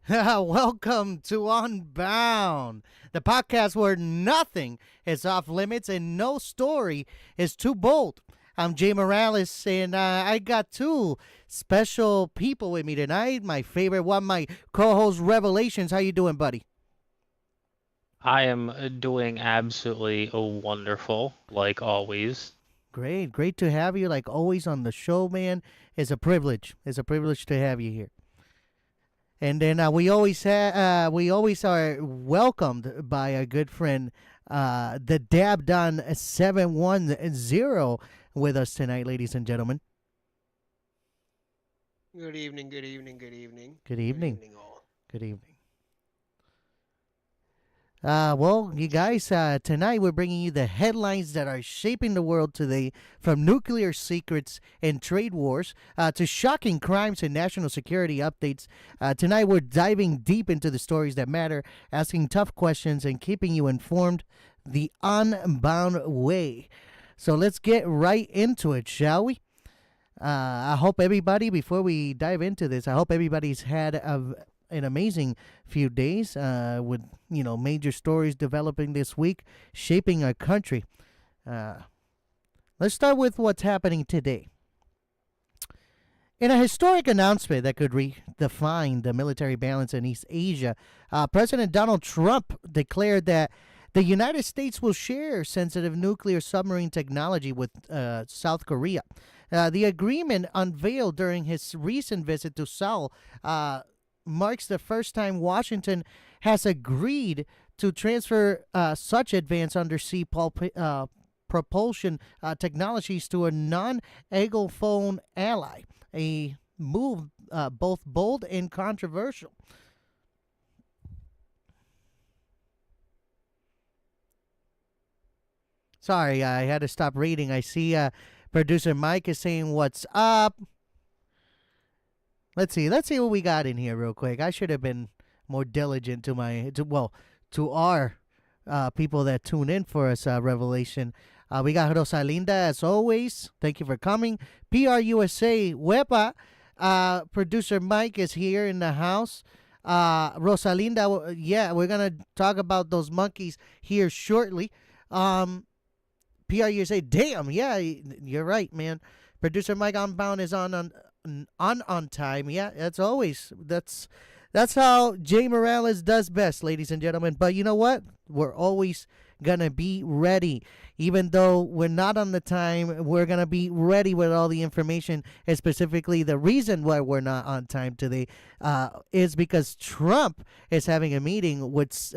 Welcome to Unbound, the podcast where nothing is off limits and no story is too bold. I'm Jay Morales, and I got two special people with me tonight. My favorite one, my co-host Revelations. How you doing, buddy? I am doing absolutely wonderful, like always. Great to have you. Like always on the show, man. It's a privilege. It's a privilege to have you here. And then we always are welcomed by a good friend, the Dab Don 710 with us tonight, ladies and gentlemen. Good evening, good evening, good evening. Good Good evening. evening, all. Good evening. Well, you guys, tonight we're bringing you the headlines that are shaping the world today, from nuclear secrets and trade wars to shocking crimes and national security updates. Tonight we're diving deep into the stories that matter, asking tough questions, and keeping you informed the unbound way. So let's get right into it, shall we? I hope everybody, before we dive into this, I hope everybody's had an amazing few days with major stories developing this week, shaping our country. Uh, let's start with what's happening today. In a historic announcement that could redefine the military balance in East Asia, President Donald Trump declared that the United States will share sensitive nuclear submarine technology with South Korea. The agreement, unveiled during his recent visit to Seoul, marks the first time Washington has agreed to transfer such advanced undersea propulsion technologies to a non-Anglophone ally, a move both bold and controversial. Sorry, I had to stop reading. I see producer Mike is saying, "What's up?" Let's see what we got in here real quick. I should have been more diligent to our people that tune in for us. Revelation. We got Rosalinda as always. Thank you for coming. PRUSA Wepa. Producer Mike is here in the house. Rosalinda, yeah, we're gonna talk about those monkeys here shortly. PRUSA, damn, yeah, you're right, man. Producer Mike Unbound is on time. Yeah, that's always that's how Jay Morales does best, ladies and gentlemen. But you know what? We're always gonna be ready. Even though we're not on the time, we're gonna be ready with all the information. And specifically, the reason why we're not on time today is because Trump is having a meeting with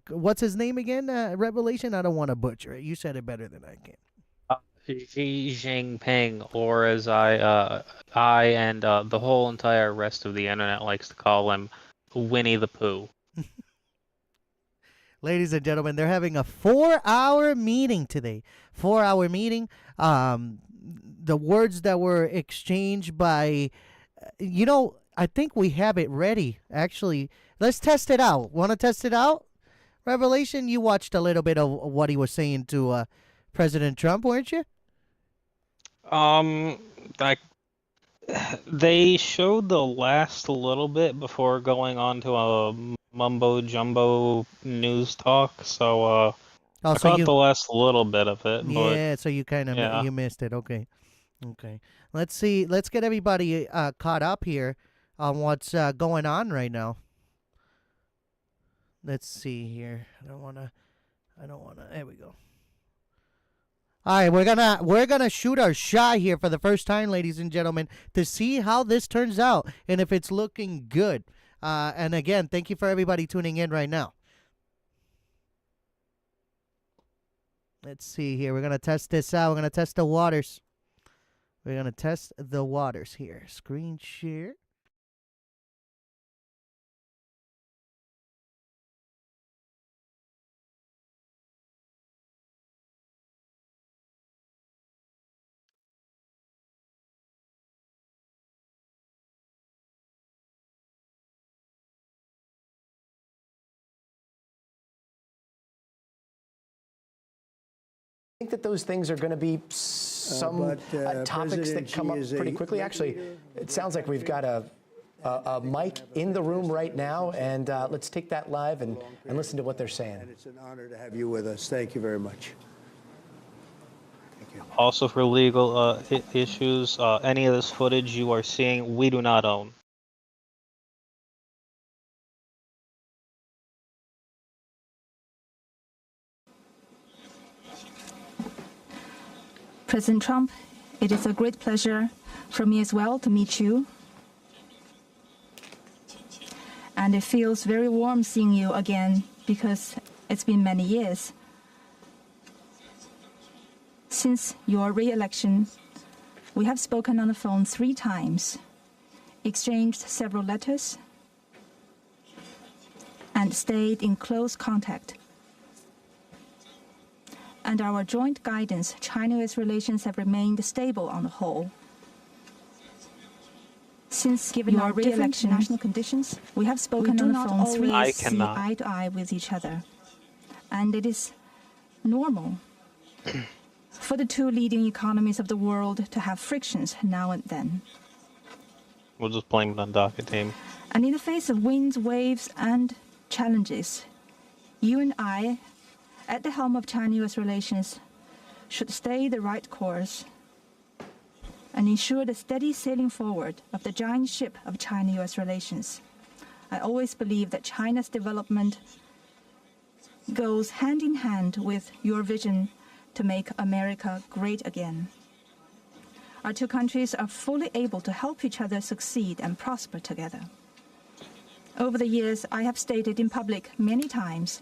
what's his name again? Revelation. I don't want to butcher it. You said it better than I can. Xi Jinping, or as I and the whole entire rest of the internet likes to call him, Winnie the Pooh. Ladies and gentlemen, they're having a 4 hour meeting today. 4 hour meeting. The words that were exchanged by, I think we have it ready. Actually, let's test it out. Want to test it out? Revelation, you watched a little bit of what he was saying to President Trump, weren't you? Um, like they showed the last little bit before going on to a mumbo jumbo news talk, so Oh, I so caught you, the last little bit of it, but yeah, so you kind of yeah. you missed it. Okay, okay. Let's see. Let's get everybody caught up here on what's going on right now. Let's see here. I don't wanna. I don't wanna. There we go. All right, we're gonna shoot our shot here for the first time, ladies and gentlemen, to see how this turns out and if it's looking good. And again, thank you for everybody tuning in right now. Let's see here. We're gonna test this out. We're gonna test the waters. We're gonna test the waters here. Screen share. Think that those things are going to be some topics that come up pretty quickly. Actually, it sounds like we've got a mic in the room right now, and let's take that live and listen to what they're saying. And it's an honor to have you with us. Thank you very much. Thank you. Also, for legal issues, any of this footage you are seeing, we do not own. President Trump, it is a great pleasure for me as well to meet you. And it feels very warm seeing you again because it's been many years. Since your re-election, we have spoken on the phone 3 times, exchanged several letters, and stayed in close contact. And our joint guidance, China-US relations have remained stable on the whole. Since given our re-election national conditions, we have spoken on the phone 3 times, see eye to eye with each other. And it is normal for the 2 leading economies of the world to have frictions now and then. We'll just blame it on docket team. And in the face of winds, waves, and challenges, you and I, at the helm of China-US relations, should stay the right course and ensure the steady sailing forward of the giant ship of China-US relations. I always believe that China's development goes hand in hand with your vision to make America great again. Our 2 countries are fully able to help each other succeed and prosper together. Over the years, I have stated in public many times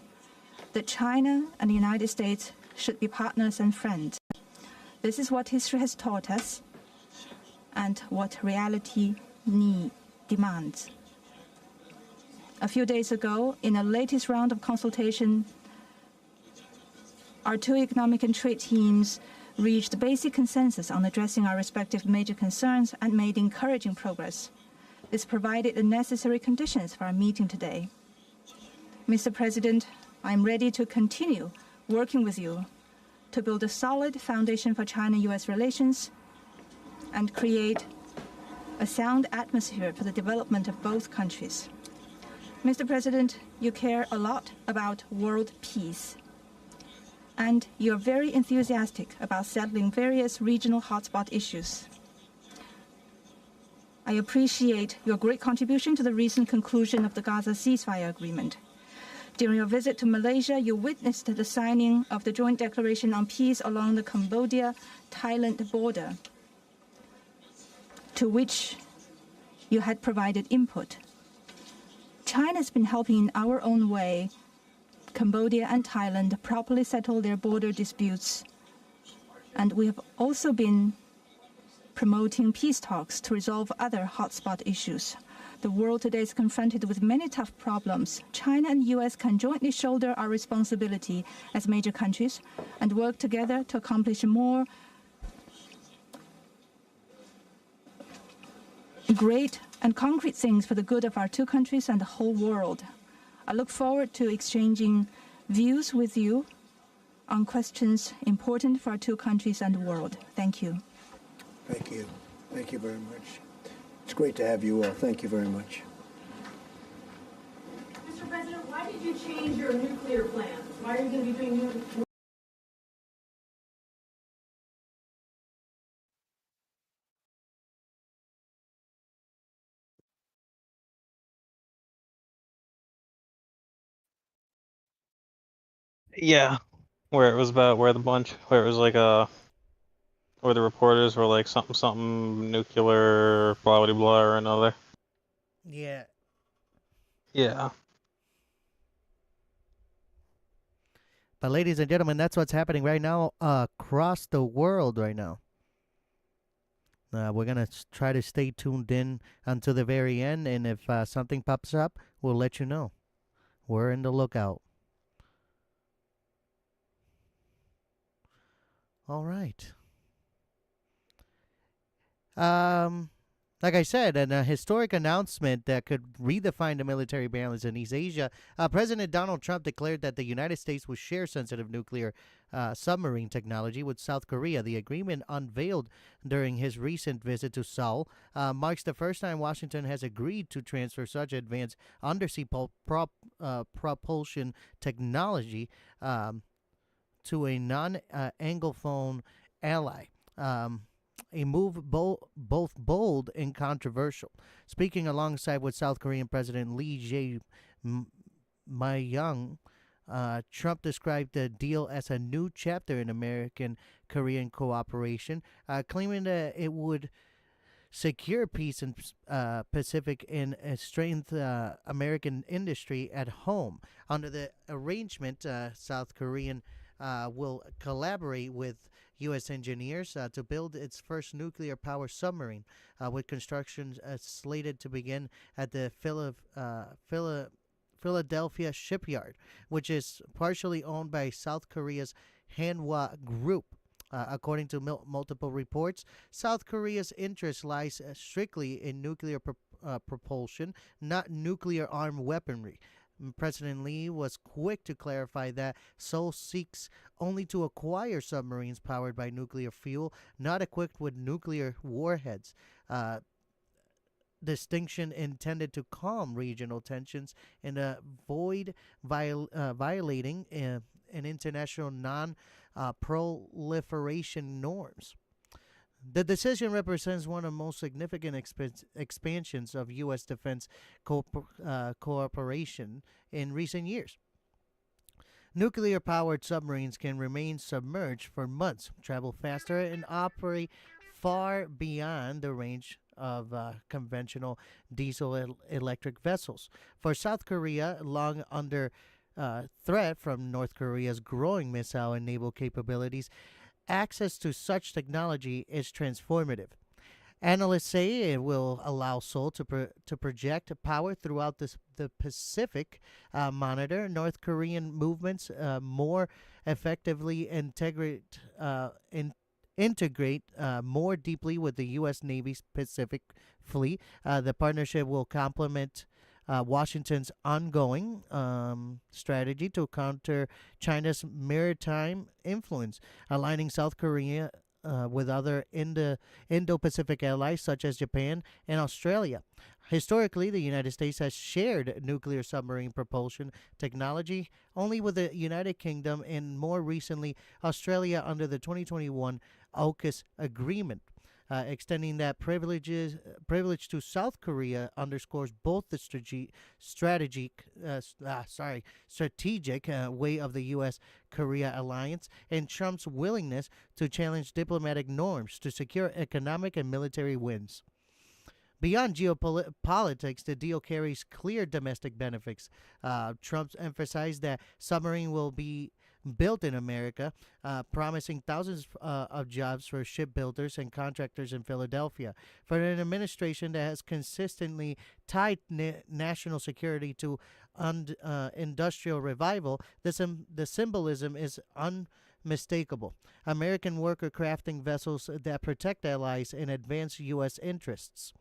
that China and the United States should be partners and friends. This is what history has taught us and what reality demands. A few days ago, in the latest round of consultation, our 2 economic and trade teams reached basic consensus on addressing our respective major concerns and made encouraging progress. This provided the necessary conditions for our meeting today. Mr. President, I am ready to continue working with you to build a solid foundation for China-US relations and create a sound atmosphere for the development of both countries. Mr. President, you care a lot about world peace, and you're very enthusiastic about settling various regional hotspot issues. I appreciate your great contribution to the recent conclusion of the Gaza ceasefire agreement. During your visit to Malaysia, you witnessed the signing of the Joint Declaration on Peace along the Cambodia-Thailand border, to which you had provided input. China has been helping in our own way Cambodia and Thailand properly settle their border disputes, and we have also been promoting peace talks to resolve other hotspot issues. The world today is confronted with many tough problems. China and the U.S. can jointly shoulder our responsibility as major countries and work together to accomplish more great and concrete things for the good of our 2 countries and the whole world. I look forward to exchanging views with you on questions important for our 2 countries and the world. Thank you. Thank you. Thank you very much. It's great to have you all. Thank you very much. Mr. President, why did you change your nuclear plans? Why are you going to be doing new? Yeah, where it was about where it was like where the reporters were like something nuclear blah blah blah or another. Yeah. Yeah. But ladies and gentlemen, that's what's happening right now across the world right now. We're going to try to stay tuned in until the very end, and if something pops up, we'll let you know. We're in the lookout. All right. Like I said, a historic announcement that could redefine the military balance in East Asia. President Donald Trump declared that the United States would share sensitive nuclear submarine technology with South Korea. The agreement, unveiled during his recent visit to Seoul, marks the first time Washington has agreed to transfer such advanced undersea propulsion technology to a non-Anglophone ally. A move both bold and controversial. Speaking alongside with South Korean President Lee Jae-myung, Trump described the deal as a new chapter in American-Korean cooperation, claiming that it would secure peace in Pacific and strengthen American industry at home. Under the arrangement, South Korean will collaborate with U.S. engineers to build its first nuclear power submarine, with construction slated to begin at the Philadelphia shipyard, which is partially owned by South Korea's Hanwha Group. According to multiple reports, South Korea's interest lies strictly in nuclear propulsion, not nuclear armed weaponry. President Lee was quick to clarify that Seoul seeks only to acquire submarines powered by nuclear fuel, not equipped with nuclear warheads. Distinction intended to calm regional tensions and avoid violating an international non-proliferation norms. The decision represents one of the most significant expansions of U.S. defense cooperation in recent years. Nuclear-powered submarines can remain submerged for months, travel faster, and operate far beyond the range of conventional diesel-electric vessels. For South Korea, long under threat from North Korea's growing missile and naval capabilities, access to such technology is transformative. Analysts say it will allow Seoul to project power throughout the Pacific, monitor North Korean movements more effectively, integrate more deeply with the U.S. Navy's Pacific Fleet. The partnership will complement Washington's ongoing strategy to counter China's maritime influence, aligning South Korea with other Indo-Pacific allies such as Japan and Australia. Historically, the United States has shared nuclear submarine propulsion technology only with the United Kingdom and more recently Australia under the 2021 AUKUS agreement. Extending that privilege to South Korea underscores both the strategic way of the U.S.-Korea alliance and Trump's willingness to challenge diplomatic norms to secure economic and military wins. Beyond geopolitics, the deal carries clear domestic benefits. Trump emphasized that submarine will be built in America, promising thousands of jobs for shipbuilders and contractors in Philadelphia. For an administration that has consistently tied national security to industrial revival, the symbolism is unmistakable. American worker crafting vessels that protect allies and advance U.S. interests.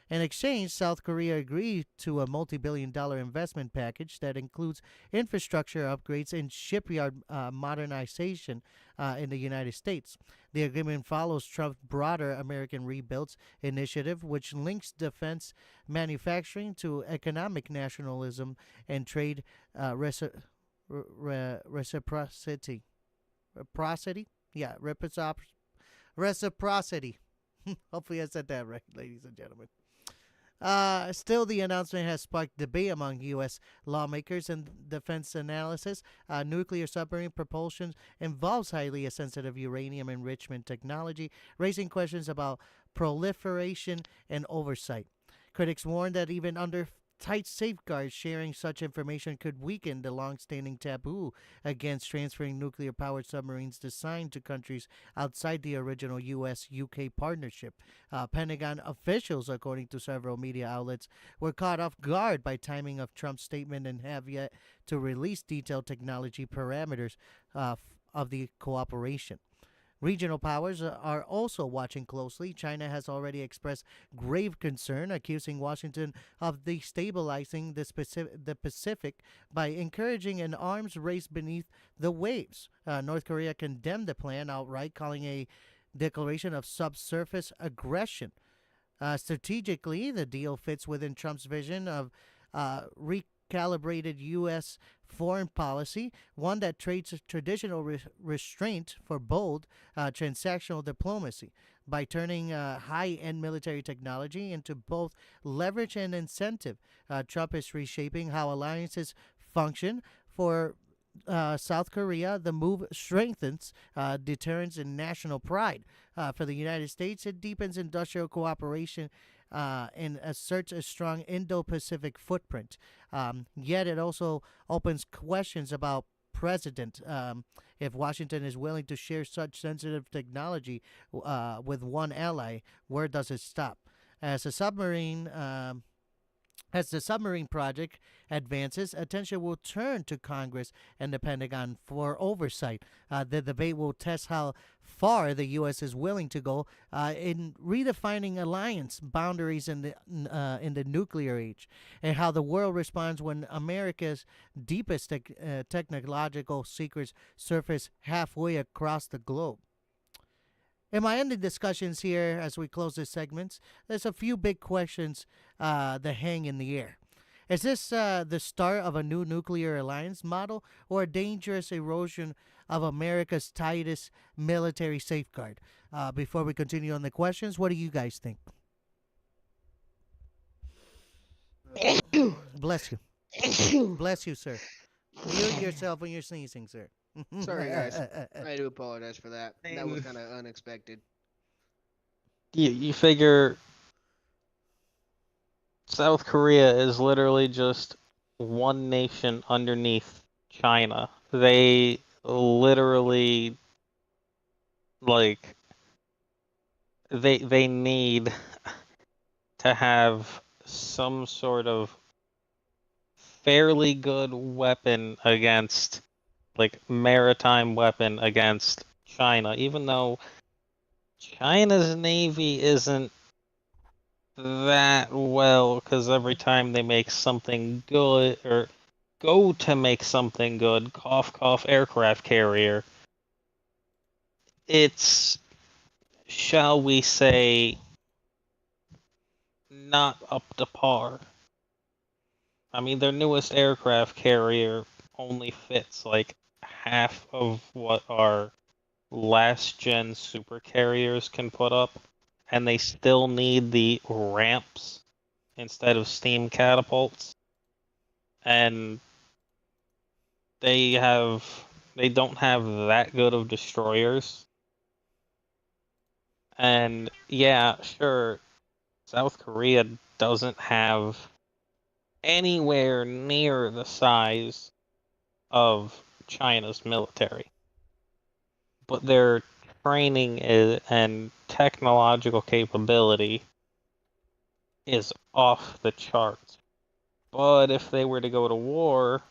In exchange, South Korea agreed to a multi-billion-dollar investment package that includes infrastructure upgrades and shipyard modernization in the United States. The agreement follows Trump's broader American Rebuilds initiative, which links defense manufacturing to economic nationalism and trade reciprocity. Reciprocity. Hopefully I said that right, ladies and gentlemen. Still, the announcement has sparked debate among U.S. lawmakers and defense analysis. Nuclear submarine propulsion involves highly sensitive uranium enrichment technology, raising questions about proliferation and oversight. Critics warn that even under tight safeguards, sharing such information could weaken the long-standing taboo against transferring nuclear-powered submarines designed to countries outside the original U.S.-UK partnership. Pentagon officials, according to several media outlets, were caught off guard by timing of Trump's statement and have yet to release detailed technology parameters of the cooperation. Regional powers are also watching closely. China has already expressed grave concern, accusing Washington of destabilizing the Pacific by encouraging an arms race beneath the waves. North Korea condemned the plan outright, calling a declaration of subsurface aggression. Strategically, the deal fits within Trump's vision of recalibrated U.S. foreign policy, one that trades traditional restraint for bold transactional diplomacy by turning high end military technology into both leverage and incentive. Trump is reshaping how alliances function. For South Korea, the move strengthens deterrence and national pride. For the United States, it deepens industrial cooperation and asserts a strong Indo Pacific footprint. Yet it also opens questions about precedent. If Washington is willing to share such sensitive technology with one ally, where does it stop? As a submarine as the submarine project advances, attention will turn to Congress and the Pentagon for oversight. The debate will test how far the U.S. is willing to go in redefining alliance boundaries in the nuclear age, and how the world responds when America's deepest technological secrets surface halfway across the globe. In my ending discussions here, as we close this segment, there's a few big questions that hang in the air. Is this the start of a new nuclear alliance model or a dangerous erosion of America's tightest military safeguard? Before we continue on the questions, what do you guys think? Bless you. Bless you, sir. Mute yourself when you're sneezing, sir. Sorry, guys. I do apologize for that. That was kind of unexpected. You figure South Korea is literally just one nation underneath China. They literally like they need to have some sort of fairly good weapon against like maritime weapon against China, even though China's navy isn't that well, because every time they make something good or go to make something good, cough cough aircraft carrier, it's, shall we say, not up to par. I mean, their newest aircraft carrier only fits like half of what our last gen super carriers can put up, and they still need the ramps instead of steam catapults. And they don't have that good of destroyers. And yeah, sure, South Korea doesn't have anywhere near the size of China's military, but their training and technological capability is off the charts. But if they were to go to war,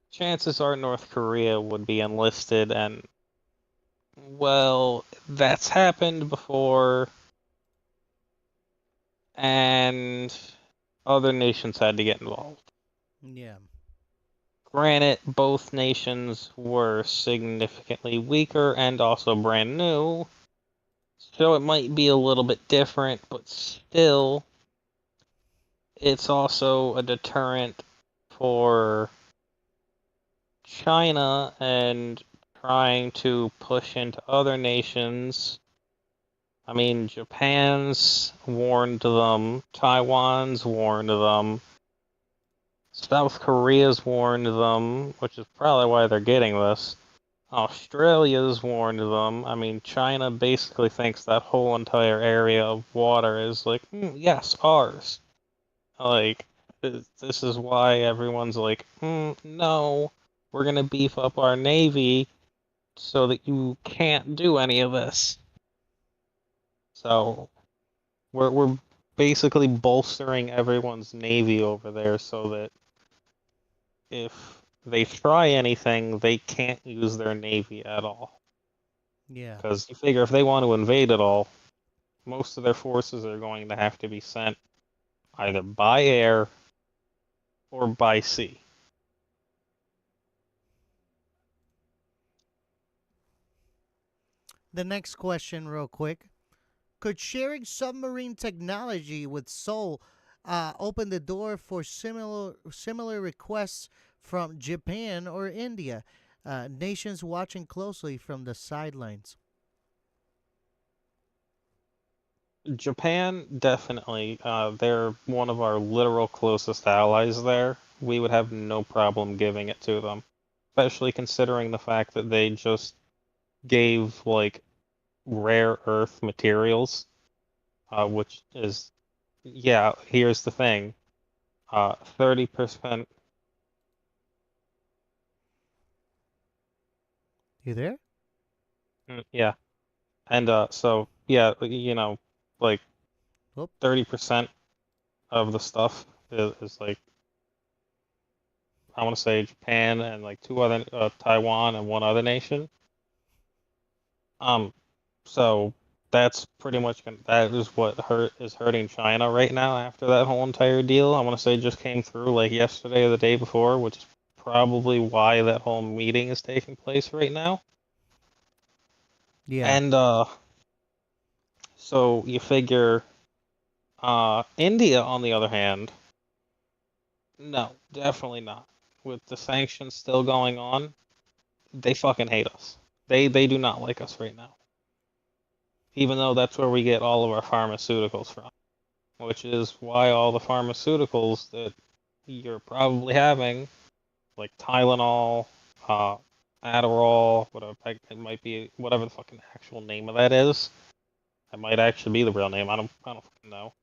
chances are North Korea would be enlisted, and well, that's happened before, and other nations had to get involved. Yeah. Granted, both nations were significantly weaker and also brand new, so it might be a little bit different, but still, it's also a deterrent for China and trying to push into other nations. I mean, Japan's warned them, Taiwan's warned them, South Korea's warned them, which is probably why they're getting this. Australia's warned them. I mean, China basically thinks that whole entire area of water is like, yes, ours. Like, this is why everyone's like, no, we're gonna beef up our navy so that you can't do any of this. So, we're basically bolstering everyone's navy over there so that if they try anything, they can't use their navy at all. Yeah. Because you figure if they want to invade it all, most of their forces are going to have to be sent either by air or by sea. The next question, real quick. Could sharing submarine technology with Seoul open the door for similar requests from Japan or India? Nations watching closely from the sidelines. Japan, definitely. They're one of our literal closest allies there. We would have no problem giving it to them, especially considering the fact that they just gave, like, rare earth materials, which is, yeah, here's the thing. 30%. You there? Yeah. And so yeah, like Whoop. 30% of the stuff is like I want to say Japan and like two other Taiwan and one other nation. Um, so that's pretty much that is what is hurting China right now after that whole entire deal. I want to say just came through like yesterday or the day before, which is probably why that whole meeting is taking place right now. Yeah. And so you figure India, on the other hand, no, definitely not. With the sanctions still going on, they fucking hate us. They do not like us right now. Even though that's where we get all of our pharmaceuticals from, which is why all the pharmaceuticals that you're probably having, like Tylenol, uh, Adderall, whatever it might be, whatever the fucking actual name of that is. That might actually be the real name. I don't fucking know.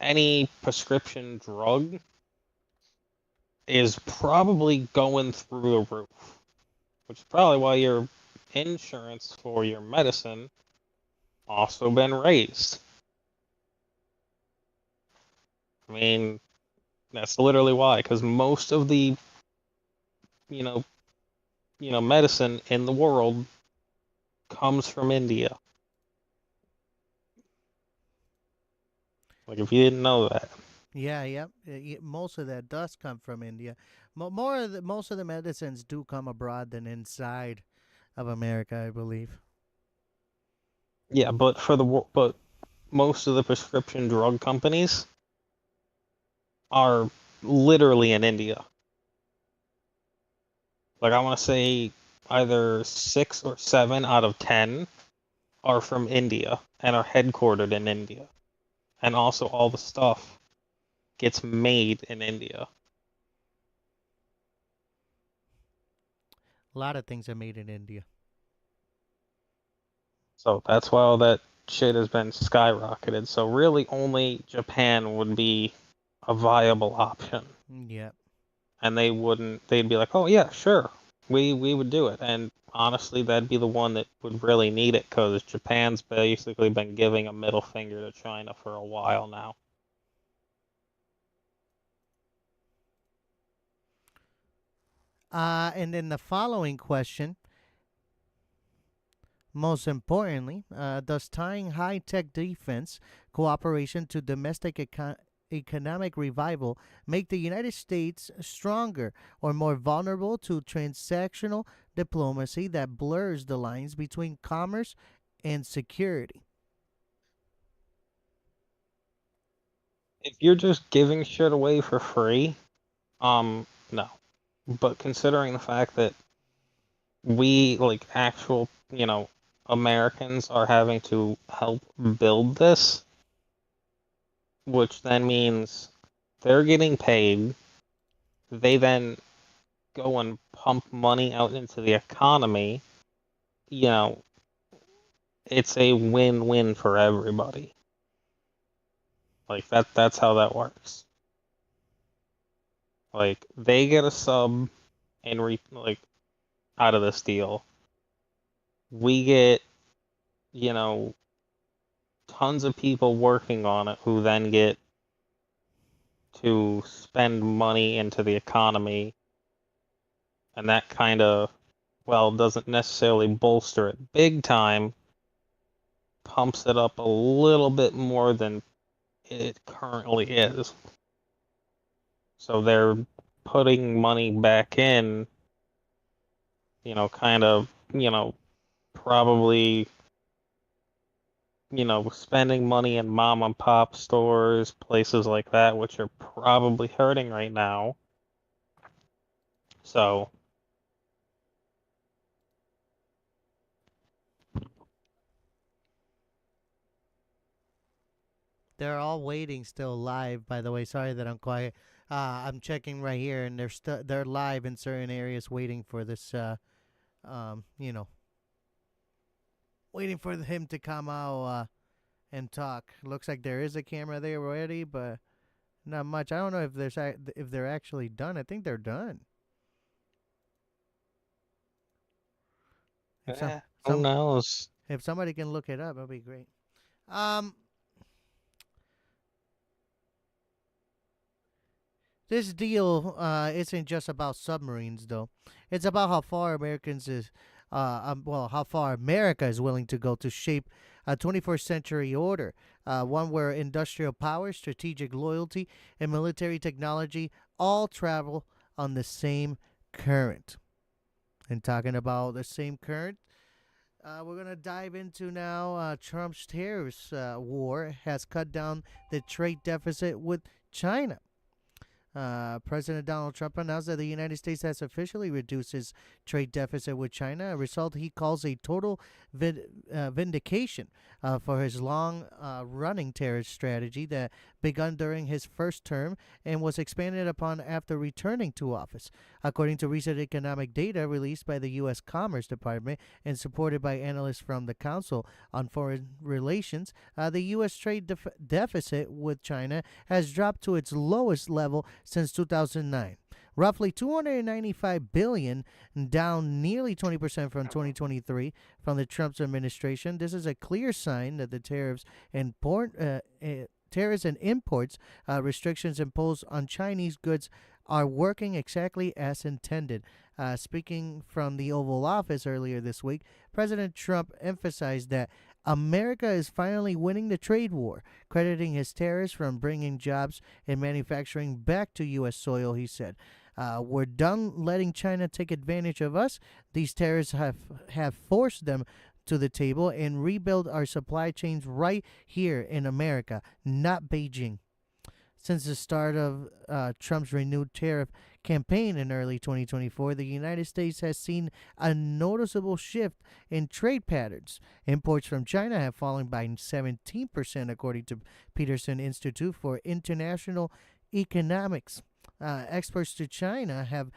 Any prescription drug is probably going through the roof, which is probably why your insurance for your medicine also been raised. I mean, that's literally why, because most of the you know medicine in the world comes from India. Like if you didn't know that. Yeah, yep. Most of that does come from India. Most of the medicines do come abroad than inside of America, I believe. Yeah, but most of the prescription drug companies are literally in India. Like I want to say either 6 or 7 out of 10 are from India and are headquartered in India. And also all the stuff gets made in India. A lot of things are made in India. So that's why all that shit has been skyrocketed. So really only Japan would be a viable option. Yep. And they'd be like, "Oh yeah, sure. We would do it." And honestly, that'd be the one that would really need it cuz Japan's basically been giving a middle finger to China for a while now. And then the following question, most importantly, does tying high tech defense cooperation to domestic economic revival make the United States stronger or more vulnerable to transactional diplomacy that blurs the lines between commerce and security? If you're just giving shit away for free, no. But considering the fact that we, like actual, Americans are having to help build this, which then means they're getting paid, they then go and pump money out into the economy, you know, it's a win-win for everybody. Like that's how that works. Like they get a sub and out of this deal. We get, you know, tons of people working on it who then get to spend money into the economy, and that kind of well, doesn't necessarily bolster it big time, pumps it up a little bit more than it currently is. So they're putting money back in, kind of, probably, spending money in mom and pop stores, places like that, which are probably hurting right now. So They're all waiting still live, by the way. Sorry that I'm quiet. I'm checking right here, and they're live in certain areas, waiting for this. You know, waiting for him to come out and talk. Looks like there is a camera there already, but not much. I don't know if if they're actually done. I think they're done. If some, who some knows? if somebody can look it up, that'd be great. Um, This deal isn't just about submarines, though. It's about how far how far America is willing to go to shape a 21st century order, one where industrial power, strategic loyalty, and military technology all travel on the same current. And talking about the same current, we're going to dive into now Trump's tariffs war has cut down the trade deficit with China. President Donald Trump announced that the United States has officially reduced its trade deficit with China, a result he calls a total vindication for his long running tariff strategy that begun during his first term and was expanded upon after returning to office. According to recent economic data released by the U.S. Commerce Department and supported by analysts from the Council on Foreign Relations, the U.S. trade deficit with China has dropped to its lowest level since 2009. Roughly $295 billion, down nearly 20% from 2023 from the Trump administration. This is a clear sign that the tariffs and imports restrictions imposed on Chinese goods are working exactly as intended. Speaking from the Oval Office earlier this week, President Trump emphasized that America is finally winning the trade war, crediting his tariffs from bringing jobs and manufacturing back to U.S. soil, he said. We're done letting China take advantage of us. These tariffs have forced them to the table and rebuild our supply chains right here in America, not Beijing. Since the start of Trump's renewed tariff campaign in early 2024, the United States has seen a noticeable shift in trade patterns. Imports from China have fallen by 17%, according to Peterson Institute for International Economics. Exports to China have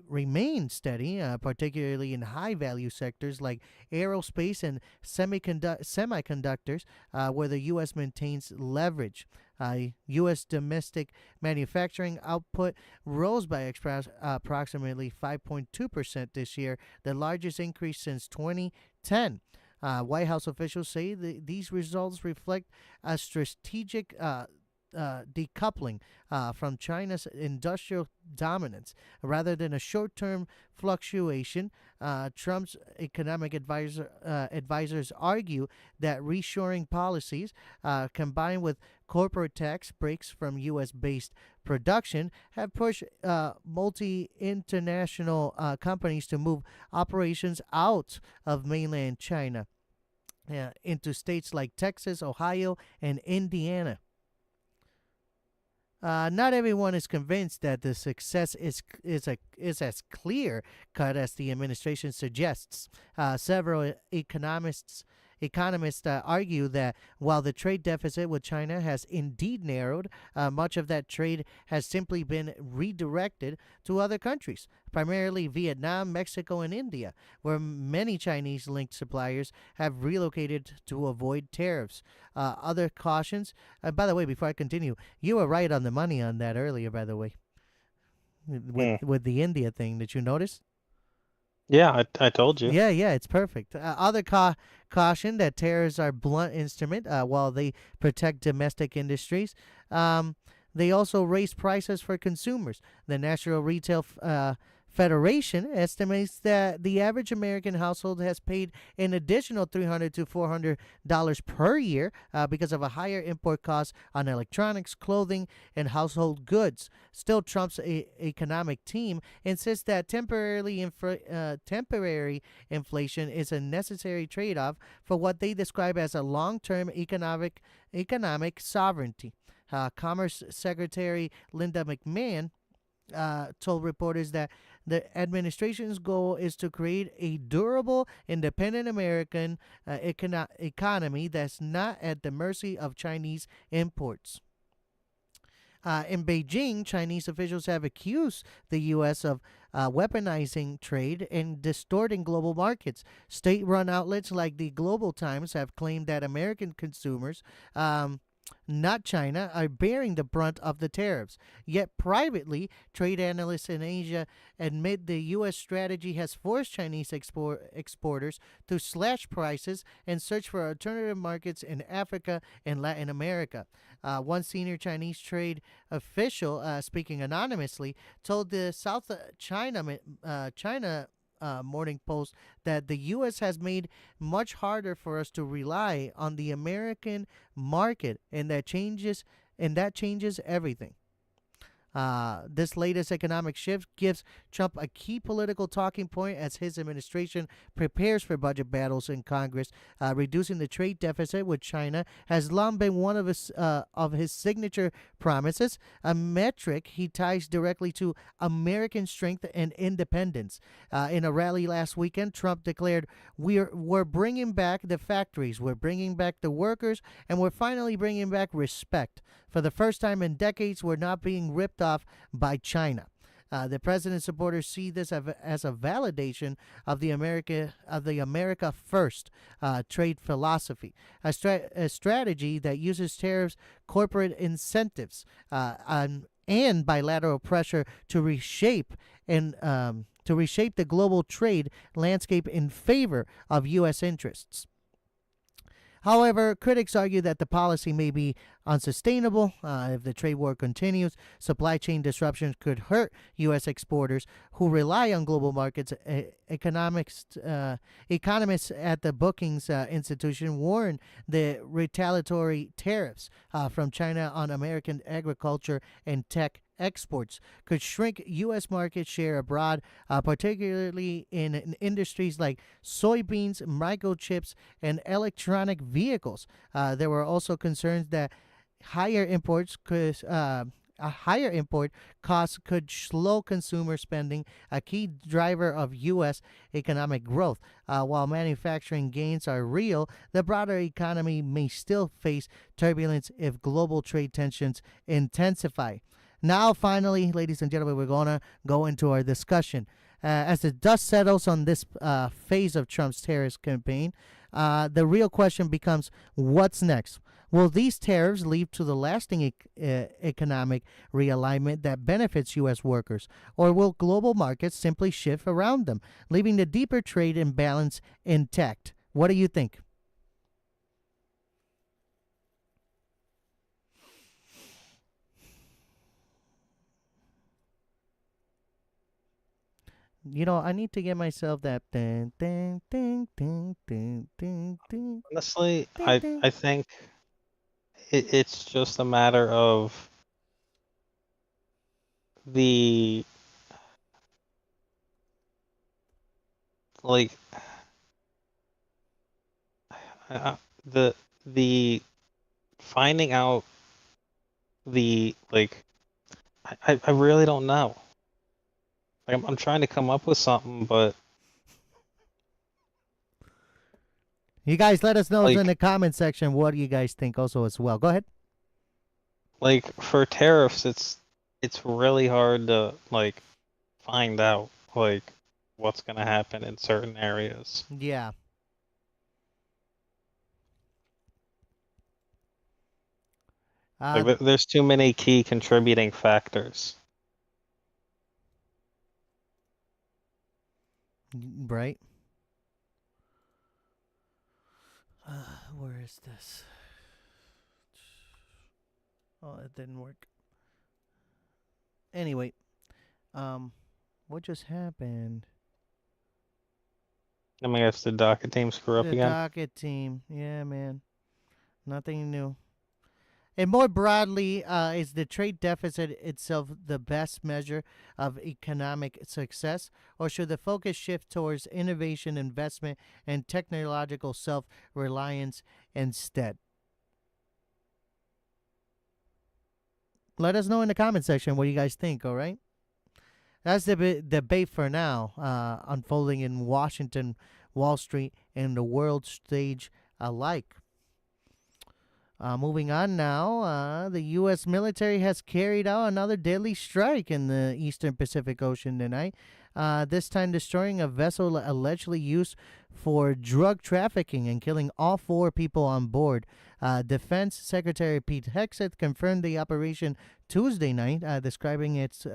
remained steady, particularly in high-value sectors like aerospace and semiconductors, where the U.S. maintains leverage. U.S. domestic manufacturing output rose by approximately 5.2% this year, the largest increase since 2010. White House officials say these results reflect a strategic decoupling from China's industrial dominance rather than a short-term fluctuation. Trump's economic advisors argue that reshoring policies combined with corporate tax breaks from U.S.-based production have pushed multi-international companies to move operations out of mainland China into states like Texas, Ohio, and Indiana. Not everyone is convinced that the success is as clear cut as the administration suggests. Several economists argue that while the trade deficit with China has indeed narrowed, much of that trade has simply been redirected to other countries, primarily Vietnam, Mexico, and India, where many Chinese-linked suppliers have relocated to avoid tariffs. Other cautions, by the way, before I continue, you were right on the money on that earlier, by the way, with the India thing. Did you notice? Yeah, I told you. Yeah, it's perfect. Other caution that tariffs are blunt instrument while they protect domestic industries. They also raise prices for consumers. The National Retail Federation estimates that the average American household has paid an additional $300 to $400 per year because of a higher import cost on electronics, clothing, and household goods. Still, Trump's economic team insists that temporary inflation is a necessary trade-off for what they describe as a long-term economic sovereignty. Commerce Secretary Linda McMahon told reporters that the administration's goal is to create a durable, independent American economy that's not at the mercy of Chinese imports. In Beijing, Chinese officials have accused the U.S. of weaponizing trade and distorting global markets. State run outlets like the Global Times have claimed that American consumers, not China, are bearing the brunt of the tariffs. Yet privately, trade analysts in Asia admit the U.S. strategy has forced Chinese exporters to slash prices and search for alternative markets in Africa and Latin America. One senior Chinese trade official, speaking anonymously, told the South China Morning Post that the U.S. has made much harder for us to rely on the American market, and that changes everything. This latest economic shift gives Trump a key political talking point as his administration prepares for budget battles in Congress. Reducing the trade deficit with China has long been one of his signature promises, a metric he ties directly to American strength and independence. In a rally last weekend, Trump declared, "We're bringing back the factories, we're bringing back the workers, and we're finally bringing back respect. For the first time in decades, we're not being ripped off by China." The president's supporters see this as a validation of the America First trade philosophy, a strategy that uses tariffs, corporate incentives, and bilateral pressure to reshape the global trade landscape in favor of U.S. interests. However, critics argue that the policy may be unsustainable. If the trade war continues, supply chain disruptions could hurt U.S. exporters who rely on global markets. Economists at the Brookings Institution warn the retaliatory tariffs from China on American agriculture and tech exports could shrink U.S. market share abroad, particularly in industries like soybeans, microchips, and electronic vehicles. There were also concerns that a higher import costs could slow consumer spending, a key driver of U.S. economic growth. While manufacturing gains are real, the broader economy may still face turbulence if global trade tensions intensify. Now, finally, ladies and gentlemen, we're going to go into our discussion. As the dust settles on this phase of Trump's tariffs campaign, the real question becomes, what's next? Will these tariffs lead to the lasting economic realignment that benefits U.S. workers, or will global markets simply shift around them, leaving the deeper trade imbalance intact? What do you think? You know, I need to get myself that ding, ding, ding, ding, ding, ding, ding. Honestly, Ding, I ding. I think it's just a matter of the like the finding out the I really don't know. Like, I'm trying to come up with something, but You guys let us know in like the comment section what you guys think also as well. Go ahead. like for tariffs, it's really hard to like find out like what's gonna happen in certain areas. Yeah. Like there's too many key contributing factors. Right. Where is this? Oh, it didn't work. Anyway, we're What just happened? I mean, I guess the docket team screw up The again. docket team. Yeah, man. Nothing new. And more broadly, is the trade deficit itself the best measure of economic success, or should the focus shift towards innovation, investment, and technological self reliance instead? Let us know in the comment section what you guys think, all right? That's the debate for now, unfolding in Washington, Wall Street, and the world stage alike. Moving on now, the U.S. military has carried out another deadly strike in the eastern Pacific Ocean tonight, this time destroying a vessel allegedly used for drug trafficking and killing all 4 people on board. Defense Secretary Pete Hegseth confirmed the operation Tuesday night, describing it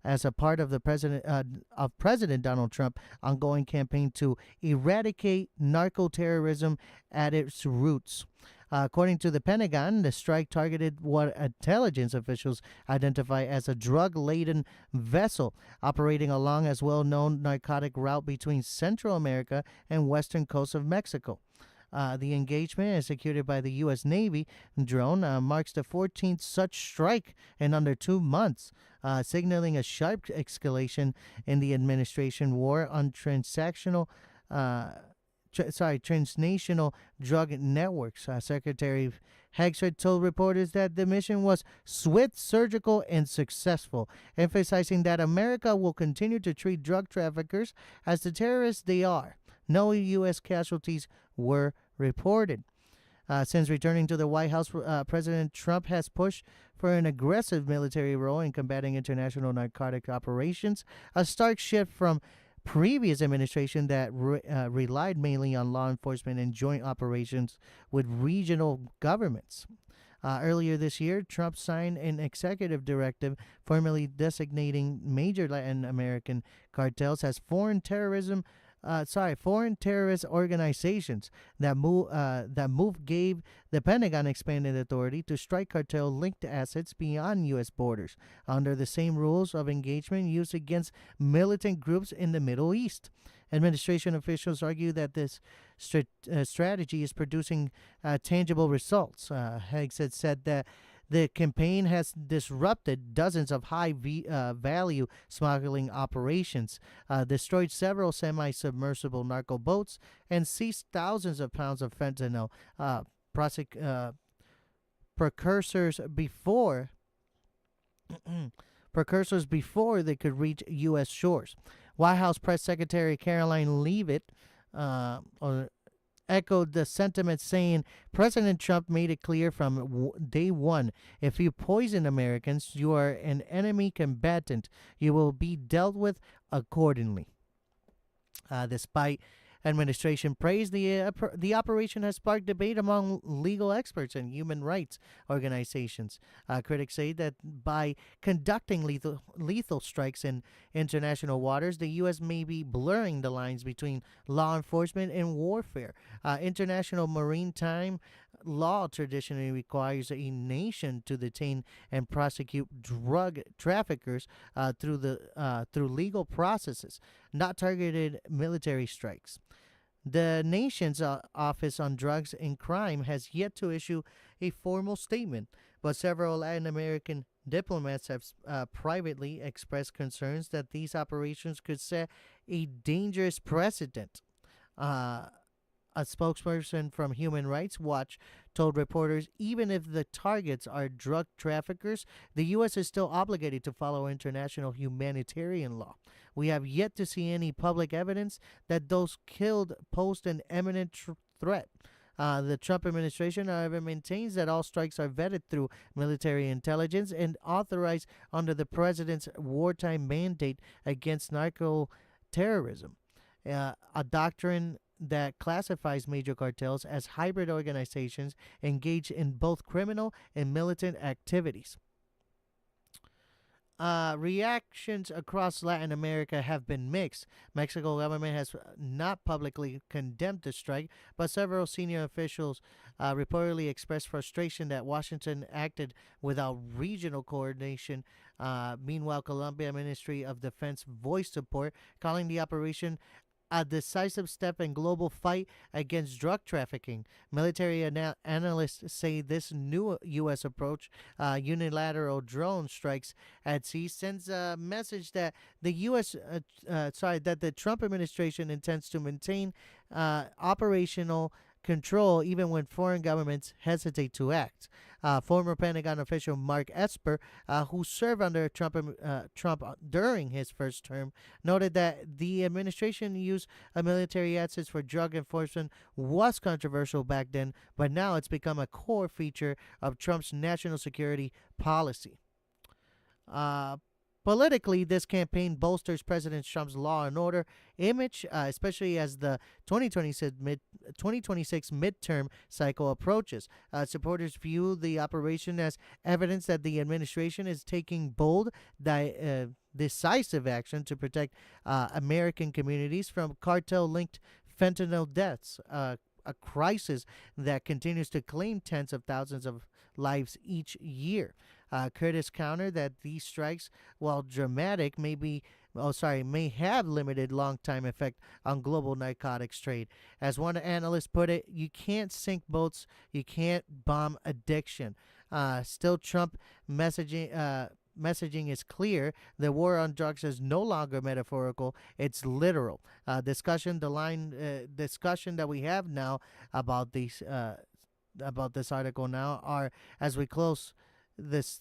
as a part of the President Donald Trump's ongoing campaign to eradicate narco-terrorism at its roots. According to the Pentagon, the strike targeted what intelligence officials identify as a drug-laden vessel operating along a well-known narcotic route between Central America and western coast of Mexico. The engagement, executed by the U.S. Navy drone, marks the 14th such strike in under 2 months, signaling a sharp escalation in the administration war on transnational drug networks. Secretary Hegseth told reporters that the mission was swift, surgical, and successful, emphasizing that America will continue to treat drug traffickers as the terrorists they are. No U.S. casualties were reported. Since returning to the White House, President Trump has pushed for an aggressive military role in combating international narcotic operations, a stark shift from previous administration that relied mainly on law enforcement and joint operations with regional governments. Earlier this year, Trump signed an executive directive formally designating major Latin American cartels as foreign terrorist organizations. That move gave the Pentagon expanded authority to strike cartel-linked assets beyond U.S. borders under the same rules of engagement used against militant groups in the Middle East. Administration officials argue that this strategy is producing tangible results. Hegseth said that the campaign has disrupted dozens of high-value smuggling operations, destroyed several semi-submersible narco boats, and seized thousands of pounds of fentanyl precursors before they could reach U.S. shores. White House Press Secretary Caroline Leavitt echoed the sentiment, saying President Trump made it clear from day one, if you poison Americans, you are an enemy combatant. You will be dealt with accordingly. Despite administration praise, the operation has sparked debate among legal experts and human rights organizations. Critics say that by conducting lethal strikes in international waters, the U.S. may be blurring the lines between law enforcement and warfare. International maritime law traditionally requires a nation to detain and prosecute drug traffickers through legal processes, not targeted military strikes. The nation's Office on Drugs and Crime has yet to issue a formal statement, but several Latin American diplomats have privately expressed concerns that these operations could set a dangerous precedent. A spokesperson from Human Rights Watch told reporters even if the targets are drug traffickers, the U.S. is still obligated to follow international humanitarian law. We have yet to see any public evidence that those killed pose an imminent threat. The Trump administration, however, maintains that all strikes are vetted through military intelligence and authorized under the president's wartime mandate against narco-terrorism, a doctrine that classifies major cartels as hybrid organizations engaged in both criminal and militant activities. Reactions across Latin America have been mixed. Mexico government has not publicly condemned the strike, but several senior officials reportedly expressed frustration that Washington acted without regional coordination Meanwhile, Colombia Ministry of Defense voiced support, calling the operation a decisive step in global fight against drug trafficking. Military analysts say this new U.S. approach, unilateral drone strikes at sea, sends a message that that the Trump administration intends to maintain operational control even when foreign governments hesitate to act. Former Pentagon official Mark Esper, who served under Trump during his first term, noted that the administration use military assets for drug enforcement was controversial back then, but now it's become a core feature of Trump's national security policy. Uh, Politically, this campaign bolsters President Trump's law and order image, especially as the 2026 midterm cycle approaches. Supporters view the operation as evidence that the administration is taking bold, decisive action to protect American communities from cartel linked fentanyl deaths. A crisis that continues to claim tens of thousands of lives each year. Curtis countered that these strikes, while dramatic, may have limited long-time effect on global narcotics trade. As one analyst put it, you can't sink boats, you can't bomb addiction. Still, Trump messaging is clear. The war on drugs is no longer metaphorical; it's literal. Discussion that we have now about this article now are as we close this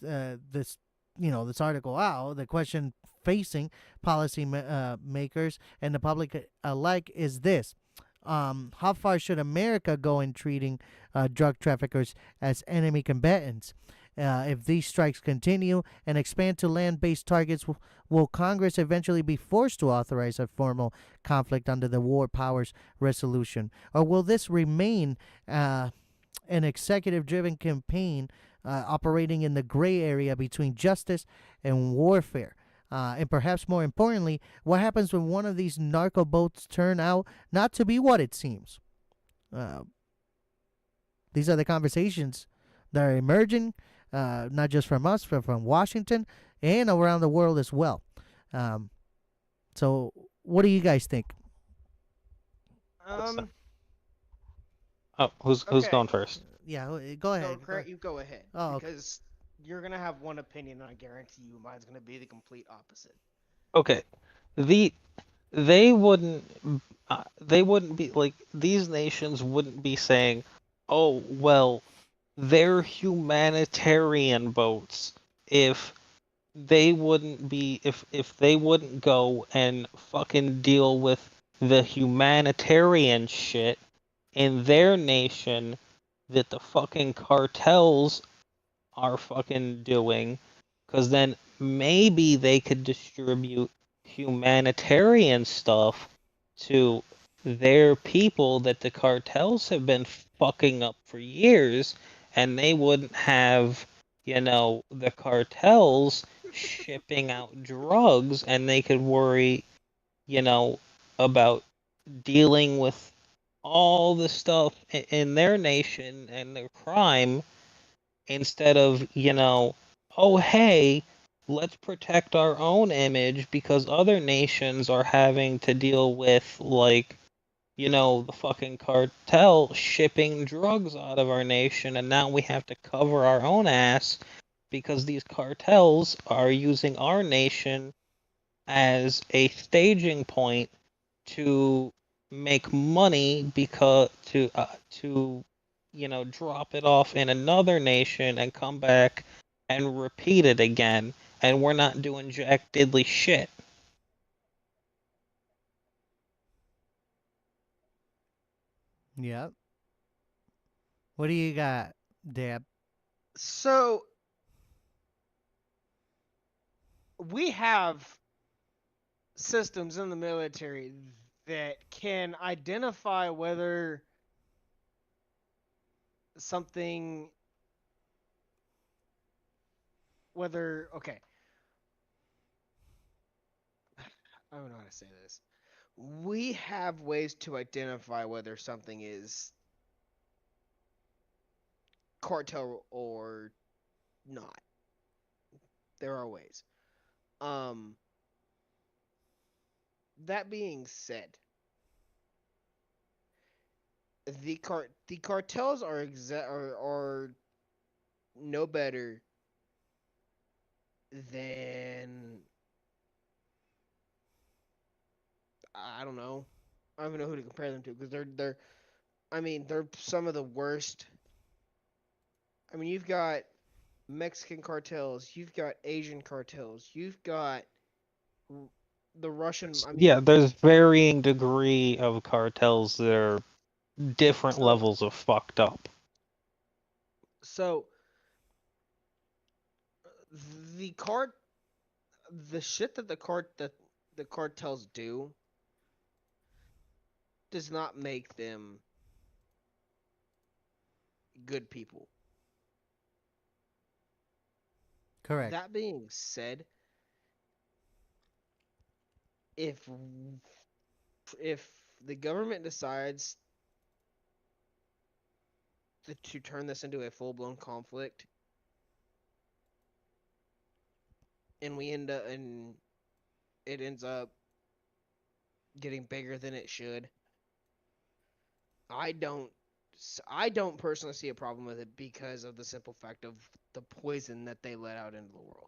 article out. The question facing policy makers and the public alike is this: how far should America go in treating drug traffickers as enemy combatants? If these strikes continue and expand to land-based targets, will Congress eventually be forced to authorize a formal conflict under the War Powers Resolution? Or will this remain an executive-driven campaign operating in the gray area between justice and warfare? And perhaps more importantly, what happens when one of these narco boats turn out not to be what it seems? These are the conversations that are emerging, not just from us, but from Washington and around the world as well. So, what do you guys think? Who's Okay. going first? Yeah, go ahead. Kurt, you go ahead. Oh, okay. Because you're gonna have one opinion, and I guarantee you, mine's gonna be the complete opposite. Okay, the they wouldn't they wouldn't be like these nations wouldn't be saying, "Oh, well, they're humanitarian boats," if if they wouldn't go and fucking deal with the humanitarian shit in their nation that the fucking cartels are fucking doing, because then maybe they could distribute humanitarian stuff to their people that the cartels have been fucking up for years, and they wouldn't have, the cartels shipping out drugs, and they could worry, about dealing with all the stuff in their nation and their crime instead of, oh, hey, let's protect our own image because other nations are having to deal with, like, the fucking cartel shipping drugs out of our nation, and now we have to cover our own ass because these cartels are using our nation as a staging point to make money because to drop it off in another nation and come back and repeat it again, and we're not doing jack diddly shit. Yep. What do you got, Deb? So we have systems in the military that can identify whether something okay, I don't know how to say this. We have ways to identify whether something is cartel or not. There are ways. That being said, the cartels are no better than, I don't know. I don't even know who to compare them to, because they're some of the worst. I mean, you've got Mexican cartels, you've got Asian cartels, you've got the Russian. I mean, Yeah, there's varying degree of cartels that are different so levels of fucked up. so the cart the shit that the cartels do does not make them good people. Correct. That being said, if if the government decides to turn this into a full-blown conflict, and it ends up getting bigger than it should, I don't I don't personally see a problem with it, because of the simple fact of the poison that they let out into the world.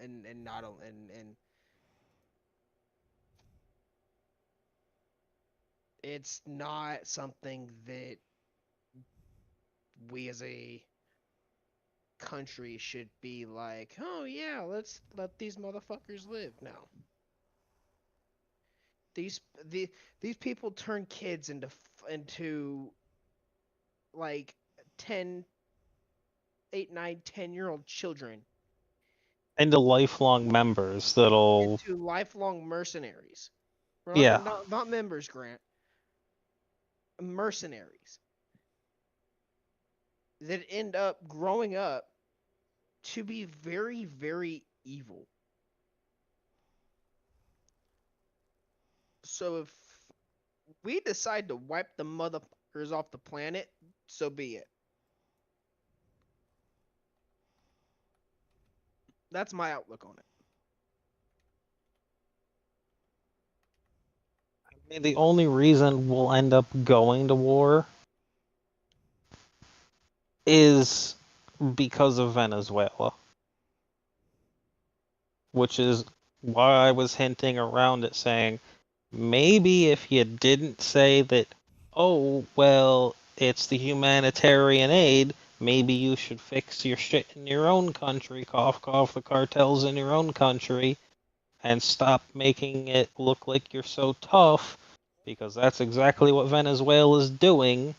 And not only and it's not something that we as a country should be like, oh yeah, let's let these motherfuckers live. No, these the these people turn kids into like 10, 8, 9, 10 year old children Into lifelong members that'll, into lifelong mercenaries. yeah. Not members, Grant. Mercenaries that end up growing up to be very, very evil. So if we decide to wipe the motherfuckers off the planet, so be it. That's my outlook on it. I mean, the only reason we'll end up going to war is because of Venezuela, which is why I was hinting around it, saying maybe if you didn't say that, oh, well, it's the humanitarian aid, maybe you should fix your shit in your own country, cough, cough, the cartels in your own country, and stop making it look like you're so tough, because that's exactly what Venezuela's doing,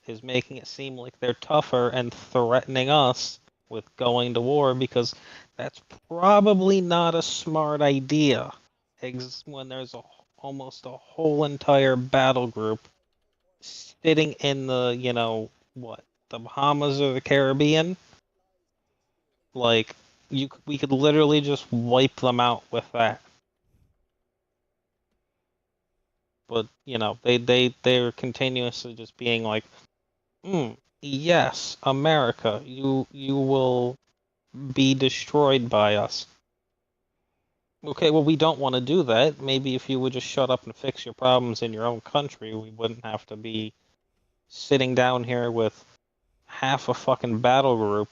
is making it seem like they're tougher and threatening us with going to war, because that's probably not a smart idea when there's almost a whole entire battle group sitting in the, what, the Bahamas or the Caribbean. Like, we could literally just wipe them out with that. But they're continuously just being like, yes, America, you will be destroyed by us. Okay, well, we don't want to do that. Maybe if you would just shut up and fix your problems in your own country, we wouldn't have to be sitting down here with half a fucking battle group,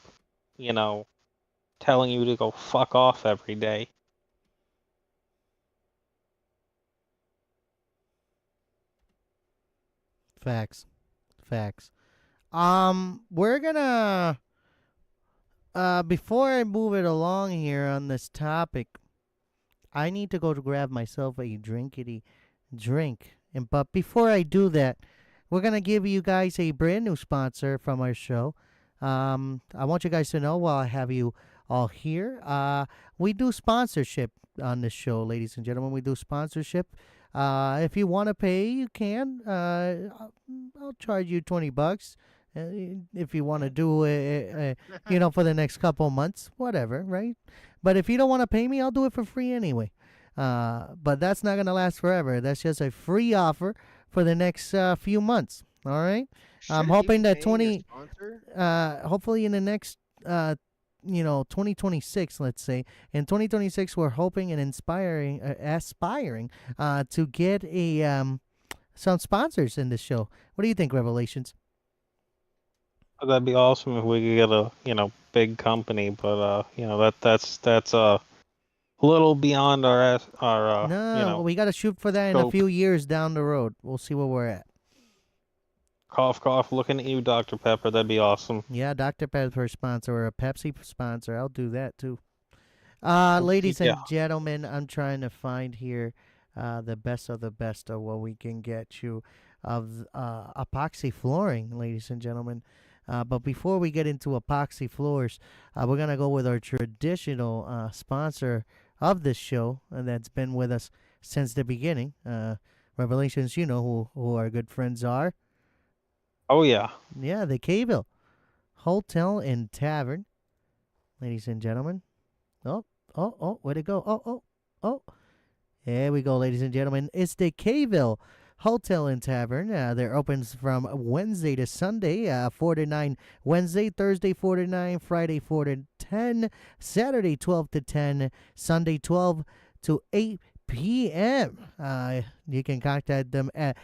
telling you to go fuck off every day. Facts. Facts. We're gonna before I move it along here on this topic, I need to go to grab myself a drinkity drink. But before I do that, we're gonna give you guys a brand new sponsor from our show. I want you guys to know while I have you all here, we do sponsorship on this show, ladies and gentlemen. We do sponsorship. If you want to pay, you can. I'll charge you $20 if you want to do it, for the next couple months, whatever, right? But if you don't want to pay me, I'll do it for free anyway. But that's not gonna last forever. That's just a free offer for the next few months. All right. I'm Shouldn't you hoping be that paying your sponsor? hopefully in the next 2026, let's say. In 2026, we're hoping and aspiring to get some sponsors in this show. What do you think, Revelations? That'd be awesome if we could get a big company, but that's a little beyond our No, we got to shoot for that in a scope. few years down the road. We'll see where we're at. Cough, cough. Looking at you, Dr. Pepper. That'd be awesome. Yeah, Dr. Pepper sponsor or a Pepsi sponsor. I'll do that too. Ladies and gentlemen, I'm trying to find here the best of what we can get you of epoxy flooring, ladies and gentlemen. But before we get into epoxy floors, we're going to go with our traditional sponsor of this show, and that's been with us since the beginning. Revelations, you know who our good friends are. Oh, yeah. Yeah, the Cayville Hotel and Tavern, ladies and gentlemen. Oh, where'd it go? Oh. There we go, ladies and gentlemen. It's the Cayville Hotel and Tavern. They're open from Wednesday to Sunday, 4 to 9 Wednesday, Thursday 4 to 9, Friday 4 to 10, Saturday 12 to 10, Sunday 12 to 8 p.m. You can contact them at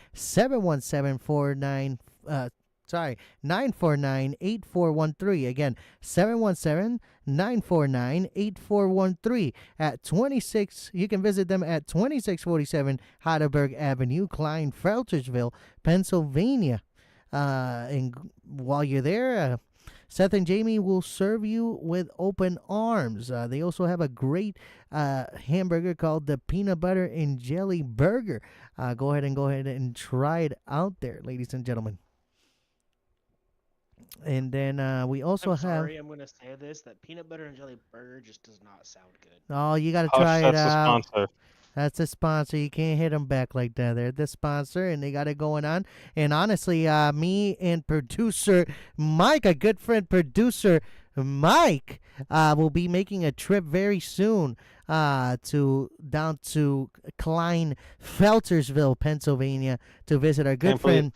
949-8413. Again, 717-949-8413 at 26. You can visit them at 2647 Heidelberg Avenue, Klein-Feltersville, Pennsylvania. And while you're there, Seth and Jamie will serve you with open arms. They also have a great hamburger called the Peanut Butter and Jelly Burger. Go ahead and try it out there, ladies and gentlemen. And then we also I'm have. sorry, I'm going to say this: that peanut butter and jelly burger just does not sound good. Oh, you got to try it That's out. the sponsor. That's the sponsor. You can't hit them back like that. They're the sponsor, and they got it going on. And honestly, me and producer Mike, a good friend, producer Mike, will be making a trip very soon down to Klein-Feltersville, Pennsylvania, to visit our good friend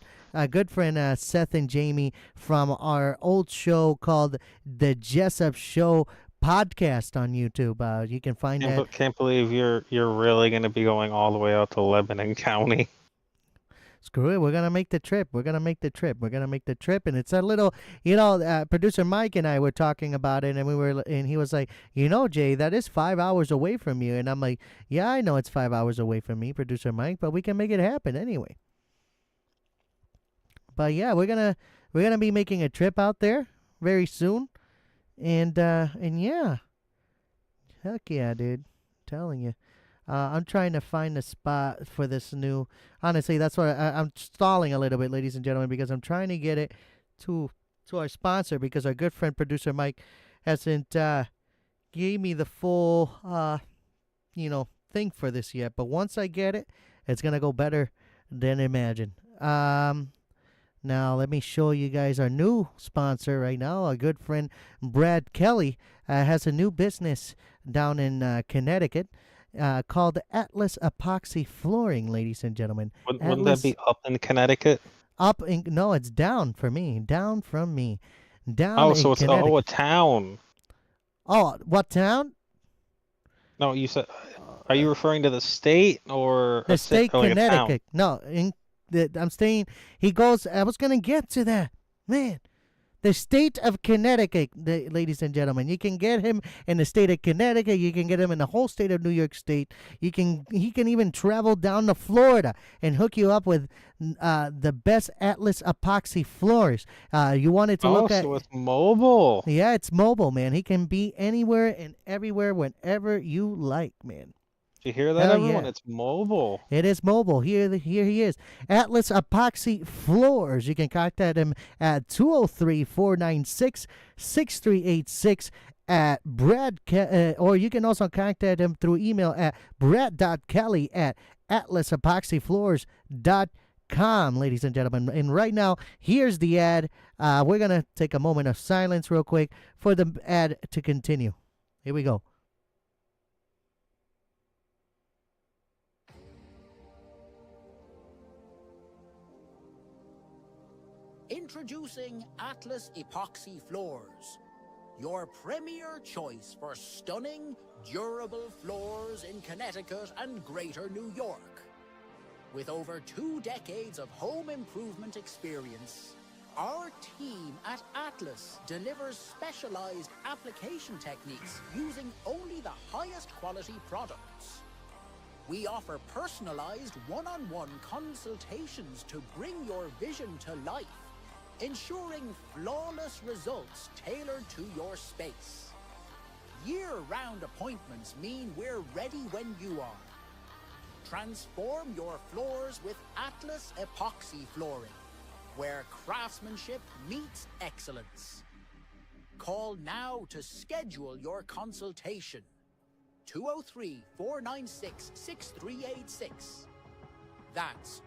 Seth and Jamie from our old show called The Jessup Show podcast on YouTube. You can find that. Can't believe you're really going to be going all the way out to Lebanon County. Screw it. We're going to make the trip. And it's a little, producer Mike and I were talking about it, and he was like, Jay, that is 5 hours away from you. And I'm like, yeah, I know it's 5 hours away from me, producer Mike, but we can make it happen anyway. But yeah, we're going to be making a trip out there very soon. And yeah, heck yeah, dude, I'm telling you. I'm trying to find a spot for this new. Honestly, that's why I'm stalling a little bit, ladies and gentlemen, because I'm trying to get it to our sponsor, because our good friend producer Mike hasn't gave me the full thing for this yet. But once I get it, it's gonna go better than imagined. Now, let me show you guys our new sponsor right now. Our good friend Brad Kelly has a new business down in Connecticut called Atlas Epoxy Flooring, ladies and gentlemen. Wouldn't that be up in Connecticut? No, it's down for me. Down from me. Down Oh, in so it's Connecticut. a town. Oh, what town? No, you said. Are you referring to the state or The state, Connecticut. A town? No, I'm staying. He goes. I was gonna get to that, man. The state of Connecticut, ladies and gentlemen. You can get him in the state of Connecticut. You can get him in the whole state of New York State. He can even travel down to Florida and hook you up with the best Atlas epoxy floors. You wanted to look at. Oh, so it's mobile. Yeah, it's mobile, man. He can be anywhere and everywhere whenever you like, man. Did you hear that, Hell everyone? yeah. It's mobile. It is mobile. Here he is. Atlas Epoxy Floors. You can contact him at 203-496-6386 at Brad, or you can also contact him through email at brad.kelly@atlasepoxyfloors.com, ladies and gentlemen. And right now, here's the ad. We're going to take a moment of silence real quick for the ad to continue. Here we go. Introducing Atlas Epoxy Floors. your premier choice for stunning, durable floors in Connecticut and Greater New York. With over 2 decades of home improvement experience, our team at Atlas delivers specialized application techniques using only the highest quality products. We offer personalized one-on-one consultations to bring your vision to life, ensuring flawless results tailored to your space. Year-round appointments mean we're ready when you are. Transform your floors with Atlas Epoxy Flooring, where craftsmanship meets excellence. Call now to schedule your consultation. 203-496-6386. That's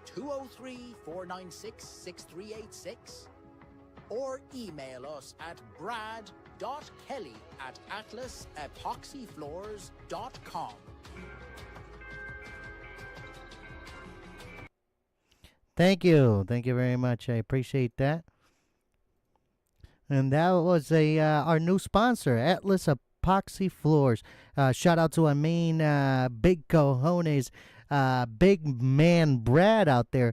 203-496-6386. Or email us at brad.kelly@atlasepoxyfloors.com. Thank you. Thank you very much. I appreciate that. And that was our new sponsor, Atlas Epoxy Floors. Shout out to our main big cojones, big man Brad out there.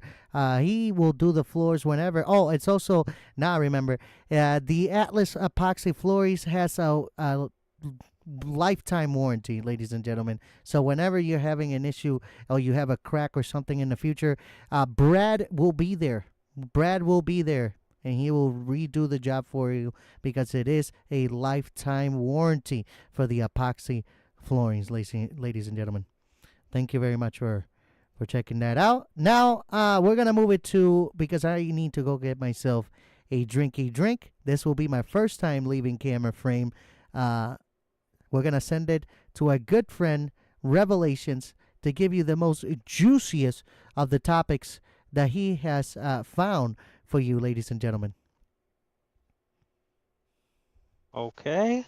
He will do the floors whenever. Oh, it's also, now I remember, the Atlas Epoxy Floors has a lifetime warranty, ladies and gentlemen. So whenever you're having an issue or you have a crack or something in the future, Brad will be there. Brad will be there, and he will redo the job for you because it is a lifetime warranty for the epoxy floorings, ladies and gentlemen. Thank you very much for checking that out. Now, we're going to move it to, because I need to go get myself a drinky drink. This will be my first time leaving camera frame. We're going to send it to our good friend, Revelations, to give you the most juiciest of the topics that he has found for you, ladies and gentlemen. Okay.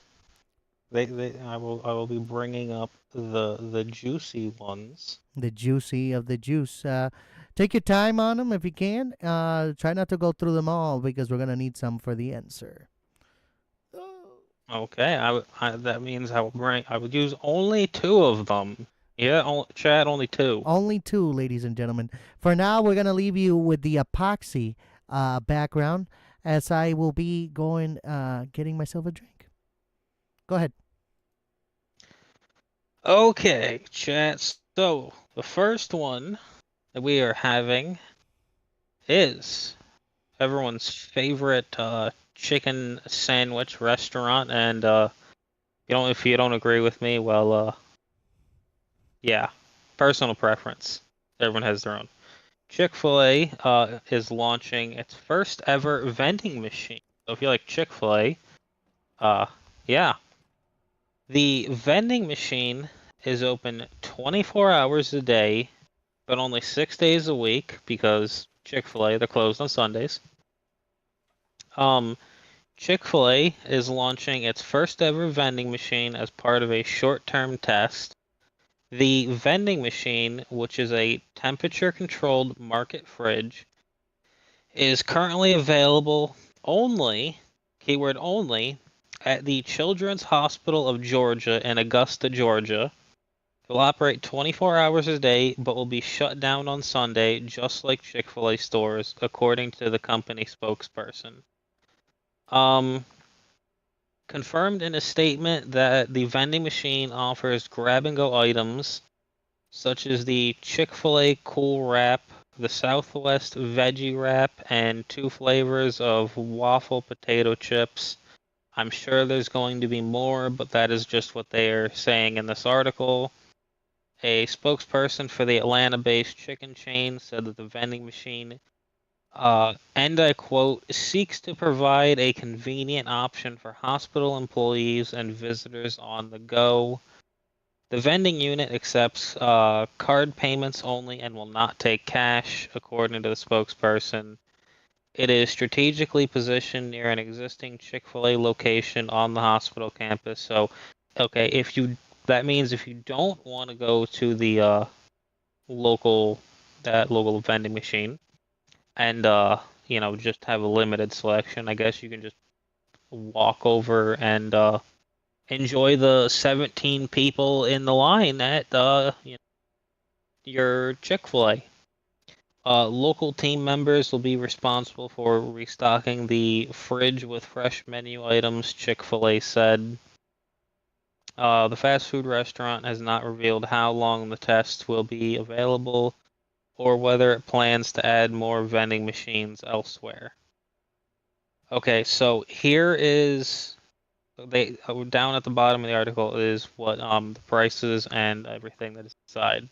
I will be bringing up the juicy ones. The juicy of the juice. Take your time on them if you can. Try not to go through them all because we're going to need some for the answer. Okay, that means I would use only 2 of them. Yeah, Chad, only 2. Only 2, ladies and gentlemen. For now, we're going to leave you with the epoxy background as I will be going, getting myself a drink. Go ahead. Okay, Chad. So, the first one that we are having is everyone's favorite chicken sandwich restaurant, and if you don't agree with me, well, yeah, personal preference. Everyone has their own. Chick-fil-A is launching its first ever vending machine. So if you like Chick-fil-A, yeah, the vending machine is open 24 hours a day, but only 6 days a week because Chick-fil-A, they're closed on Sundays. Chick-fil-A is launching its first ever vending machine as part of a short-term test. The vending machine, which is a temperature-controlled market fridge, is currently available only, keyword only, at the Children's Hospital of Georgia in Augusta, Georgia. It will operate 24 hours a day, but will be shut down on Sunday, just like Chick-fil-A stores, according to the company spokesperson. Confirmed in a statement that the vending machine offers grab-and-go items, such as the Chick-fil-A Cool Wrap, the Southwest Veggie Wrap, and 2 flavors of waffle potato chips. I'm sure there's going to be more, but that is just what they are saying in this article. A spokesperson for the Atlanta-based chicken chain said that the vending machine, and I quote, seeks to provide a convenient option for hospital employees and visitors on the go. The vending unit accepts card payments only and will not take cash, according to the spokesperson. It is strategically positioned near an existing Chick-fil-A location on the hospital campus. So, okay, that means if you don't want to go to the local vending machine and just have a limited selection, I guess you can just walk over and enjoy the 17 people in the line at your Chick-fil-A. Local team members will be responsible for restocking the fridge with fresh menu items, Chick-fil-A said. The fast food restaurant has not revealed how long the tests will be available or whether it plans to add more vending machines elsewhere. Okay, so here is down at the bottom of the article is what the prices and everything that is inside.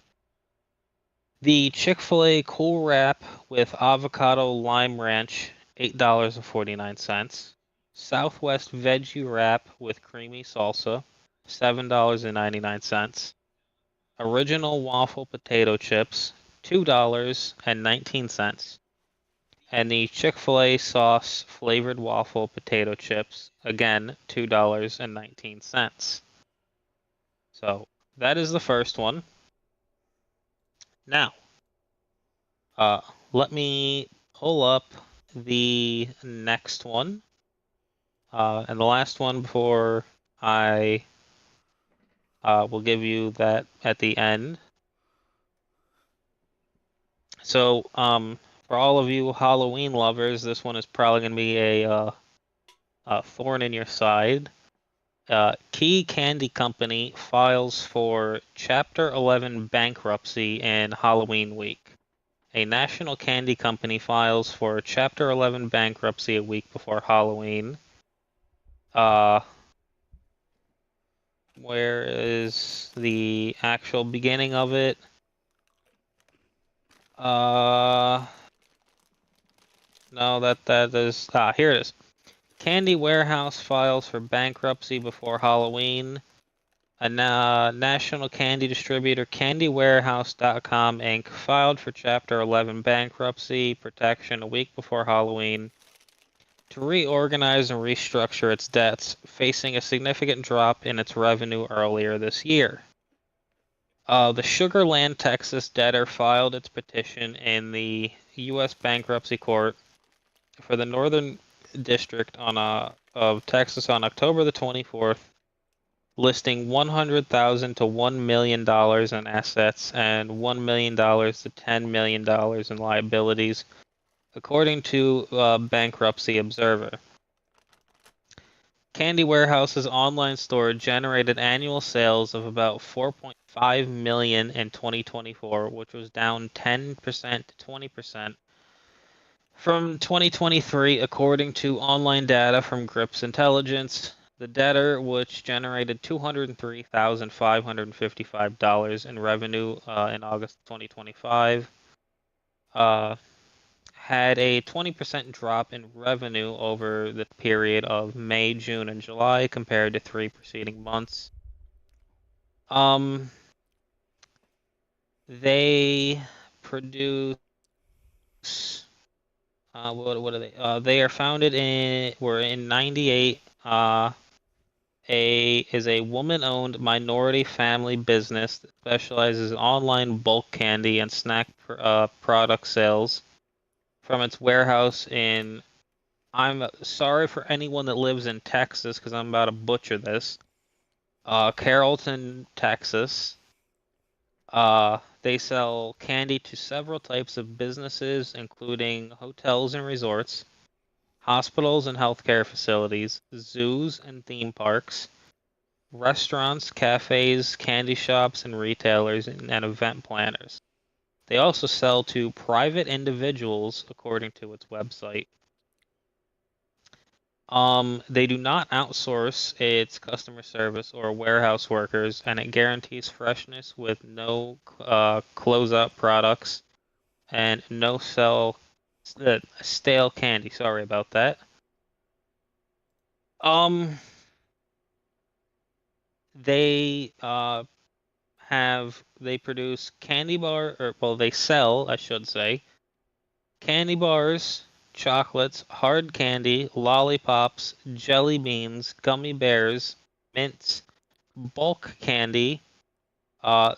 The Chick-fil-A Cool Wrap with avocado lime ranch, $8.49. Southwest Veggie Wrap with creamy salsa, $7.99. Original Waffle Potato Chips, $2.19. And the Chick-fil-A Sauce Flavored Waffle Potato Chips, again, $2.19. So, that is the first one. Now, let me pull up the next one. And the last one before I will give you that at the end. So, for all of you Halloween lovers, this one is probably going to be a thorn in your side. Key Candy Company files for Chapter 11 bankruptcy in Halloween week. A national candy company files for Chapter 11 bankruptcy a week before Halloween. Where is the actual beginning of it? No, that is... here it is. Candy Warehouse files for bankruptcy before Halloween. A national candy distributor, CandyWarehouse.com Inc., filed for Chapter 11 bankruptcy protection a week before Halloween to reorganize and restructure its debts, facing a significant drop in its revenue earlier this year. The Sugar Land, Texas debtor filed its petition in the U.S. Bankruptcy Court for the Northern District of Texas on October the 24th, listing $100,000 to $1 million in assets and $1 million to $10 million in liabilities, according to Bankruptcy Observer. Candy Warehouse's online store generated annual sales of about $4.5 million in 2024, which was down 10% to 20% from 2023, according to online data from Grips Intelligence. The debtor, which generated $203,555 in revenue in August 2025, had a 20% drop in revenue over the period of May, June, and July compared to 3 preceding months. They produce... what are they? They are founded were in 98. Is a woman-owned minority family business that specializes in online bulk candy and snack product sales from its warehouse in... I'm sorry for anyone that lives in Texas because I'm about to butcher this. Carrollton, Texas. They sell candy to several types of businesses, including hotels and resorts, hospitals and healthcare facilities, zoos and theme parks, restaurants, cafes, candy shops, and retailers and event planners. They also sell to private individuals, according to its website. They do not outsource its customer service or warehouse workers, and it guarantees freshness with no close-up products and no stale candy. Sorry about that. They produce candy they sell, I should say, candy bars, chocolates, hard candy, lollipops, jelly beans, gummy bears, mints, bulk candy.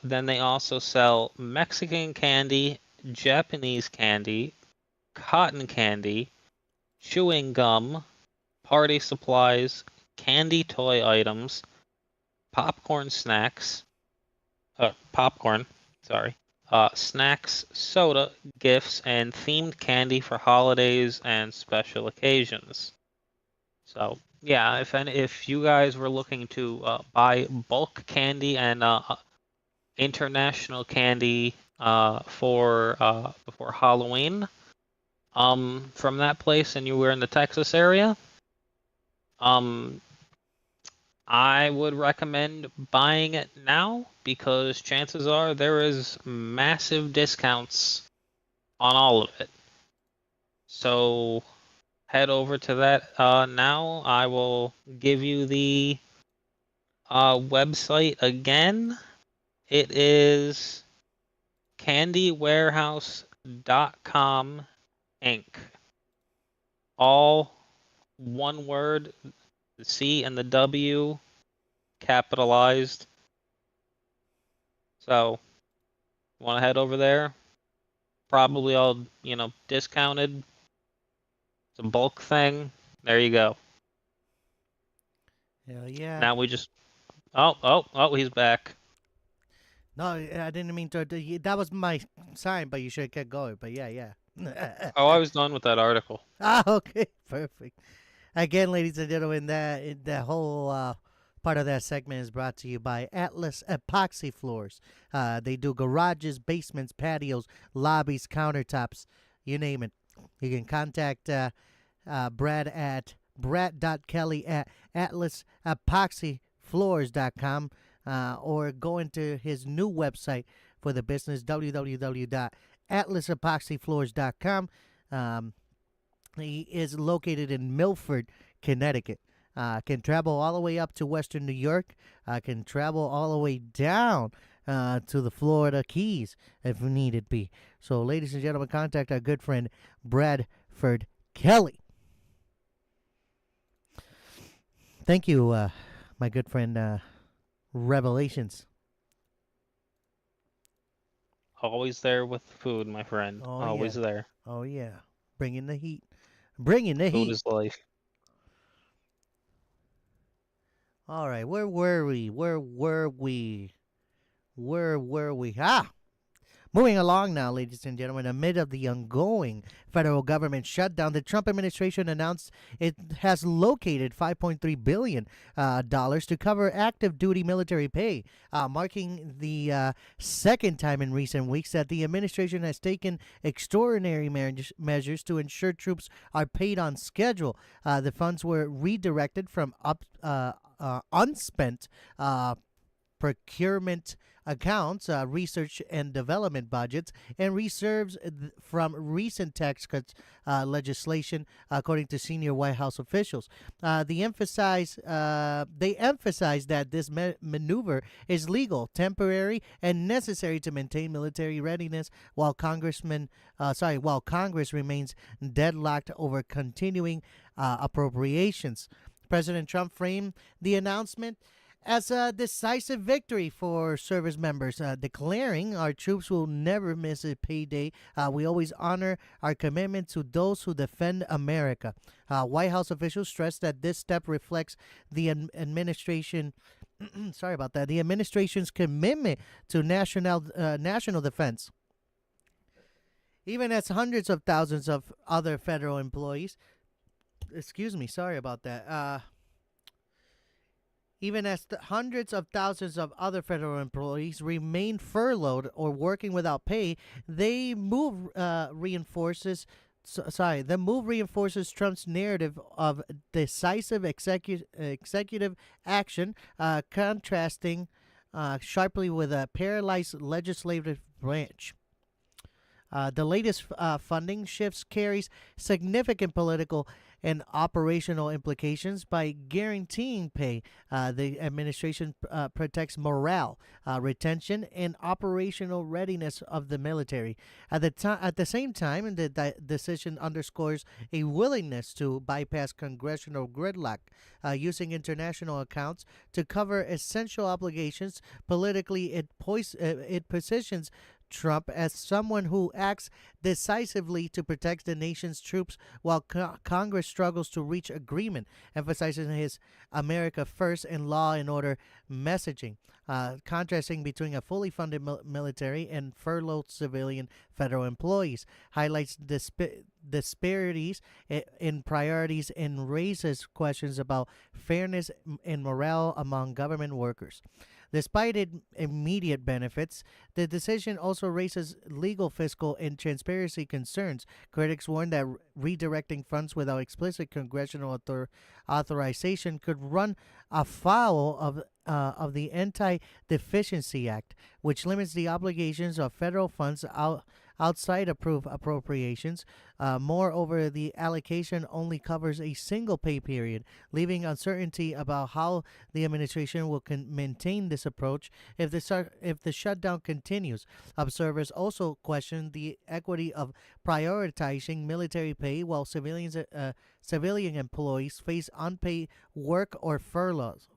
Then they also sell Mexican candy, Japanese candy, cotton candy, chewing gum, party supplies, candy toy items, popcorn snacks, popcorn, sorry, snacks, soda, gifts, and themed candy for holidays and special occasions. So yeah, if you guys were looking to buy bulk candy and international candy before Halloween, from that place, and you were in the Texas area, um, I would recommend buying it now because chances are there is massive discounts on all of it. So head over to that now. I will give you the website again. It is candywarehouse.com Inc. All one word, the C and the W capitalized. So, want to head over there? Probably all, discounted. It's a bulk thing. There you go. Hell yeah. Now we just. Oh, he's back. No, I didn't mean to. That was my sign, but you should have kept going. But yeah. Oh, I was done with that article. Okay, perfect. Again, ladies and gentlemen, that whole part of that segment is brought to you by Atlas Epoxy Floors. They do garages, basements, patios, lobbies, countertops, you name it. You can contact Brad at brad.kelly at atlasepoxyfloors.com or go into his new website for the business, www.atlasepoxyfloors.com. He is located in Milford, Connecticut. Can travel all the way up to Western New York. Can travel all the way down to the Florida Keys if needed be. So, ladies and gentlemen, contact our good friend Bradford Kelly. Thank you, my good friend Revelations. Always there with food, my friend. Oh, Always yeah. there. Oh, yeah. Bringing the heat. Bringing the Food heat. is life. All right, where were we? Moving along now, ladies and gentlemen, amid of the ongoing federal government shutdown, the Trump administration announced it has located $5.3 billion to cover active duty military pay, marking the second time in recent weeks that the administration has taken extraordinary measures to ensure troops are paid on schedule. The funds were redirected from unspent procurement accounts, research and development budgets, and reserves from recent tax cuts legislation, according to senior White House officials. They emphasize that this maneuver is legal, temporary, and necessary to maintain military readiness, while Congress remains deadlocked over continuing appropriations. President Trump framed the announcement as a decisive victory for service members, declaring our troops will never miss a payday. We always honor our commitment to those who defend America. White House officials stressed that this step reflects the administration. The administration's commitment to national defense. Even as hundreds of thousands of other federal employees, even as hundreds of thousands of other federal employees remain furloughed or working without pay, the move reinforces Trump's narrative of decisive executive action, contrasting sharply with a paralyzed legislative branch. The latest funding shifts carries significant political and operational implications by guaranteeing pay. The administration protects morale, retention, and operational readiness of the military. At the same time, the decision underscores a willingness to bypass congressional gridlock, using international accounts to cover essential obligations. Politically, it positions Trump as someone who acts decisively to protect the nation's troops while Congress struggles to reach agreement, emphasizing his America First and law and order messaging, contrasting between a fully funded military and furloughed civilian federal employees, highlights disparities in priorities and raises questions about fairness and morale among government workers. Despite immediate benefits, the decision also raises legal, fiscal, and transparency concerns. Critics warn that redirecting funds without explicit congressional authorization could run afoul of the Anti-Deficiency Act, which limits the obligations of federal funds outside approved appropriations. Moreover, the allocation only covers a single pay period, leaving uncertainty about how the administration will maintain this approach if the shutdown continues. Observers also question the equity of prioritizing military pay while civilian employees face unpaid work or furloughs.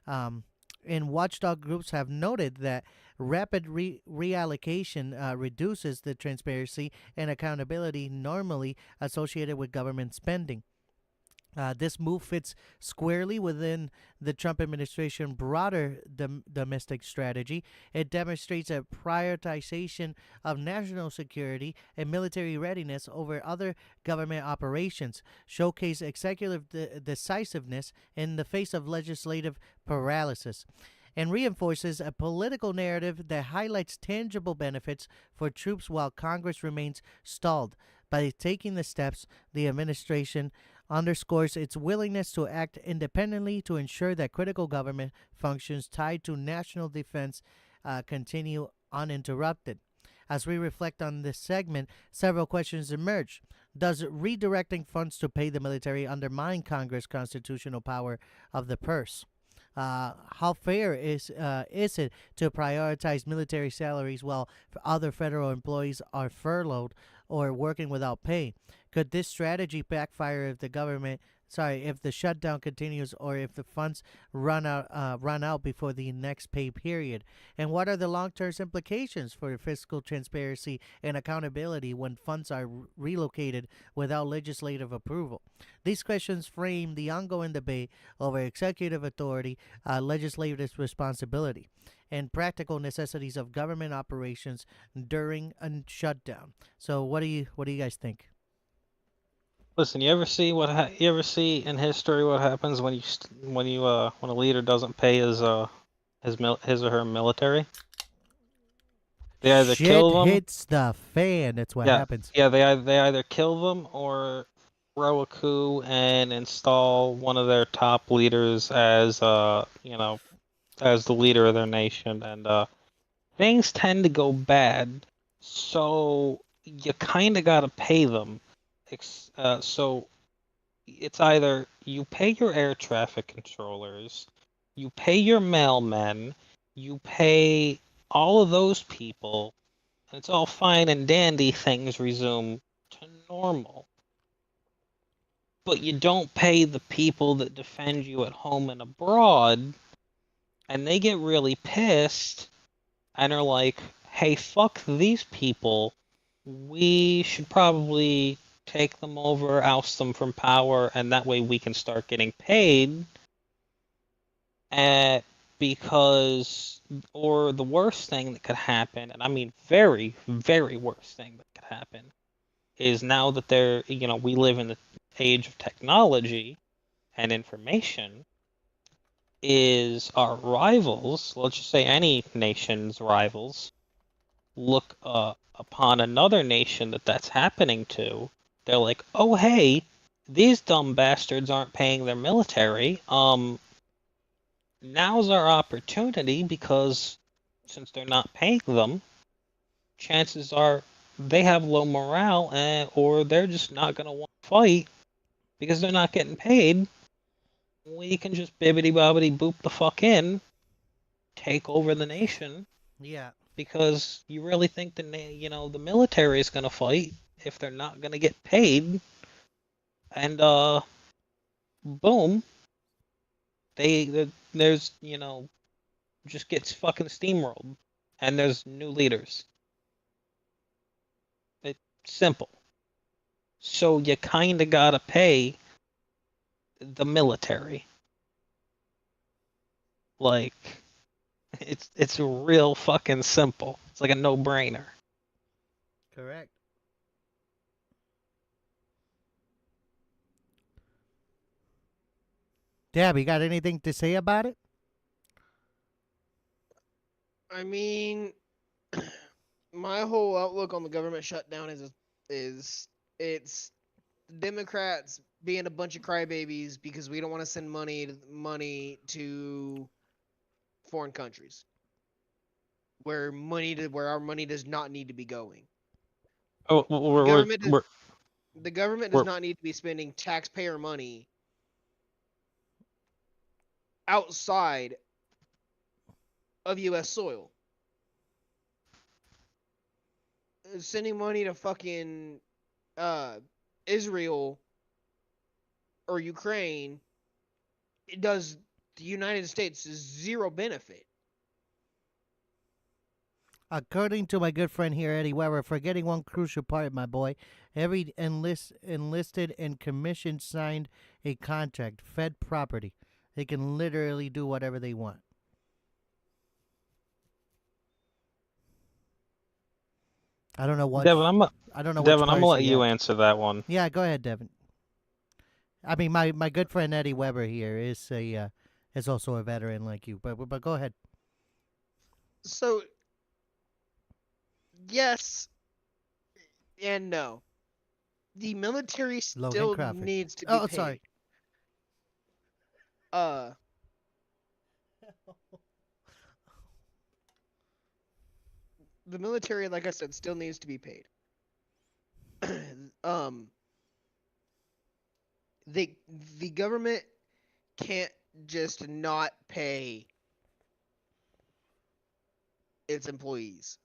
Um, and watchdog groups have noted that rapid reallocation reduces the transparency and accountability normally associated with government spending. This move fits squarely within the Trump administration broader domestic strategy. It demonstrates a prioritization of national security and military readiness over other government operations, showcase executive decisiveness in the face of legislative paralysis, and reinforces a political narrative that highlights tangible benefits for troops while Congress remains stalled. By taking the steps, the administration underscores its willingness to act independently to ensure that critical government functions tied to national defense continue uninterrupted. As we reflect on this segment, several questions emerge. Does redirecting funds to pay the military undermine Congress' constitutional power of the purse? How fair is it to prioritize military salaries while other federal employees are furloughed or working without pay? Could this strategy backfire if the shutdown continues or if the funds run out before the next pay period? And what are the long-term implications for fiscal transparency and accountability when funds are relocated without legislative approval? These questions frame the ongoing debate over executive authority, legislative responsibility, and practical necessities of government operations during a shutdown. So, what do you guys think? Listen, you ever see in history what happens when when a leader doesn't pay his or her military? They either Shit kill them. hits the fan. That's what happens. Yeah. They either kill them or throw a coup and install one of their top leaders as as the leader of their nation, and things tend to go bad. So you kind of gotta pay them. So it's either you pay your air traffic controllers, you pay your mailmen, you pay all of those people, and it's all fine and dandy, things resume to normal. But you don't pay the people that defend you at home and abroad, and they get really pissed and are like, hey, fuck these people. We should probably take them over, oust them from power, and that way we can start getting paid. Or the worst thing that could happen, and I mean very, very worst thing that could happen, is now that we live in the age of technology and information, is our rivals, let's just say any nation's rivals, look upon another nation that's happening to. They're like, oh hey, these dumb bastards aren't paying their military. Now's our opportunity, because since they're not paying them, chances are they have low morale, or they're just not going to want to fight because they're not getting paid. We can just bibbity bobbity boop the fuck in, take over the nation. Yeah. Because you really think the military is going to fight if they're not going to get paid? And boom, there's just gets fucking steamrolled. and there's new leaders. It's simple. So you kind of gotta pay the military. Like, it's real fucking simple. It's like a no-brainer. Correct. Deb, you got anything to say about it? I mean, my whole outlook on the government shutdown is it's Democrats being a bunch of crybabies because we don't want to send money to foreign countries where our money does not need to be going. Oh, The government does not need to be spending taxpayer money outside of U.S. soil. Sending money to fucking Israel or Ukraine, it does the United States zero benefit. According to my good friend here, Eddie Weber, forgetting one crucial part, my boy, every enlisted and commissioned signed a contract, fed property. They can literally do whatever they want. I don't know what. Devin, I don't know which Devin, I'm gonna parts let he you had. answer that one. Yeah, go ahead, Devin. I mean, my good friend Eddie Weber here is also a veteran like you, but go ahead. So, yes and no. The military Logan still Crawford. needs to be Oh, paid. sorry. The military, like I said, still needs to be paid. The government can't just not pay its employees,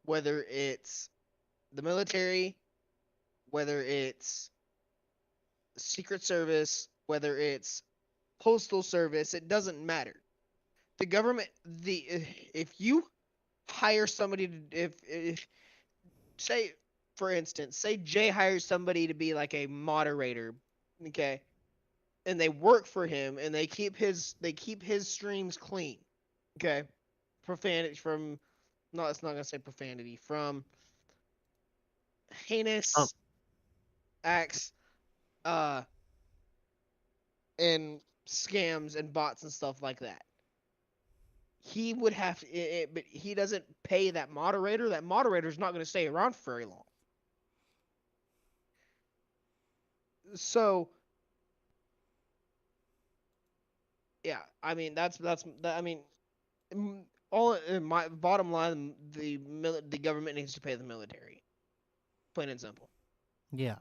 whether it's the military, whether it's Secret Service, whether it's Postal Service, it doesn't matter. The government, if you hire somebody to, if say, for instance, say Jay hires somebody to be like a moderator, okay, and they work for him and they keep his streams clean, okay, profanity from, no, it's not gonna say profanity, from heinous acts, and scams and bots and stuff like that. He would have to, but he doesn't pay that moderator. That moderator's not going to stay around for very long. So, yeah, I mean I mean, all my bottom line, the government needs to pay the military, plain and simple. Yeah.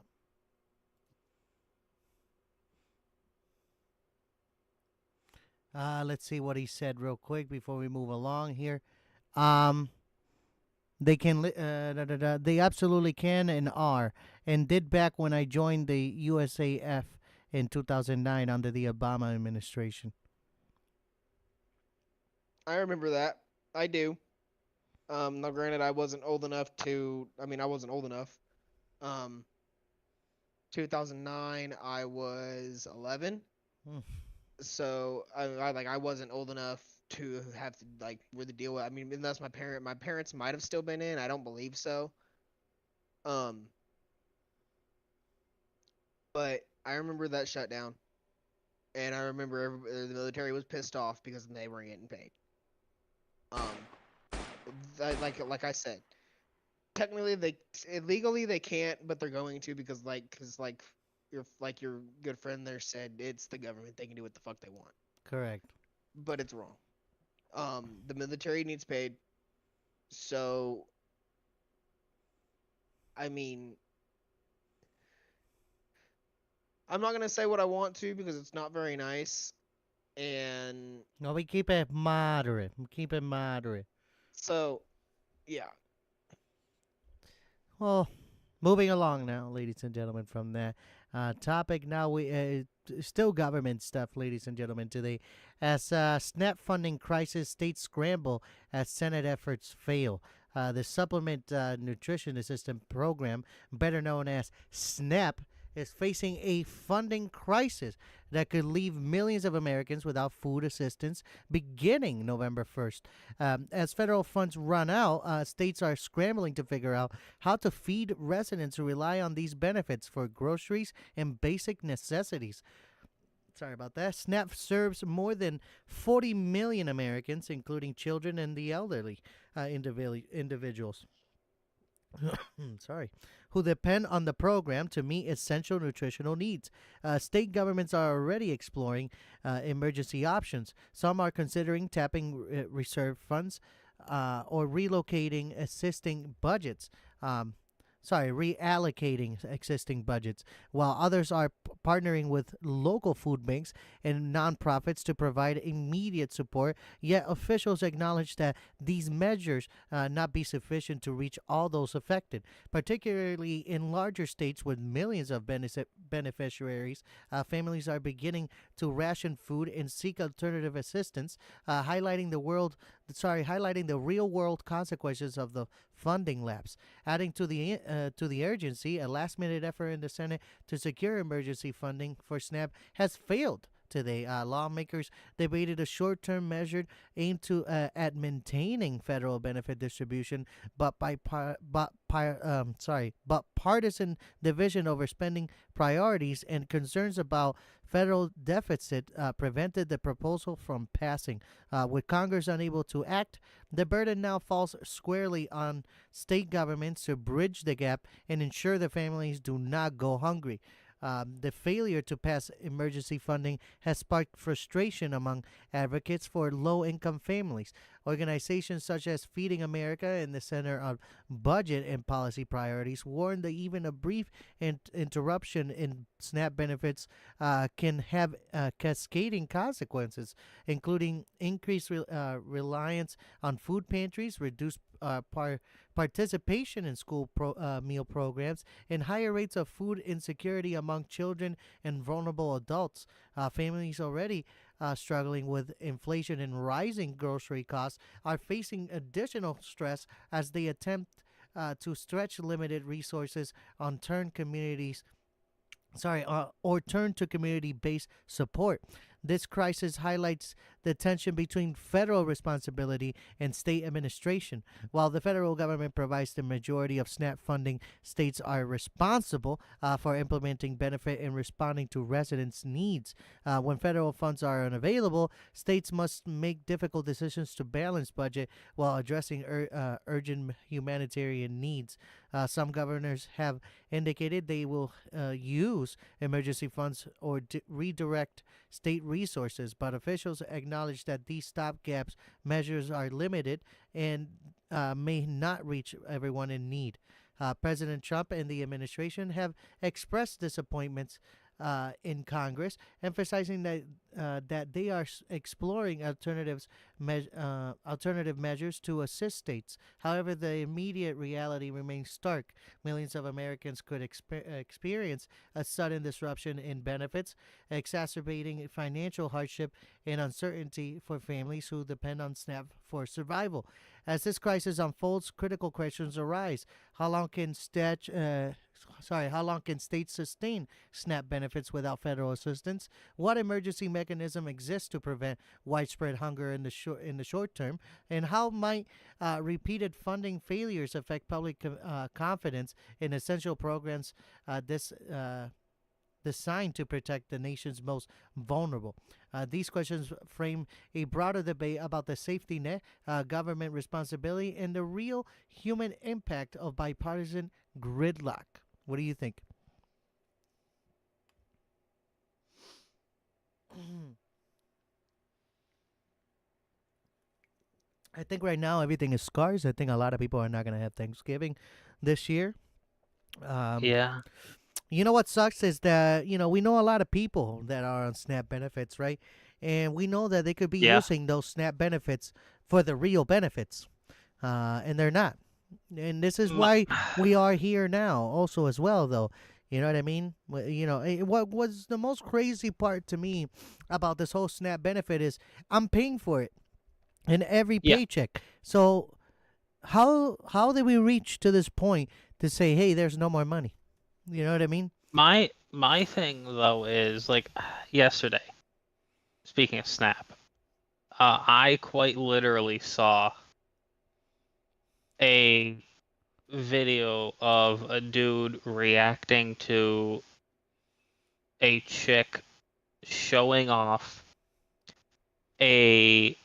Let's see what he said real quick before we move along here. They can, they absolutely can and are, and did back when I joined the USAF in 2009 under the Obama administration. I remember that. I do. Now granted, I wasn't old enough to. I mean, I wasn't old enough. 2009, I was 11. So I wasn't old enough to have to like really deal with. I mean, unless my parents might have still been in. I don't believe so. But I remember that shutdown, and I remember the military was pissed off because they weren't getting paid. Like I said, technically legally they can't, but they're going to because your good friend there said it's the government, they can do what the fuck they want. Correct. But it's wrong. The military needs paid. So, I mean, I'm not gonna say what I want to because it's not very nice, and no, we keep it moderate. We keep it moderate. So, yeah. Well, moving along now, ladies and gentlemen, from that topic. Now still government stuff, ladies and gentlemen, today. As SNAP funding crisis, states scramble as Senate efforts fail. The Supplement Nutrition Assistance Program, better known as SNAP, is facing a funding crisis that could leave millions of Americans without food assistance beginning November 1st. As federal funds run out, states are scrambling to figure out how to feed residents who rely on these benefits for groceries and basic necessities. Sorry about that. SNAP serves more than 40 million Americans, including children and the elderly individuals. Sorry, who depend on the program to meet essential nutritional needs. State governments are already exploring emergency options. Some are considering tapping reserve funds or relocating existing budgets. Reallocating existing budgets, while others are partnering with local food banks and nonprofits to provide immediate support. Yet officials acknowledge that these measures not be sufficient to reach all those affected, particularly in larger states with millions of beneficiaries. Families are beginning to ration food and seek alternative assistance, highlighting the real world consequences of the funding lapse. Adding to the urgency, a last-minute effort in the Senate to secure emergency funding for SNAP has failed today. Lawmakers debated a short-term measure aimed at maintaining federal benefit distribution, but partisan division over spending priorities and concerns about federal deficit prevented the proposal from passing. With Congress unable to act, the burden now falls squarely on state governments to bridge the gap and ensure the families do not go hungry. The failure to pass emergency funding has sparked frustration among advocates for low-income families. Organizations such as Feeding America and the Center on Budget and Policy Priorities warn that even a brief interruption in SNAP benefits can have cascading consequences, including increased reliance on food pantries, reduced participation in school meal programs, and higher rates of food insecurity among children and vulnerable adults. Families already struggling with inflation and rising grocery costs are facing additional stress as they attempt to stretch limited resources on turn to community-based support. This crisis highlights the tension between federal responsibility and state administration. While the federal government provides the majority of SNAP funding, states are responsible for implementing benefit and responding to residents' needs. When federal funds are unavailable, states must make difficult decisions to balance budget while addressing urgent humanitarian needs. Some governors have indicated they will use emergency funds or redirect state resources, but officials acknowledge that these stopgap measures are limited and may not reach everyone in need. President Trump and the administration have expressed disappointments in Congress, emphasizing that they are exploring alternative measures to assist states. However, the immediate reality remains stark. Millions of Americans could experience a sudden disruption in benefits, exacerbating financial hardship and uncertainty for families who depend on SNAP for survival. As this crisis unfolds, critical questions arise. How long can states sustain SNAP benefits without federal assistance? What emergency mechanism exists to prevent widespread hunger in the short term? And how might repeated funding failures affect public confidence in essential programs designed to protect the nation's most vulnerable? These questions frame a broader debate about the safety net, government responsibility, and the real human impact of bipartisan gridlock. What do you think? I think right now everything is scarce. I think a lot of people are not going to have Thanksgiving this year. Yeah. You know what sucks is that, we know a lot of people that are on SNAP benefits, right? And we know that they could be using those SNAP benefits for the real benefits, and they're not. And this is why we are here now also as well, though. You know what I mean? What was the most crazy part to me about this whole SNAP benefit is I'm paying for it in every Yeah. paycheck. So how did we reach to this point to say, hey, there's no more money? You know what I mean? My thing though is like yesterday. Speaking of Snap, I quite literally saw a video of a dude reacting to a chick showing off a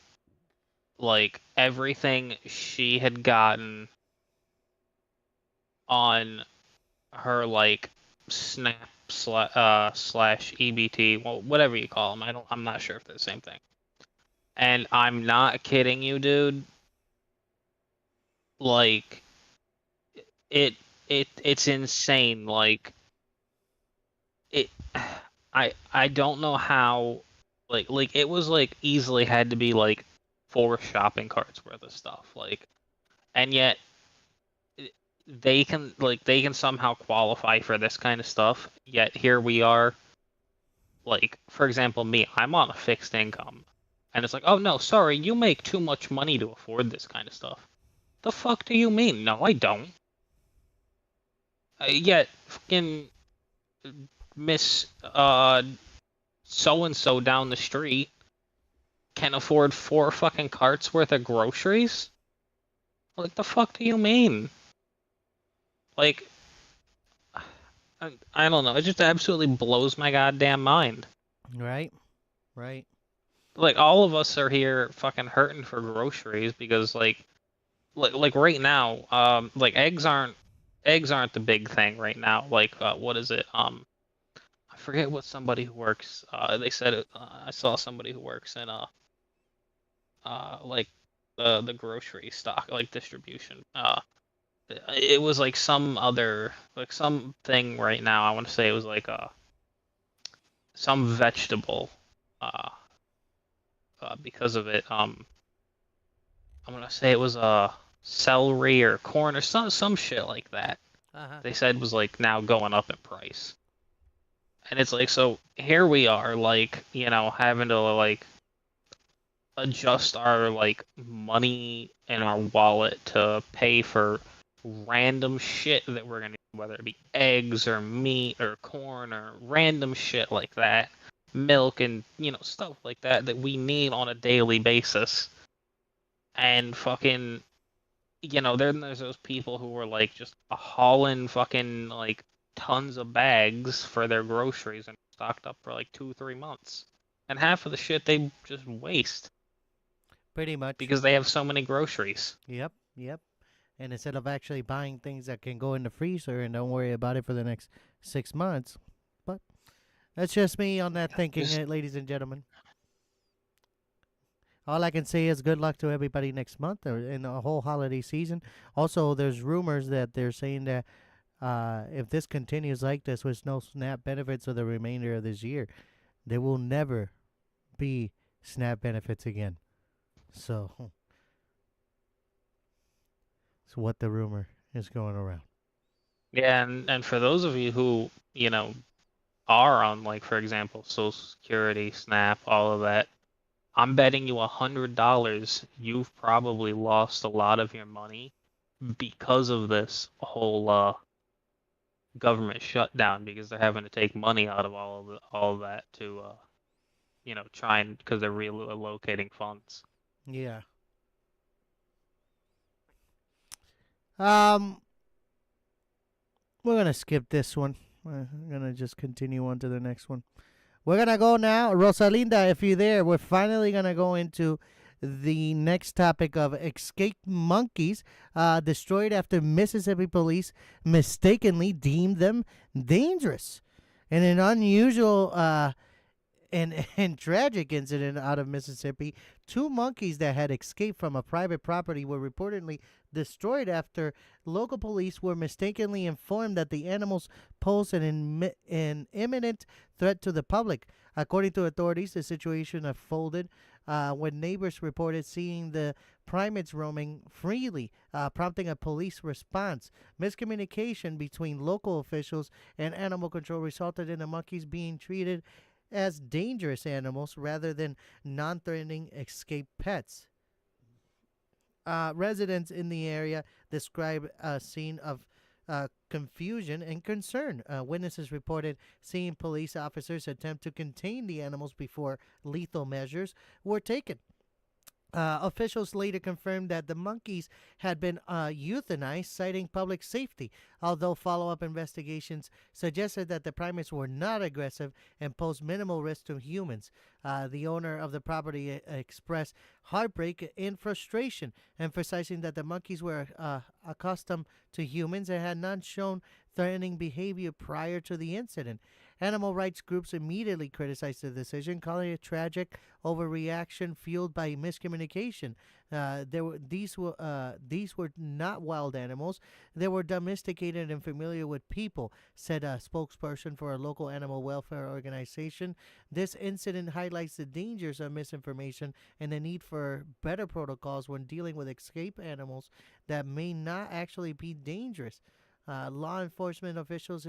like everything she had gotten on her like Snap slash EBT, well, whatever you call them. I'm not sure if they're the same thing. And I'm not kidding you, dude. Like it it's insane. Like it I don't know how like it was like easily had to be like 4 shopping carts worth of stuff. Like and yet they can somehow qualify for this kind of stuff, yet here we are. Like for example, me, I'm on a fixed income, and it's like, oh no, sorry, you make too much money to afford this kind of stuff. The fuck do you mean? No, I don't. Yet fucking miss so and so down the street can afford 4 fucking carts worth of groceries. Like the fuck do you mean? Like I don't know. It just absolutely blows my goddamn mind. Right. Right. Like all of us are here fucking hurting for groceries because like right now, like eggs aren't the big thing right now. Like what is it? I forget what somebody who works. They said it, I saw somebody who works in like the grocery stock like distribution. It was like some other like something right now. I want to say it was like some vegetable uh, because of it. I'm gonna say it was celery or corn or some shit like that. Uh-huh. They said was like now going up in price, and it's like so here we are like having to like adjust our like money in our wallet to pay for random shit that we're gonna, whether it be eggs or meat or corn or random shit like that, milk and stuff like that we need on a daily basis. And fucking then there's those people who were like just hauling fucking like tons of bags for their groceries and stocked up for like 2 3 months, and half of the shit they just waste Pretty much. because they have so many groceries. Yep. Yep. And instead of actually buying things that can go in the freezer and don't worry about it for the next 6 months. But that's just me on that thinking, ladies and gentlemen. All I can say is good luck to everybody next month or in the whole holiday season. Also, there's rumors that they're saying that if this continues like this with no SNAP benefits for the remainder of this year, there will never be SNAP benefits again. So, it's what the rumor is going around. Yeah, and for those of you who are on like for example Social Security, SNAP, all of that, I'm betting you $100 you've probably lost a lot of your money because of this whole government shutdown, because they're having to take money out of all of that to try and because they're reallocating funds. Yeah. We're gonna skip this one. We're gonna just continue on to the next one. We're gonna go now, Rosalinda. If you're there, we're finally gonna go into the next topic of escaped monkeys destroyed after Mississippi police mistakenly deemed them dangerous. In an unusual and tragic incident out of Mississippi, 2 monkeys that had escaped from a private property were reportedly destroyed after local police were mistakenly informed that the animals pose an imminent threat to the public. According to authorities, the situation unfolded when neighbors reported seeing the primates roaming freely, prompting a police response. Miscommunication between local officials and animal control resulted in the monkeys being treated as dangerous animals rather than non threatening escape pets. Residents in the area describe a scene of confusion and concern. Witnesses reported seeing police officers attempt to contain the animals before lethal measures were taken. Officials later confirmed that the monkeys had been euthanized, citing public safety, although follow up investigations suggested that the primates were not aggressive and posed minimal risk to humans. The owner of the property expressed heartbreak and frustration, emphasizing that the monkeys were accustomed to humans and had not shown threatening behavior prior to the incident. Animal rights groups immediately criticized the decision, calling it tragic overreaction fueled by miscommunication. These were not wild animals; they were domesticated and familiar with people," said a spokesperson for a local animal welfare organization. This incident highlights the dangers of misinformation and the need for better protocols when dealing with escaped animals that may not actually be dangerous. Law enforcement officials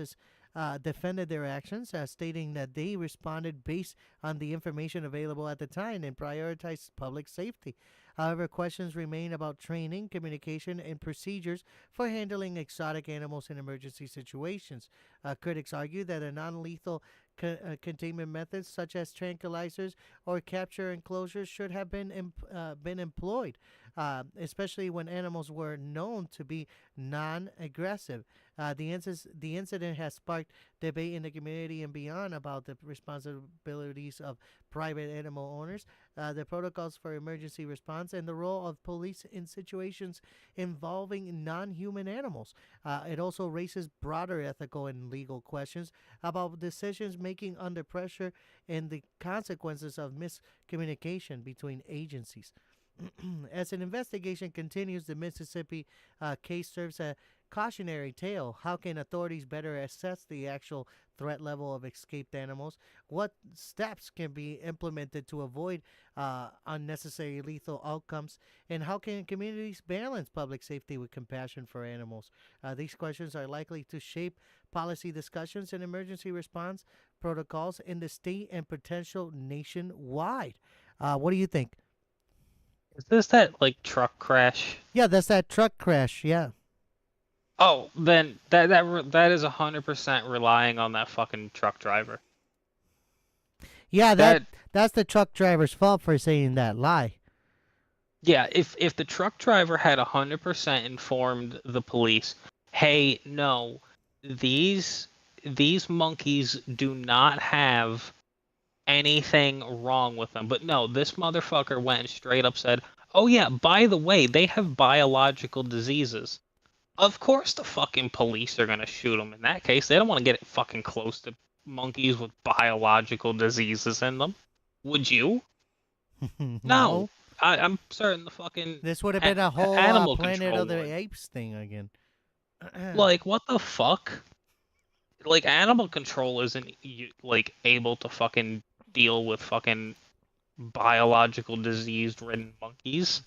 defended their actions, stating that they responded based on the information available at the time and prioritized public safety. However, questions remain about training, communication, and procedures for handling exotic animals in emergency situations. Critics argue that a non-lethal containment methods such as tranquilizers or capture enclosures should have been employed, especially when animals were known to be non-aggressive. The incident has sparked debate in the community and beyond about the responsibilities of private animal owners, the protocols for emergency response, and the role of police in situations involving non-human animals. It also raises broader ethical and legal questions about decisions making under pressure and the consequences of miscommunication between agencies. As an investigation continues, the Mississippi case serves a cautionary tale. How can authorities better assess the actual threat level of escaped animals? What steps can be implemented to avoid unnecessary lethal outcomes? And how can communities balance public safety with compassion for animals? These questions are likely to shape policy discussions and emergency response protocols in the state and potential nationwide. What do you think? Is this that like truck crash? Yeah, that's that truck crash. Yeah. Oh, then that is 100% relying on that fucking truck driver. Yeah, That that's the truck driver's fault for saying that lie. Yeah, if the truck driver had 100% informed the police, hey, no, these monkeys do not have anything wrong with them. But no, this motherfucker went and straight up said, "Oh yeah, by the way, they have biological diseases." Of course the fucking police are gonna shoot them in that case. They don't want to get fucking close to monkeys with biological diseases in them. Would you? No. I'm certain the fucking This would have been a whole animal Planet control of the would. Apes thing again. Like, what the fuck? Like, animal control isn't like able to fucking deal with fucking biological disease-ridden monkeys.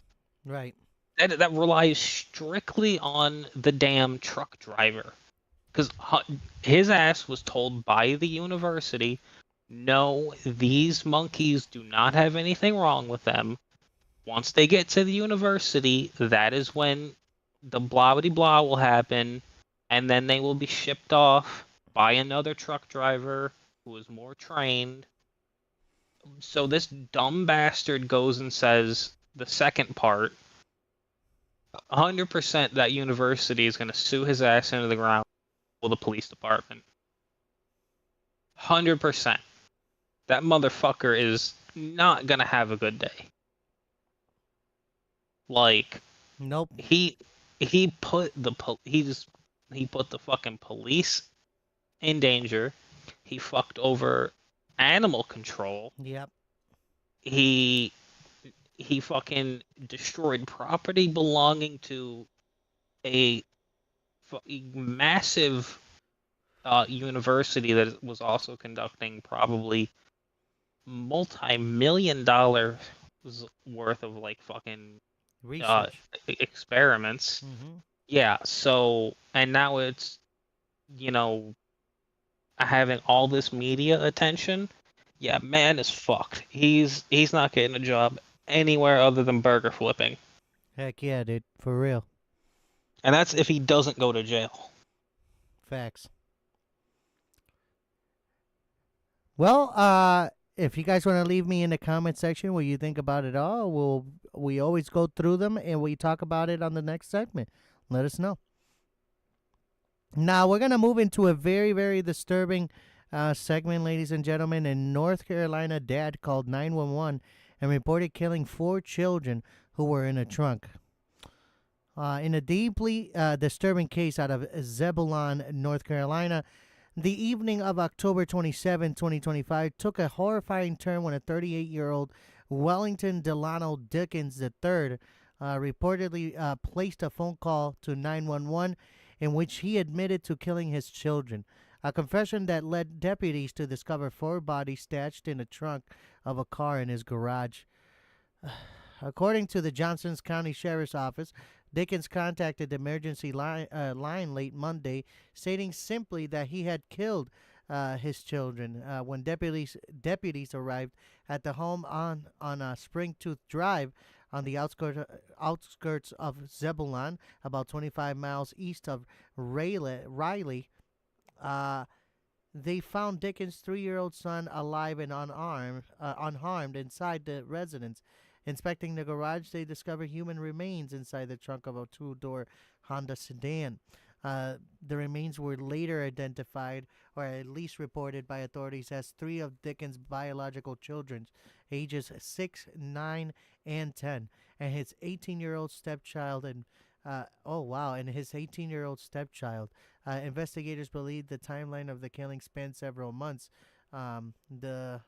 Right. That relies strictly on the damn truck driver, because his ass was told by the university, no, these monkeys do not have anything wrong with them. Once they get to the university, that is when the blah blah blah will happen, and then they will be shipped off by another truck driver who is more trained. So this dumb bastard goes and says the second part. 100% that university is going to sue his ass into the ground with the police department. 100%. That motherfucker is not going to have a good day. Like, Nope. he put the fucking police in danger. He fucked over animal control. Yep. He fucking destroyed property belonging to a massive university that was also conducting probably multi-million-dollar worth of like fucking Research. experiments. Mm-hmm. Yeah, so and now it's you know having all this media attention. Yeah, man is fucked. He's not getting a job anywhere other than burger flipping. Heck yeah, dude. For real. And that's if he doesn't go to jail. Facts. Well, if you guys want to leave me in the comment section what you think about it all, we always go through them and we talk about it on the next segment. Let us know. Now we're gonna move into a very, very disturbing segment, ladies and gentlemen. In North Carolina, dad called 911 and reported killing 4 children who were in a trunk. In a deeply disturbing case out of Zebulon, North Carolina, the evening of October 27, 2025, took a horrifying turn when a 38-year-old Wellington Delano Dickens III reportedly placed a phone call to 911 in which he admitted to killing his children. A confession that led deputies to discover 4 bodies stashed in the trunk of a car in his garage. According to the Johnson County Sheriff's Office, Dickens contacted the emergency line late Monday, stating simply that he had killed his children. When deputies arrived at the home on Springtooth Drive on the outskirts of Zebulon, about 25 miles east of Riley, they found Dickens' 3-year-old son alive and unharmed inside the residence. Inspecting the garage, they discovered human remains inside the trunk of a 2-door Honda sedan. The remains were later identified, or at least reported by authorities, as 3 of Dickens' biological children, ages 6, 9, and 10, and his 18-year-old stepchild. And his 18-year-old stepchild. Investigators believe the timeline of the killing spanned several months. The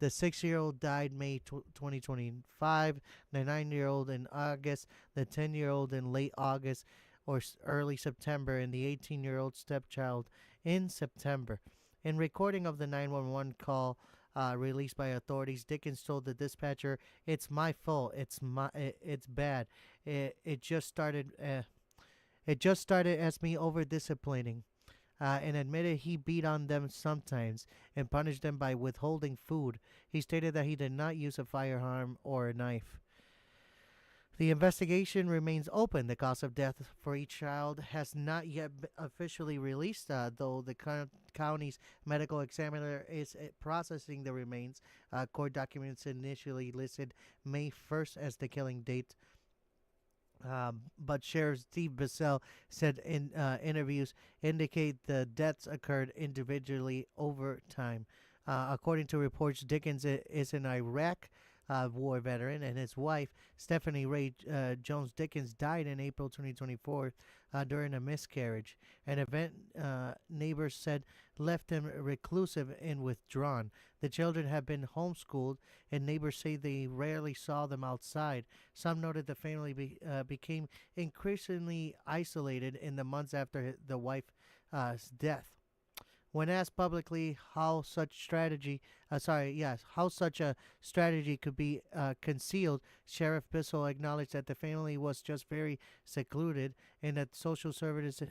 6-year-old died May 2025, the 9-year-old in August, the 10-year-old in late August or early September, and the 18-year-old stepchild in September. In recording of the 911 call released by authorities, Dickens told the dispatcher, "It's my fault. It's bad. It just started. It just started as me over disciplining." And admitted he beat on them sometimes and punished them by withholding food. He stated that he did not use a firearm or a knife. The investigation remains open. The cause of death for each child has not yet officially released, though the county's medical examiner is processing the remains. Court documents initially listed May 1st as the killing date. But Sheriff Steve Bissell said in interviews indicate the deaths occurred individually over time. According to reports, Dickens is an Iraq war veteran, and his wife, Stephanie Ray Jones Dickens, died in April 2024 during a miscarriage. An event neighbors said left him reclusive and withdrawn. The children have been homeschooled, and neighbors say they rarely saw them outside. Some noted the family became increasingly isolated in the months after the wife's death. When asked publicly how such a strategy could be concealed, Sheriff Bissell acknowledged that the family was just very secluded, and that social services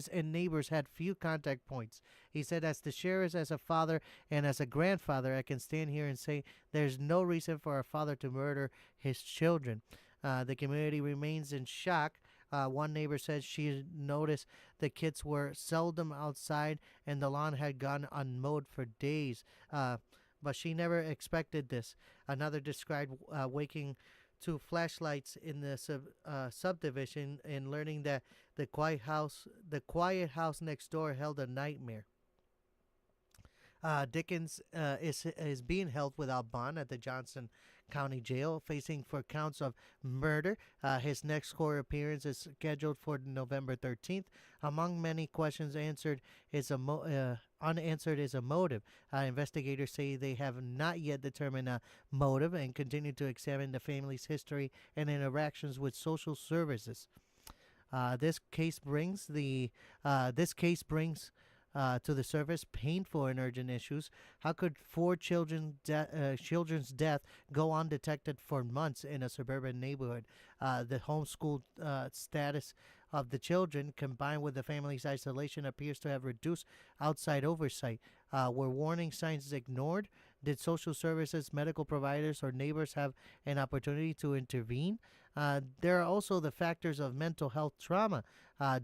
and neighbors had few contact points. He said, "As the sheriff, as a father, and as a grandfather, I can stand here and say there's no reason for a father to murder his children." The community remains in shock. One neighbor said she noticed the kids were seldom outside and the lawn had gone unmowed for days, but she never expected this. Another described waking to flashlights in the subdivision and learning that the quiet house next door held a nightmare. Dickens is being held without bond at the Johnson County Jail, facing for counts of murder. His next court appearance is scheduled for November 13th. Among many questions unanswered is a motive. Investigators say they have not yet determined a motive and continue to examine the family's history and interactions with social services. This case brings to the surface, painful and urgent issues. How could children's death go undetected for months in a suburban neighborhood? The homeschool status of the children, combined with the family's isolation, appears to have reduced outside oversight. Were warning signs ignored? Did social services, medical providers, or neighbors have an opportunity to intervene? There are also the factors of mental health trauma.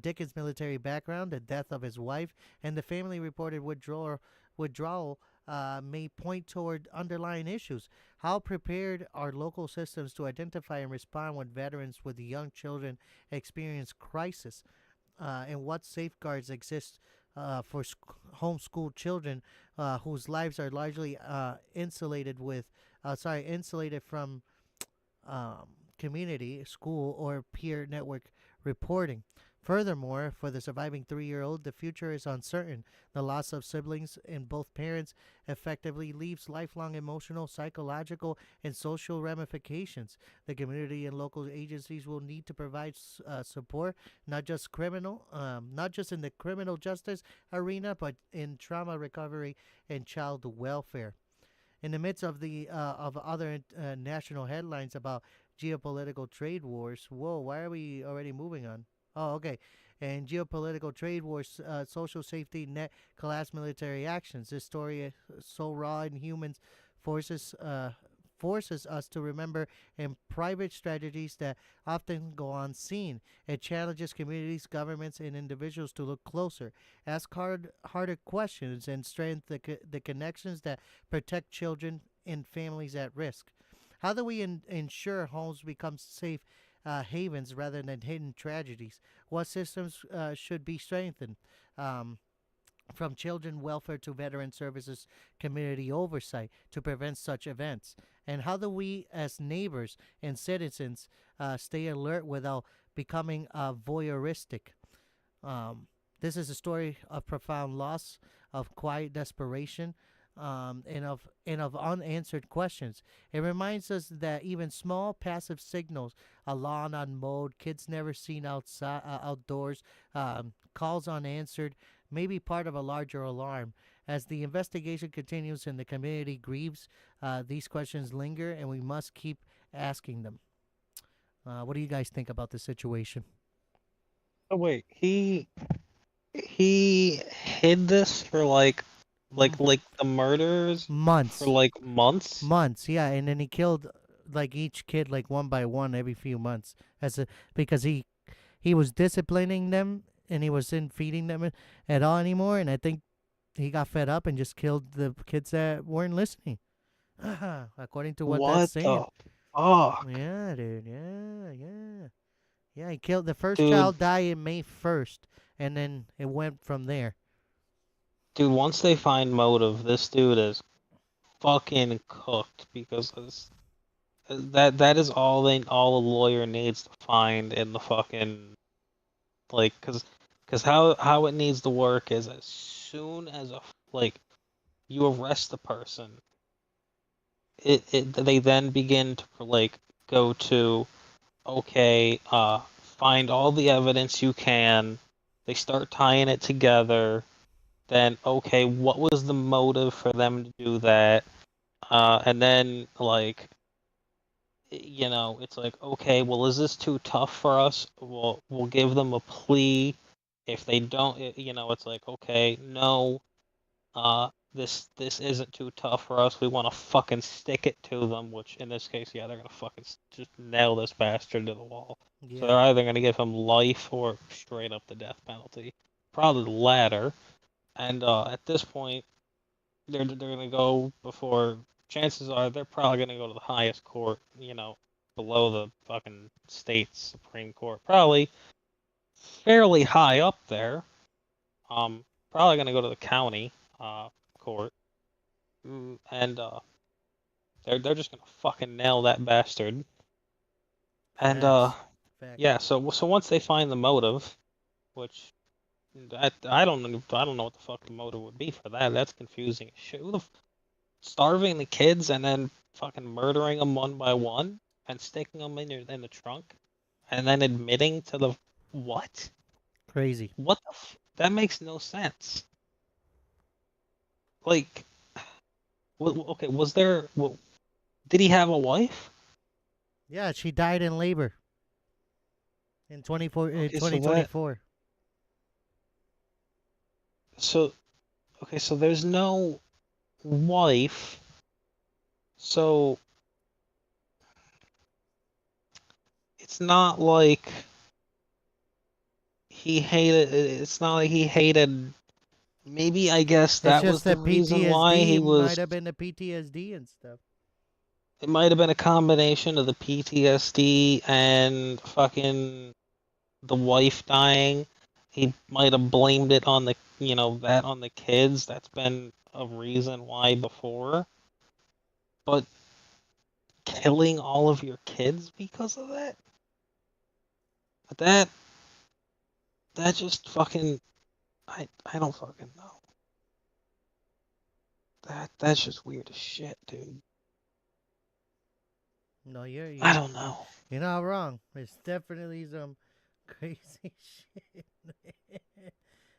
Dickens' military background, the death of his wife, and the family reported withdrawal may point toward underlying issues. How prepared are local systems to identify and respond when veterans with young children experience crisis? And what safeguards exist for homeschooled children whose lives are largely insulated from um, community, school, or peer network reporting. Furthermore, for the surviving 3-year-old, the future is uncertain. The loss of siblings in both parents effectively leaves lifelong emotional, psychological, and social ramifications. The community and local agencies will need to provide support, not just in the criminal justice arena, but in trauma recovery and child welfare. In the midst of the of other national headlines about geopolitical trade wars. Whoa, why are we already moving on? Oh, okay. And geopolitical trade wars, social safety net, collapse military actions. This story is so raw and humans forces forces us to remember in private strategies that often go unseen. It challenges communities, governments, and individuals to look closer, ask harder questions, and strengthen the connections that protect children and families at risk. How do we ensure homes become safe havens rather than hidden tragedies? What systems should be strengthened? Um, from children welfare to veteran services, community oversight to prevent such events? And how do we, as neighbors and citizens, stay alert without becoming voyeuristic? Um, this is a story of profound loss, of quiet desperation, and of unanswered questions. It reminds us that even small passive signals, a lawn unmowed, kids never seen outdoors, calls unanswered, may be part of a larger alarm. As the investigation continues and the community grieves, these questions linger, and we must keep asking them. What do you guys think about the situation? Oh wait, he hid this for like the murders for Months, like months. months, yeah, and then he killed like each kid like one by one every few months as a because he was disciplining them and he wasn't feeding them at all anymore, and I think he got fed up and just killed the kids that weren't listening. According to what that's What saying. the fuck, Yeah, dude. Yeah, yeah. Yeah, he killed the first dude? child died in May 1st, and then it went from there. Dude, once they find motive, this dude is fucking cooked because that is all a lawyer needs to find in the fucking like because how it needs to work is as soon as like you arrest the person, it they then begin to like go to okay, find all the evidence you can. They start tying it together. Then okay, what was the motive for them to do that? And then like it's like okay, well, is this too tough for us? We'll give them a plea. If they don't, it's like okay, no, this isn't too tough for us. We want to fucking stick it to them. Which in this case, yeah, they're gonna fucking just nail this bastard to the wall. So Yeah. they're either gonna give him life or straight up the death penalty. Probably the latter. And at this point, they're gonna go before. Chances are they're probably gonna go to the highest court. Below the fucking state supreme court. Probably fairly high up there. Probably gonna go to the county court. And they're just gonna fucking nail that bastard. And Facts. Facts. yeah. So once they find the motive, which I don't know what the fuck the motive would be for that. That's confusing as shit. Starving the kids and then fucking murdering them one by one and sticking them in the trunk and then admitting to the what? Crazy. What the that makes no sense. like, okay, was there? Did he have a wife? Yeah, she died in labor in Okay, so 2024. so okay, so there's no wife. So it's not like he hated. It's not like he hated. Maybe I guess It's that just was the the reason why PTSD. he It was. might have been the PTSD and stuff. It might have been a combination of the PTSD and fucking the wife dying. He might have blamed it on that on the kids. That's been a reason why before. But killing all of your kids because of that? That that just fucking I don't fucking know. That's just weird as shit, dude. No, I don't know. you're not wrong. It's definitely some crazy shit.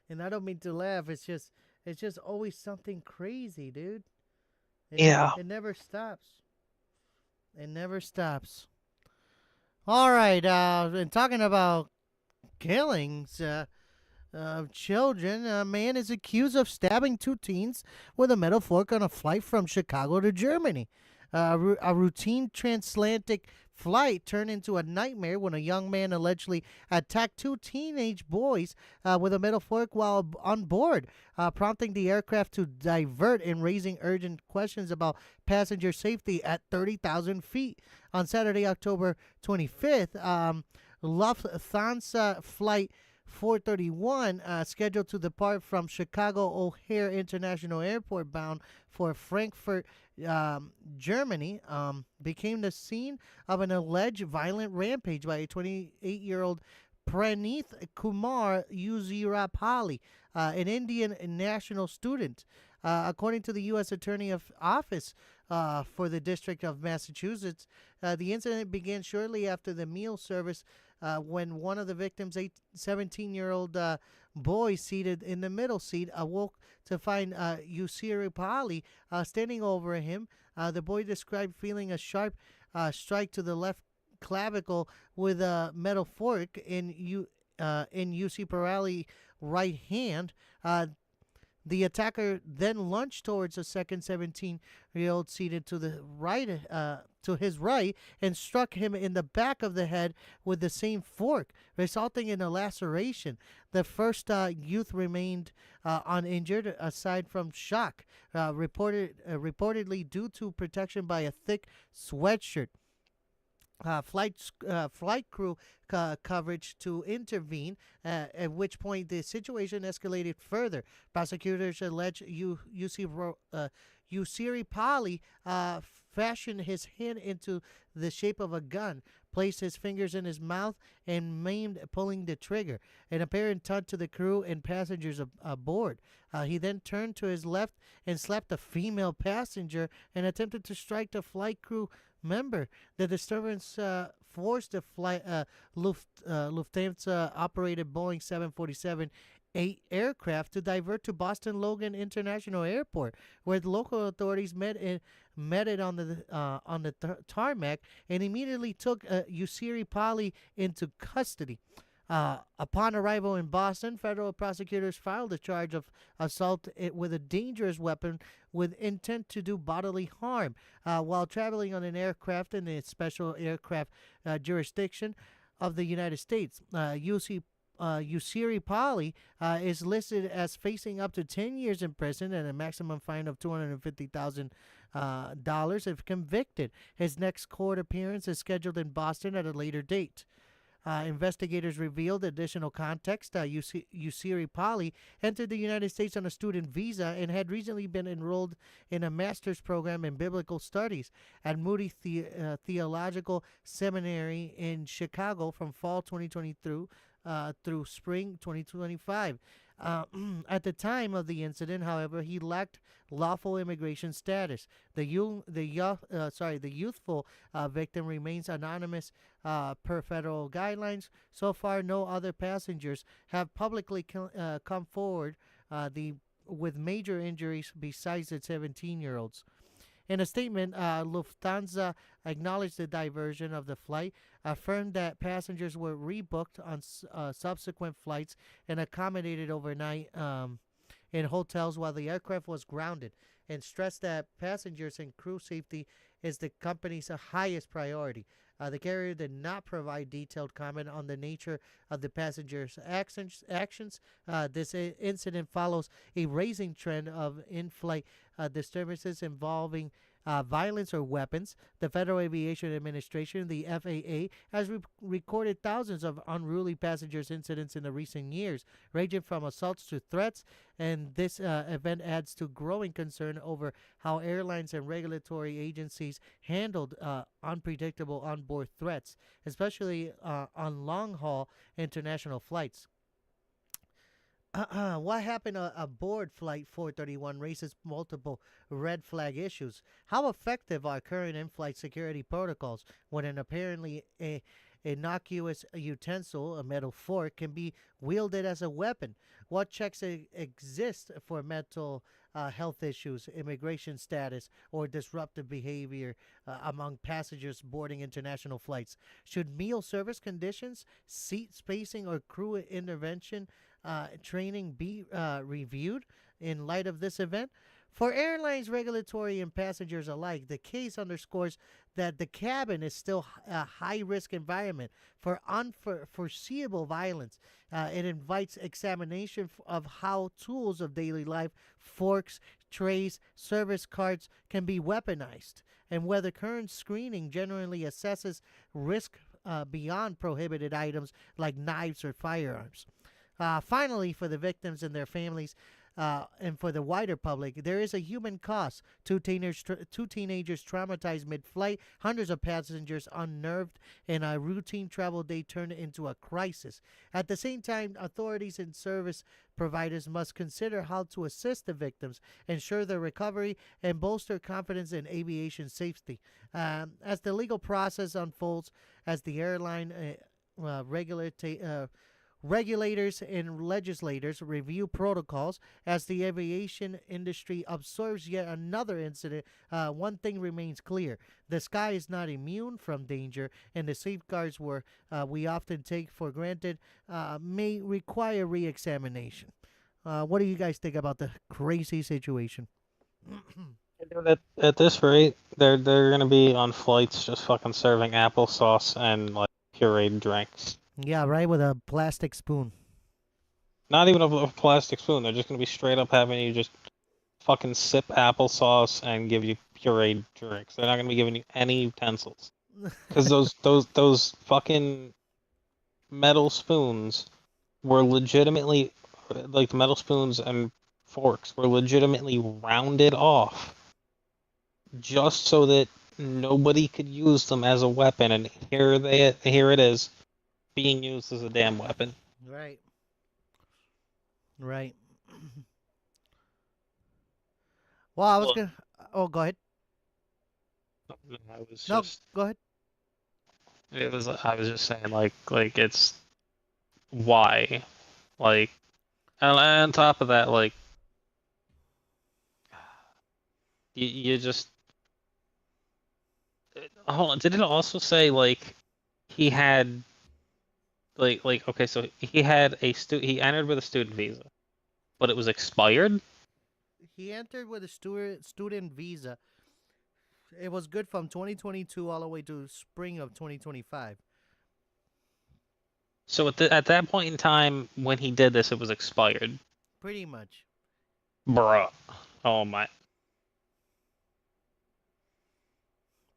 And I don't mean to laugh. It's just always something crazy, dude. Yeah. It never stops. It never stops. All right. And talking about killings of children, a man is accused of stabbing two teens with a metal fork on a flight from Chicago to Germany. A routine transatlantic flight turned into a nightmare when a young man allegedly attacked two teenage boys with a metal fork while on board, prompting the aircraft to divert and raising urgent questions about passenger safety at 30,000 feet. On Saturday, October 25th, Lufthansa flight 431, scheduled to depart from Chicago O'Hare International Airport bound for Frankfurt, Germany, became the scene of an alleged violent rampage by a 28-year-old Praneeth Kumar Uzirapalli, an Indian national student. According to the U.S. Attorney Office for the District of Massachusetts, the incident began shortly after the meal service when one of the victims, a 17-year-old boy seated in the middle seat, awoke to find Usiripali standing over him. The boy described feeling a sharp strike to the left clavicle with a metal fork in Usiripali's right hand. The attacker then lunged towards a second 17-year-old seated to the right, to his right, and struck him in the back of the head with the same fork, resulting in a laceration. The first youth remained uninjured, aside from shock, reportedly due to protection by a thick sweatshirt. Flight crew coverage to intervene, at which point the situation escalated further. Prosecutors allege Usiri Pali fashioned his hand into the shape of a gun, placed his fingers in his mouth, and maimed pulling the trigger, an apparent taunt to the crew and passengers aboard. He then turned to his left and slapped a female passenger and attempted to strike the flight crew member. The disturbance forced the Lufthansa operated Boeing 747-8 aircraft to divert to Boston Logan International Airport, where the local authorities met it on the tarmac and immediately took Usiri Pali into custody. Upon arrival in Boston, federal prosecutors filed a charge of assault with a dangerous weapon with intent to do bodily harm while traveling on an aircraft in the special aircraft jurisdiction of the United States. Usiri Pali is listed as facing up to 10 years in prison and a maximum fine of $250,000 if convicted. His next court appearance is scheduled in Boston at a later date. Investigators revealed additional context. Usiri Pali entered the United States on a student visa and had recently been enrolled in a master's program in biblical studies at Moody Theological Seminary in Chicago from fall 2023 through spring 2025. At the time of the incident, however, he lacked lawful immigration status. The youthful victim remains anonymous per federal guidelines. So far, no other passengers have publicly come forward. The with major injuries besides the 17-year-olds. In a statement, Lufthansa acknowledged the diversion of the flight, affirmed that passengers were rebooked on subsequent flights and accommodated overnight in hotels while the aircraft was grounded, and stressed that passengers and crew safety is the company's highest priority. The carrier did not provide detailed comment on the nature of the passengers' actions. This incident follows a rising trend of in-flight disturbances involving violence or weapons. The Federal Aviation Administration, the FAA, has recorded thousands of unruly passengers incidents in the recent years, ranging from assaults to threats, and this event adds to growing concern over how airlines and regulatory agencies handled unpredictable onboard threats, especially on long-haul international flights. What happened aboard Flight 431 raises multiple red flag issues. How effective are current in-flight security protocols when an apparently innocuous utensil, a metal fork, can be wielded as a weapon? What checks exist for mental health issues, immigration status, or disruptive behavior among passengers boarding international flights? Should meal service conditions, seat spacing, or crew intervention training be reviewed in light of this event? For airlines, regulatory, and passengers alike, the case underscores that the cabin is still a high-risk environment for unforeseeable violence. It invites examination of how tools of daily life, forks, trays, service cards, can be weaponized, and whether current screening generally assesses risk beyond prohibited items like knives or firearms. Finally, for the victims and their families, and for the wider public, there is a human cost. Two teenagers traumatized mid-flight, hundreds of passengers unnerved, and a routine travel day turned into a crisis. At the same time, authorities and service providers must consider how to assist the victims, ensure their recovery, and bolster confidence in aviation safety. As the legal process unfolds, as the airline regulators and legislators review protocols, as the aviation industry absorbs yet another incident, one thing remains clear. The sky is not immune from danger, and the safeguards we often take for granted may require re-examination. What do you guys think about the crazy situation? At this rate, they're gonna be on flights just fucking serving applesauce and like pureed drinks. Yeah, right, with a plastic spoon. Not even a plastic spoon. They're just gonna be straight up having you just fucking sip applesauce and give you pureed drinks. They're not gonna be giving you any utensils because those fucking metal spoons were legitimately, like, the metal spoons and forks were legitimately rounded off just so that nobody could use them as a weapon, and here it is being used as a damn weapon. Right. Right. Well, I was Look, gonna. Oh, go ahead. I was No, just go ahead. I was just saying, like it's why, like, and on top of that, like, you just hold on. Did it also say like he had like okay, so he had he entered with a student visa, but it was expired? He entered with a student visa. It was good from 2022 all the way to spring of 2025. So at that point in time when he did this, it was expired. Pretty much. Bruh. Oh my.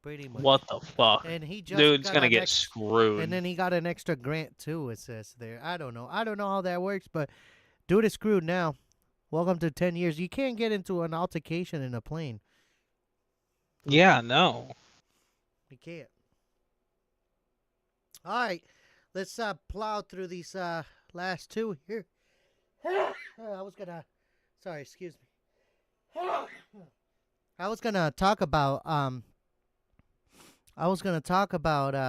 Pretty much. What the fuck? And he just Dude's got gonna an get screwed. And then he got an extra grant too, it says there. I don't know. I don't know how that works, but dude is screwed now. Welcome to 10 years. You can't get into an altercation in a plane. Yeah, no. You can't. All right. Let's plow through these last two here. I was going to Sorry, excuse me. I was going to talk about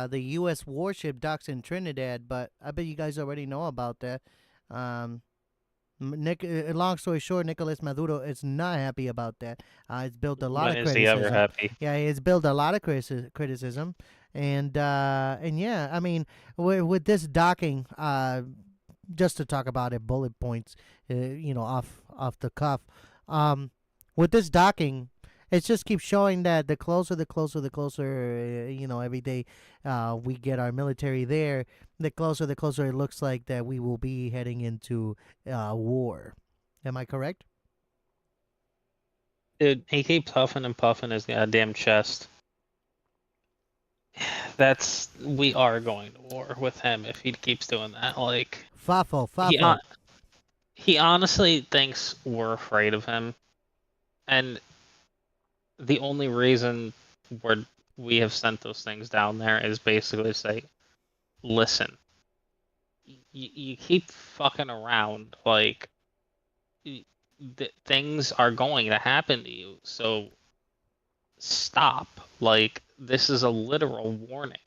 the U.S. warship docks in Trinidad, but I bet you guys already know about that. Long story short, Nicolas Maduro is not happy about that. It's built a lot When of is he ever criticism. happy? Yeah, it's built a lot of criticism, and yeah, I mean, with this docking, just to talk about it, bullet points, off the cuff. Um, with this docking, it just keeps showing that the closer, every day, we get our military there, the closer it looks like that we will be heading into war. Am I correct? Dude, he keeps huffing and puffing his goddamn chest. We are going to war with him if he keeps doing that. Like, Fafo, he Fafo. he honestly thinks we're afraid of him, and the only reason we have sent those things down there is basically to say, listen, you keep fucking around, like, things are going to happen to you, so stop. Like, this is a literal warning.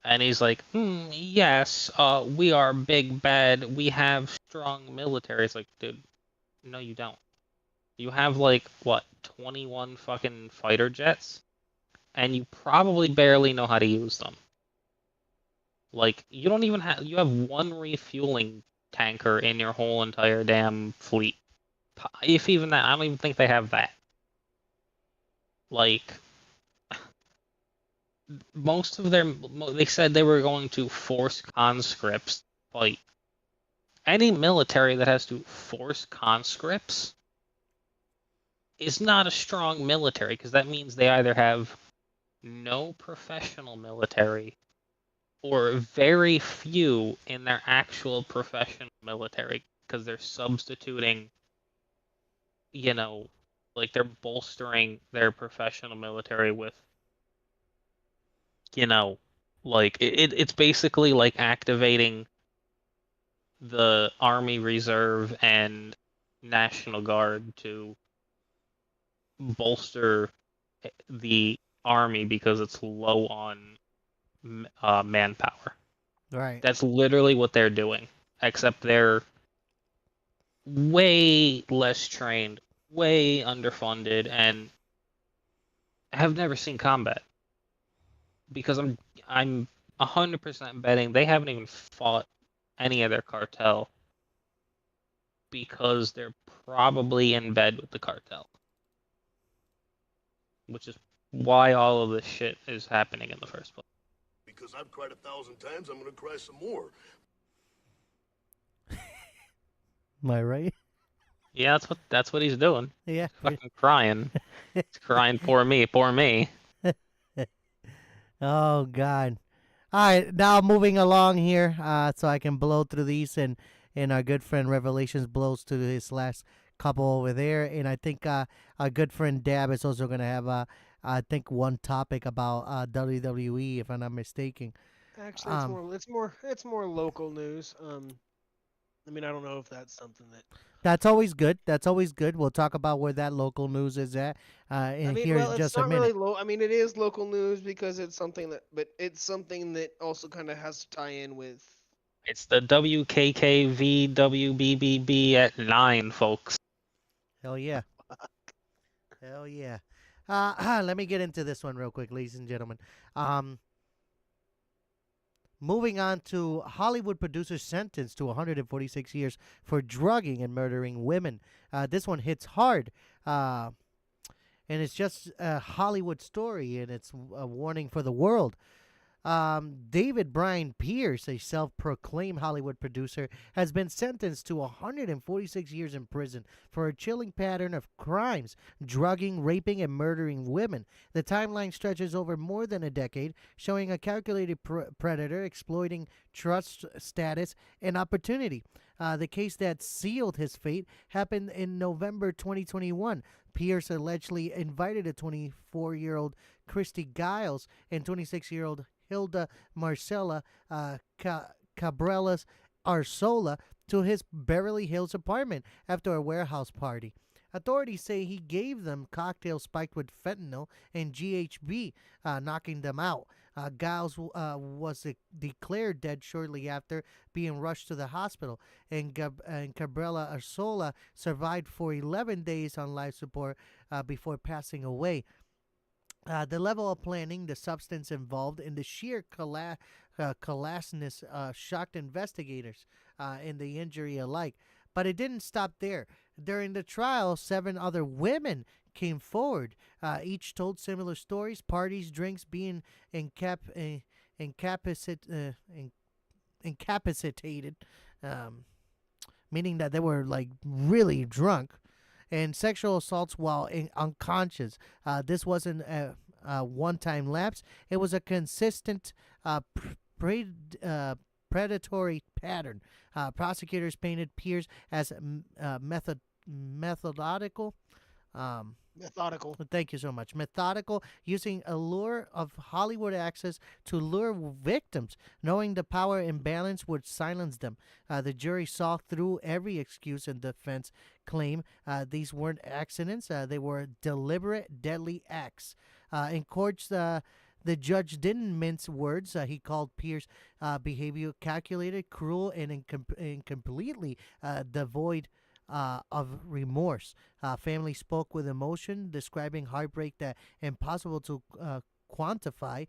And he's like, yes, we are big bad, we have strong military. It's like, dude, no you don't. You have, like, what, 21 fucking fighter jets? And you probably barely know how to use them. Like, you don't even you have one refueling tanker in your whole entire damn fleet. If even that, I don't even think they have that. Like, most of they said they were going to force conscripts to fight. Any military that has to force conscripts is not a strong military, because that means they either have no professional military or very few in their actual professional military, because they're substituting, like, they're bolstering their professional military with, like, it's basically like activating the Army Reserve and National Guard to bolster the army because it's low on manpower. Right. That's literally what they're doing, except they're way less trained, way underfunded, and have never seen combat. Because I'm 100% betting they haven't even fought any of their cartel, because they're probably in bed with the cartel, which is why all of this shit is happening in the first place. Because I've cried 1,000 times, I'm gonna cry some more. Am I right? Yeah, that's what he's doing. Yeah. Fucking crying. He's crying, poor me, poor me. Oh God. All right, now moving along here, so I can blow through these, and our good friend Revelations blows through his last couple over there, and I think our good friend Dab is also gonna have I think one topic about WWE, if I'm not mistaken. Actually, it's more local news. I mean, I don't know if that's something that. That's always good. That's always good. We'll talk about where that local news is at in here in just it's not a minute. really I mean, it is local news because it's something but it's something that also kind of has to tie in with. It's the WKKVWBBB at 9, folks. Hell yeah. Hell yeah. Let me get into this one real quick, ladies and gentlemen. Moving on to Hollywood producer sentenced to 146 years for drugging and murdering women. This one hits hard. And it's just a Hollywood story, and it's a warning for the world. David Brian Pierce, a self-proclaimed Hollywood producer, has been sentenced to 146 years in prison for a chilling pattern of crimes, drugging, raping, and murdering women. The timeline stretches over more than a decade, showing a calculated predator exploiting trust, status, and opportunity. The case that sealed his fate happened in November 2021. Pierce allegedly invited a 24-year-old Christy Giles and 26-year-old Hilda Marcella Cabrelas Arsola to his Beverly Hills apartment after a warehouse party. Authorities say he gave them cocktails spiked with fentanyl and GHB, knocking them out. Giles was declared dead shortly after being rushed to the hospital, and Gabriela Arzola survived for 11 days on life support before passing away. The level of planning, the substance involved, and the sheer calassness shocked investigators and the injury alike. But it didn't stop there. During the trial, 7 other women came forward. Each told similar stories: parties, drinks, being incapacit- uh, in- incapacitated, um, meaning that they were like really drunk, and sexual assaults while unconscious. This wasn't a one-time lapse; it was a consistent predatory pattern. Prosecutors painted Pierce as methodical. Um, Methodical. Thank you so much. Methodical, using a lure of Hollywood access to lure victims, knowing the power imbalance would silence them. The jury saw through every excuse and defense claim. These weren't accidents, they were deliberate, deadly acts. In courts, the judge didn't mince words. He called Pierce's behavior calculated, cruel, and completely devoid of remorse. Family spoke with emotion, describing heartbreak that impossible to quantify.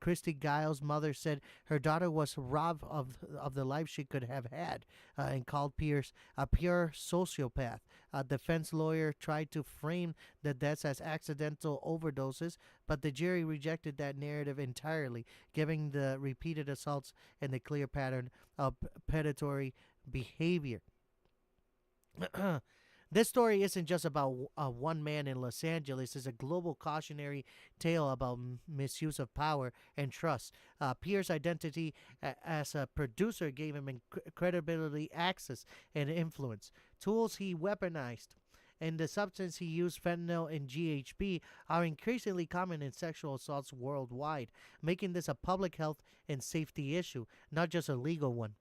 Christy Giles' mother said her daughter was robbed of the life she could have had, and called Pierce a pure sociopath. A defense lawyer tried to frame the deaths as accidental overdoses, but the jury rejected that narrative entirely, giving the repeated assaults and the clear pattern of predatory behavior. This story isn't just about one man in Los Angeles. It's a global cautionary tale about misuse of power and trust. Pierce's identity as a producer gave him credibility, access, and influence. Tools he weaponized. And the substance he used, fentanyl and GHB, are increasingly common in sexual assaults worldwide, making this a public health and safety issue, not just a legal one.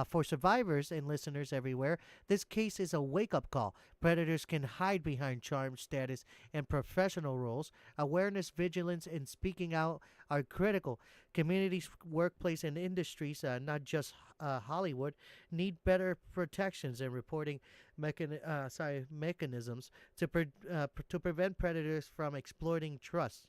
For survivors and listeners everywhere, this case is a wake up call. Predators can hide behind charm, status, and professional roles. Awareness, vigilance, and speaking out are critical. Communities, workplace, and industries, not just Hollywood, need better protections and reporting mechanisms to prevent predators from exploiting trust.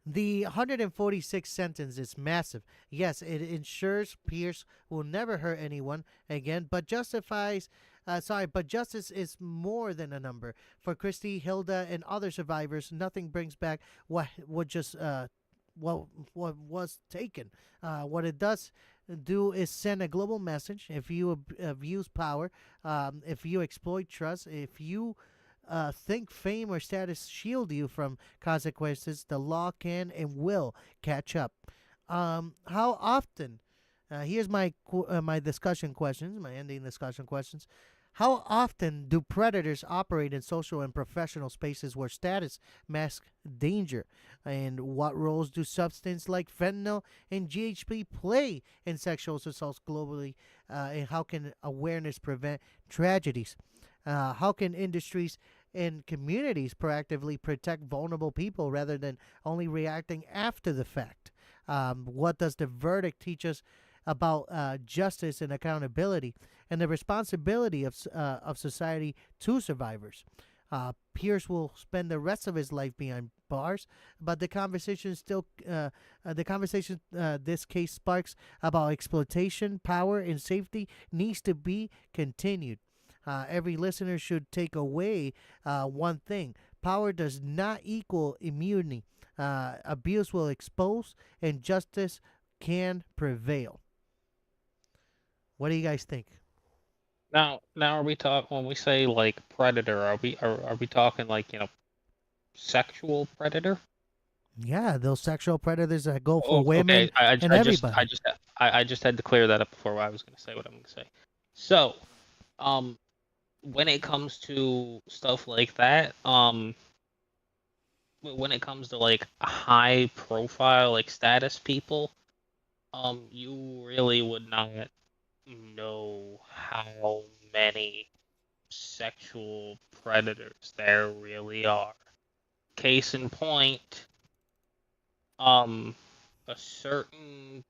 The 146th sentence is massive. Yes, it ensures Pierce will never hurt anyone again, but but justice is more than a number. For Christy, Hilda, and other survivors, nothing brings back what was taken. What it does do is send a global message. If you abuse power, if you exploit trust, if you think fame or status shield you from consequences, the law can and will catch up. How often? Here's my discussion questions, my ending discussion questions. How often do predators operate in social and professional spaces where status masks danger? And what roles do substances like fentanyl and GHB play in sexual assaults globally? And how can awareness prevent tragedies? How can industries and communities proactively protect vulnerable people rather than only reacting after the fact? What does the verdict teach us about justice and accountability and the responsibility of society to survivors? Pierce will spend the rest of his life behind bars, but the conversation this case sparks about exploitation, power, and safety needs to be continued. Every listener should take away one thing: power does not equal immunity. Abuse will expose, and justice can prevail. What do you guys think? Now, are we talking when we say like predator? Are we talking like sexual predator? Yeah, those sexual predators that go for Oh, okay. women and everybody. I just had to clear that up before I was going to say what I'm going to say. So, um, when it comes to stuff like that, when it comes to like high profile like status people, you really would not know how many sexual predators there really are. Case in point, a certain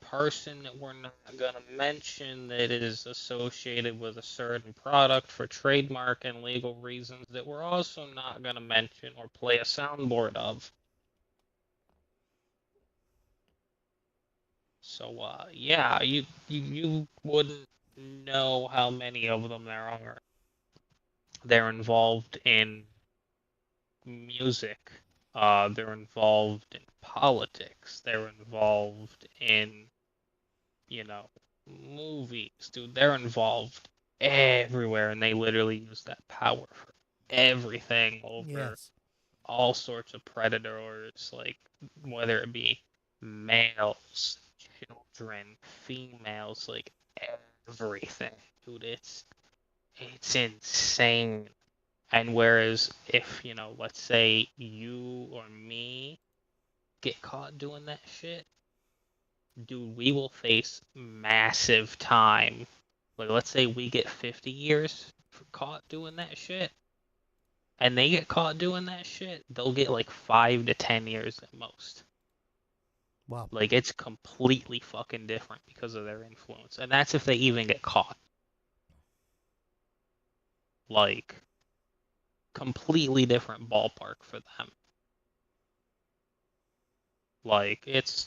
person that we're not going to mention that is associated with a certain product for trademark and legal reasons that we're also not going to mention or play a soundboard of. So, yeah, you wouldn't know how many of them there are. They're involved in music. They're involved in politics. They're involved in, movies. Dude, they're involved everywhere, and they literally use that power for everything over Yes. all sorts of predators, like whether it be males, children, females, like everything. Dude, it's insane. And whereas if, let's say you or me get caught doing that shit, dude, we will face massive time. Like, let's say we get 50 years for caught doing that shit, and they get caught doing that shit, they'll get like 5 to 10 years at most. Wow. Like, it's completely fucking different because of their influence. And that's if they even get caught. Like, completely different ballpark for them. Like, it's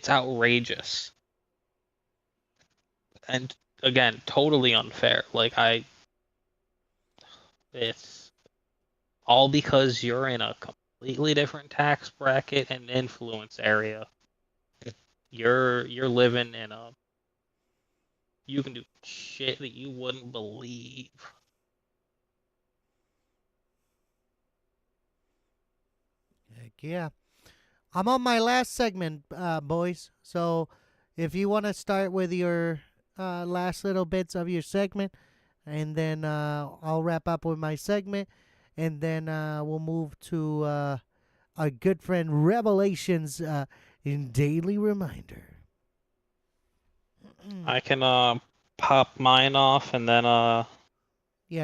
outrageous. And again, totally unfair. Like, it's all because you're in a completely different tax bracket and influence area. You're living in you can do shit that you wouldn't believe. Heck yeah. I'm on my last segment, boys. So if you want to start with your last little bits of your segment, and then I'll wrap up with my segment, and then we'll move to our good friend Revelations in Daily Reminder. I can pop mine off and then Yeah,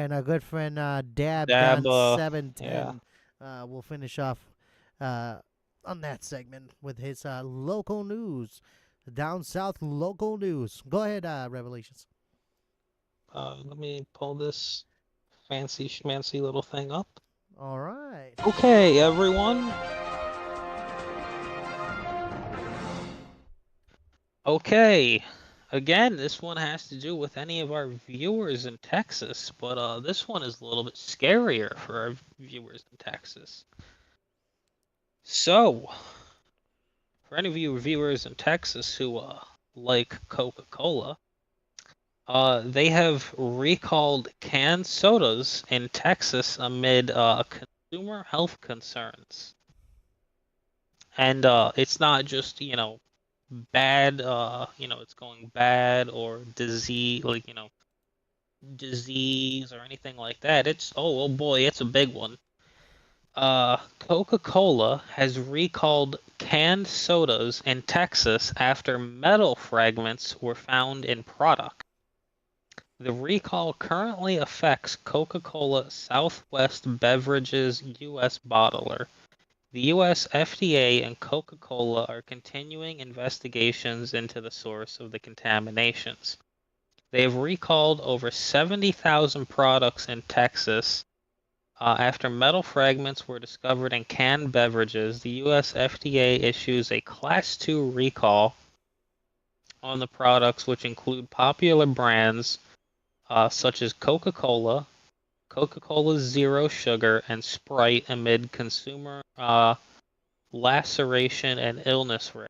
and our good friend Dab dab Gun yeah. 710 will finish off on that segment with his local news, down south local news. Go ahead, Revelations. Let me pull this fancy schmancy little thing up. All right. Okay, everyone. Okay. Again, this one has to do with any of our viewers in Texas, but this one is a little bit scarier for our viewers in Texas. So, for any of you viewers in Texas who like Coca-Cola, they have recalled canned sodas in Texas amid consumer health concerns. And it's not just, bad, it's going bad or disease, like, disease or anything like that. It's, oh boy, it's a big one. Coca-Cola has recalled canned sodas in Texas after metal fragments were found in product. The recall currently affects Coca-Cola Southwest Beverages U.S. bottler. The U.S. FDA and Coca-Cola are continuing investigations into the source of the contaminations. They have recalled over 70,000 products in Texas. After metal fragments were discovered in canned beverages, the U.S. FDA issues a Class II recall on the products, which include popular brands such as Coca-Cola, Coca-Cola Zero Sugar, and Sprite amid consumer laceration and illness risk.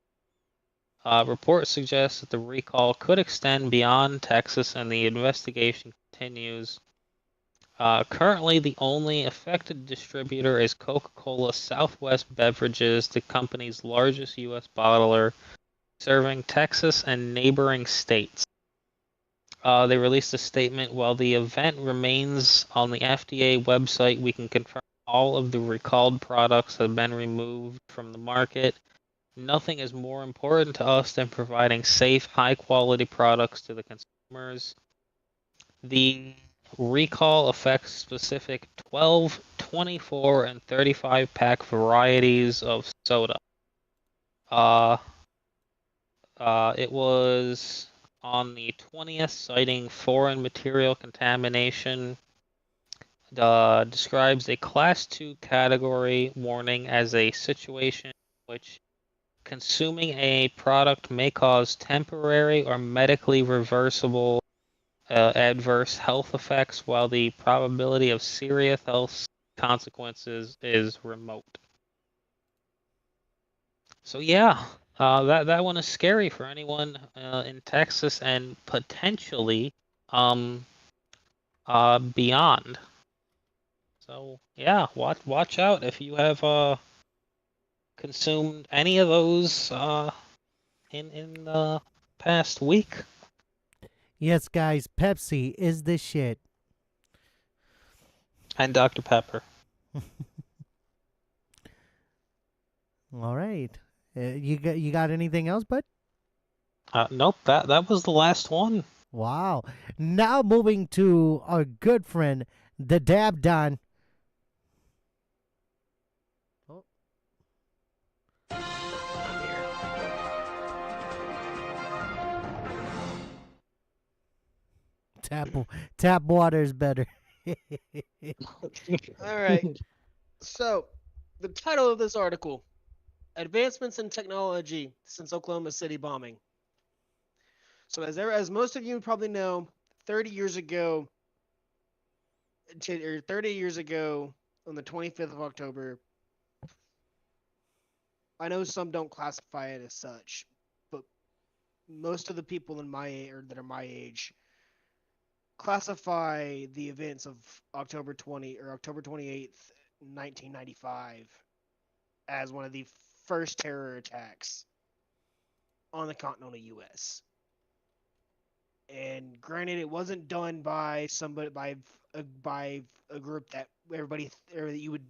Reports suggest that the recall could extend beyond Texas and the investigation continues. Currently, the only affected distributor is Coca-Cola Southwest Beverages, the company's largest U.S. bottler, serving Texas and neighboring states. They released a statement. While the event remains on the FDA website, we can confirm all of the recalled products have been removed from the market. Nothing is more important to us than providing safe, high-quality products to the consumers. The recall affects specific 12, 24, and 35 pack varieties of soda. Uh, it was on the 20th, citing foreign material contamination. Describes a Class 2 category warning as a situation in which consuming a product may cause temporary or medically reversible adverse health effects, while the probability of serious health consequences is remote. So yeah, that one is scary for anyone in Texas and potentially beyond. So yeah, watch out if you have consumed any of those in the past week. Yes, guys, Pepsi is the shit. And Dr. Pepper. All right. You got anything else, bud? Nope, that was the last one. Wow. Now moving to our good friend, the Dab Don. Oh. Tap water is better. All right. So, the title of this article: Advancements in Technology Since Oklahoma City Bombing. So, as most of you probably know, 30 years ago, or 30 years ago, on the 25th of October, I know some don't classify it as such, but most of the people in that are my age classify the events of October 28th, 1995 as one of the first terror attacks on the continental US. And granted, it wasn't done by somebody by a group that everybody or that you would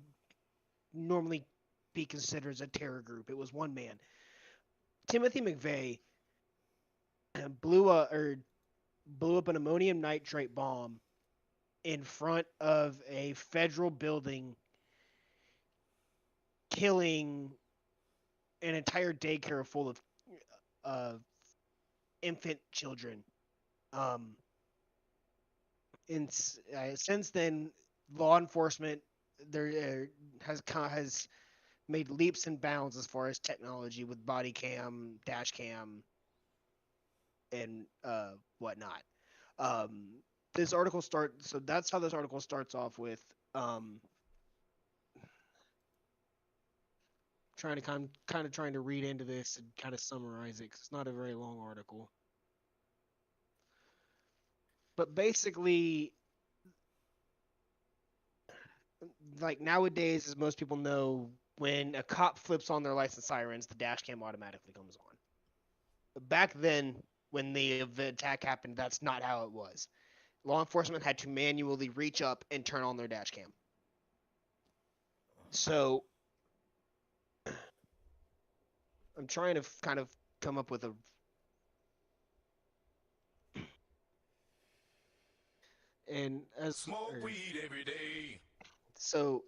normally be considered as a terror group. It was one man, Timothy McVeigh, blew up an ammonium nitrate bomb in front of a federal building, killing an entire daycare full of infant children. And since then, law enforcement has made leaps and bounds as far as technology with body cam, dash cam, and whatnot. This article so that's how this article starts off with trying to read into this and kind of summarize it because it's not a very long article. But basically, like nowadays, as most people know, when a cop flips on their license sirens, the dash cam automatically comes on. But back then, when the attack happened, that's not how it was. Law enforcement had to manually reach up and turn on their dash cam. So I'm trying to kind of come up with a and as smoke weed every day. So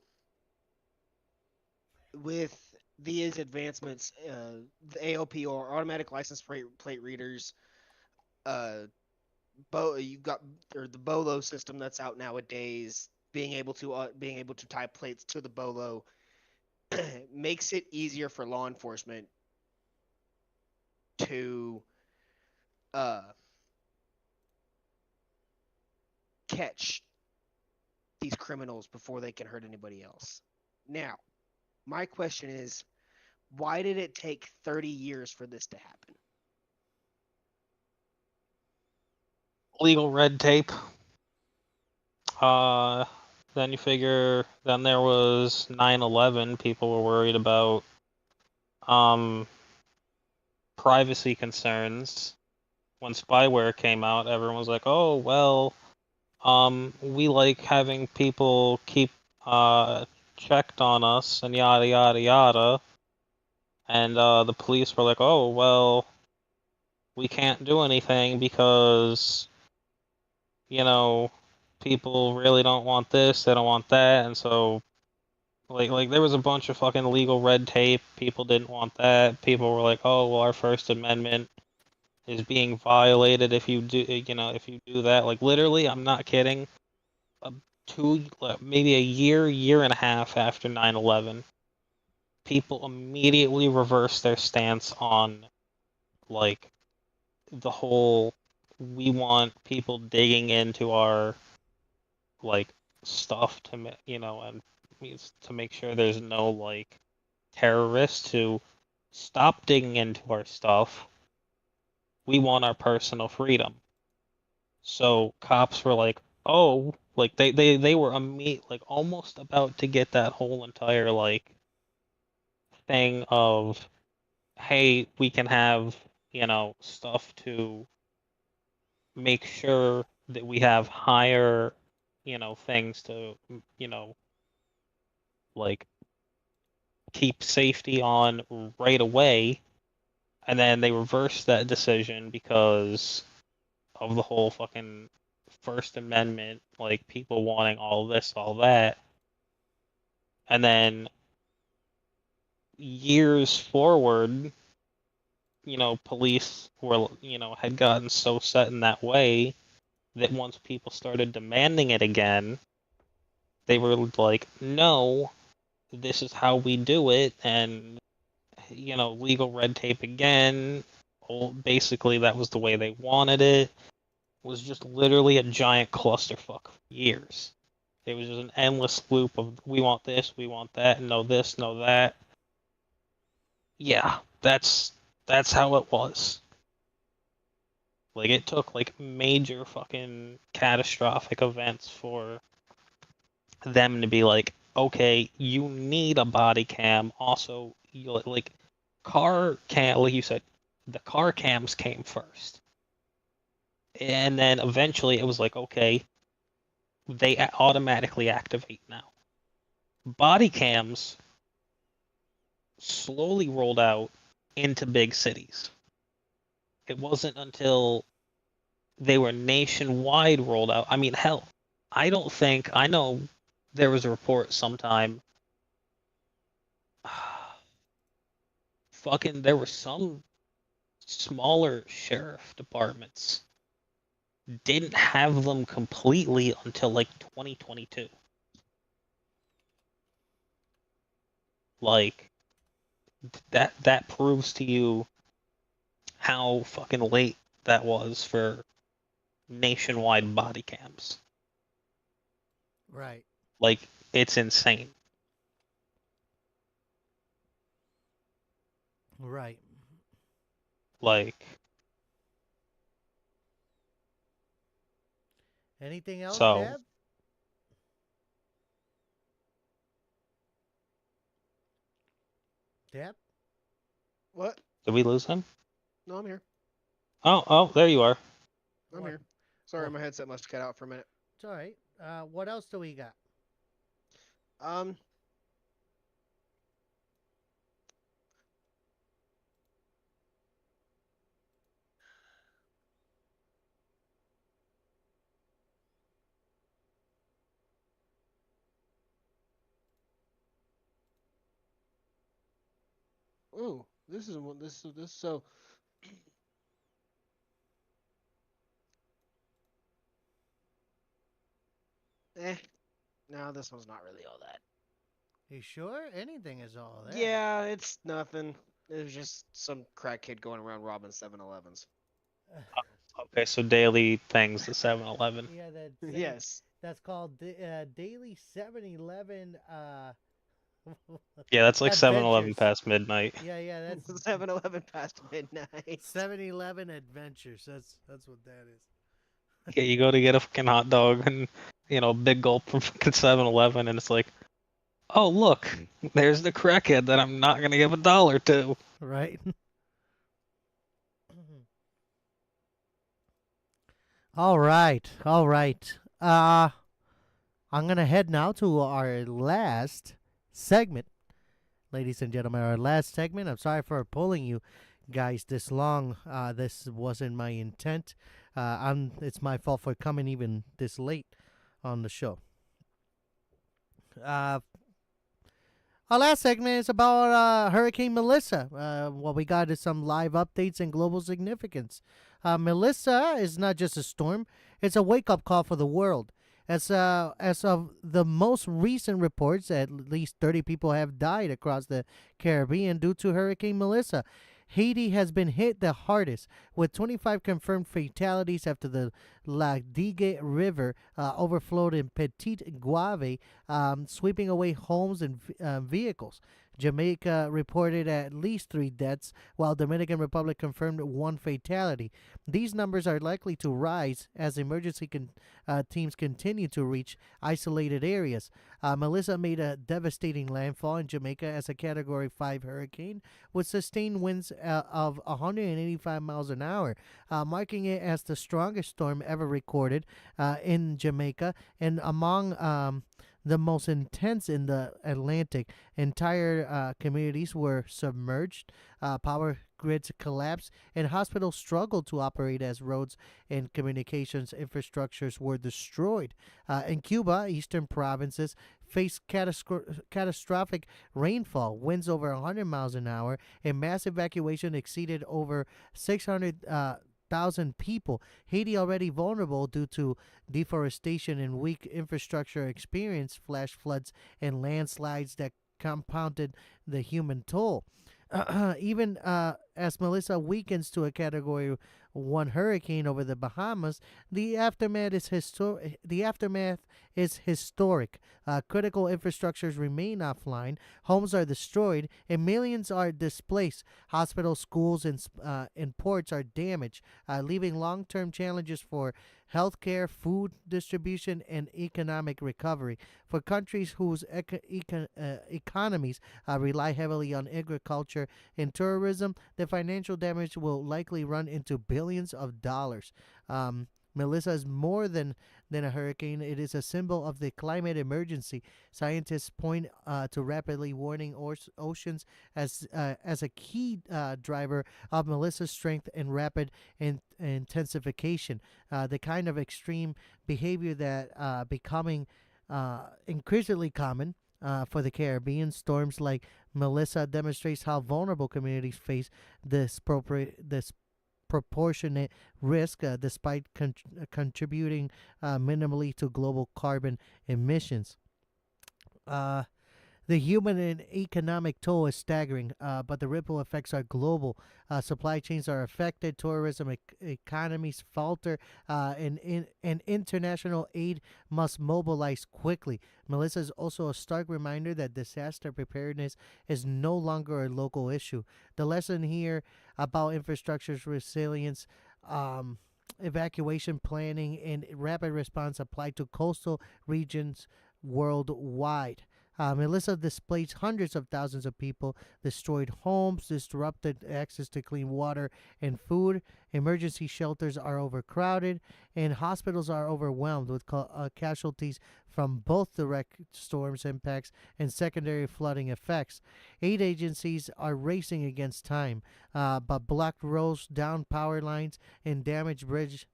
with these advancements, the ALP or automatic license plate readers, you've got the BOLO system that's out nowadays. Being able to tie plates to the BOLO makes it easier for law enforcement to catch these criminals before they can hurt anybody else. Now, my question is, why did it take 30 years for this to happen? Legal red tape. Then you figure, then there was 9/11. People were worried about privacy concerns. When spyware came out, everyone was like, "Oh well, we like having people keep checked on us and yada yada yada." And the police were like, "Oh well, we can't do anything because, you know, people really don't want this, they don't want that, and so like there was a bunch of fucking legal red tape. People didn't want that. People were like, "Oh, well, our First Amendment is being violated if you do, if you do that." Like literally, I'm not kidding. Maybe a year and a half after 9/11, people immediately reversed their stance on like the whole we want people digging into our like stuff and to make sure there's no like terrorists who stop digging into our stuff. We want our personal freedom. So cops were like, oh, like they were like almost about to get that whole entire like thing of, hey, we can have, stuff to make sure that we have higher, things to, like keep safety on right away. And then they reversed that decision because of the whole fucking First Amendment, like people wanting all this, all that. And then years forward, police were, had gotten so set in that way that once people started demanding it again, they were like, no, this is how we do it, and, legal red tape again. Basically, that was the way they wanted it. It was just literally a giant clusterfuck for years. It was just an endless loop of, we want this, we want that, no this, no that. Yeah, that's how it was. Like, it took, like, major fucking catastrophic events for them to be like, okay, you need a body cam. Also, like, car cam, like you said, the car cams came first. And then eventually it was like, okay, they automatically activate now. Body cams slowly rolled out into big cities. It wasn't until they were nationwide rolled out. I mean, hell, I know there was a report sometime. Fucking, there were some smaller sheriff departments didn't have them completely until like 2022. Like, that proves to you how fucking late that was for nationwide body cams. Right. Like, it's insane. Right. Like, anything else, so Deb? Deb? What? did we lose him? No, I'm here. Oh, there you are. I'm What? here. Sorry, What? my headset must have cut out for a minute. It's all right. What else do we got? Um. Ooh, this is what this so. No, this one's not really all that. You sure? Anything is all that. Yeah, it's nothing. There's just some crack kid going around robbing 7-Elevens. Okay, so daily things, the 7-Eleven. Yeah, Yes. that's called Daily 7-Eleven. Yeah, that's like 7-Eleven Adventures. past midnight. Yeah, that's 7-Eleven past midnight. 7-Eleven Adventures. That's what that is. Yeah, you go to get a fucking hot dog and, big gulp from fucking 7-Eleven, and it's like, oh, look, there's the crackhead that I'm not going to give $1 to. Right. All right. I'm gonna head now to our last segment, ladies and gentlemen. Our last segment. I'm sorry for pulling you guys this long. This wasn't my intent. It's my fault for coming even this late. on the show. Our last segment is about Hurricane Melissa. What we got is some live updates and global significance. Melissa is not just a storm; it's a wake-up call for the world. As of the most recent reports, at least 30 people have died across the Caribbean due to Hurricane Melissa. Haiti has been hit the hardest, with 25 confirmed fatalities after the La Digue River overflowed in Petit Guave, sweeping away homes and vehicles. Jamaica reported at least 3 deaths, while Dominican Republic confirmed 1 fatality. These numbers are likely to rise as emergency teams continue to reach isolated areas. Melissa made a devastating landfall in Jamaica as a Category 5 hurricane with sustained winds of 185 miles an hour, marking it as the strongest storm ever recorded in Jamaica and among the most intense in the Atlantic. Entire communities were submerged, power grids collapsed, and hospitals struggled to operate as roads and communications infrastructures were destroyed. In Cuba, eastern provinces faced catastrophic rainfall, winds over 100 miles an hour, and mass evacuation exceeded over 600,000 people. Haiti, already vulnerable due to deforestation and weak infrastructure, experienced flash floods and landslides that compounded the human toll. Even as Melissa weakens to a Category 1 hurricane over the Bahamas, the aftermath is historic. Critical infrastructures remain offline, homes are destroyed, and millions are displaced. Hospitals, schools, and ports are damaged, leaving long-term challenges for healthcare, food distribution, and economic recovery. For countries whose economies rely heavily on agriculture and tourism, the financial damage will likely run into billions of dollars. Melissa is more than a hurricane. It is a symbol of the climate emergency. Scientists point to rapidly warming oceans as a key driver of Melissa's strength and rapid intensification. The kind of extreme behavior that becoming increasingly common for the Caribbean. Storms like Melissa demonstrates how vulnerable communities face this proportionate risk despite contributing minimally to global carbon emissions. The human and economic toll is staggering, but the ripple effects are global. Supply chains are affected, tourism economies falter, and international aid must mobilize quickly. Melissa is also a stark reminder that disaster preparedness is no longer a local issue. The lesson here about infrastructure's resilience, evacuation planning, and rapid response apply to coastal regions worldwide. Melissa displaced hundreds of thousands of people, destroyed homes, disrupted access to clean water and food. Emergency shelters are overcrowded, and hospitals are overwhelmed with casualties from both direct storms impacts and secondary flooding effects. Aid agencies are racing against time, but blocked roads, down power lines, and damaged bridges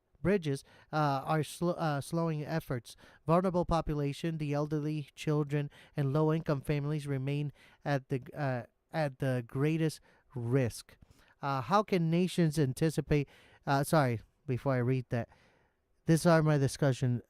are slowing efforts. Vulnerable population, the elderly, children, and low-income families remain at the greatest risk. How can nations anticipate? Before I read that, these are my discussion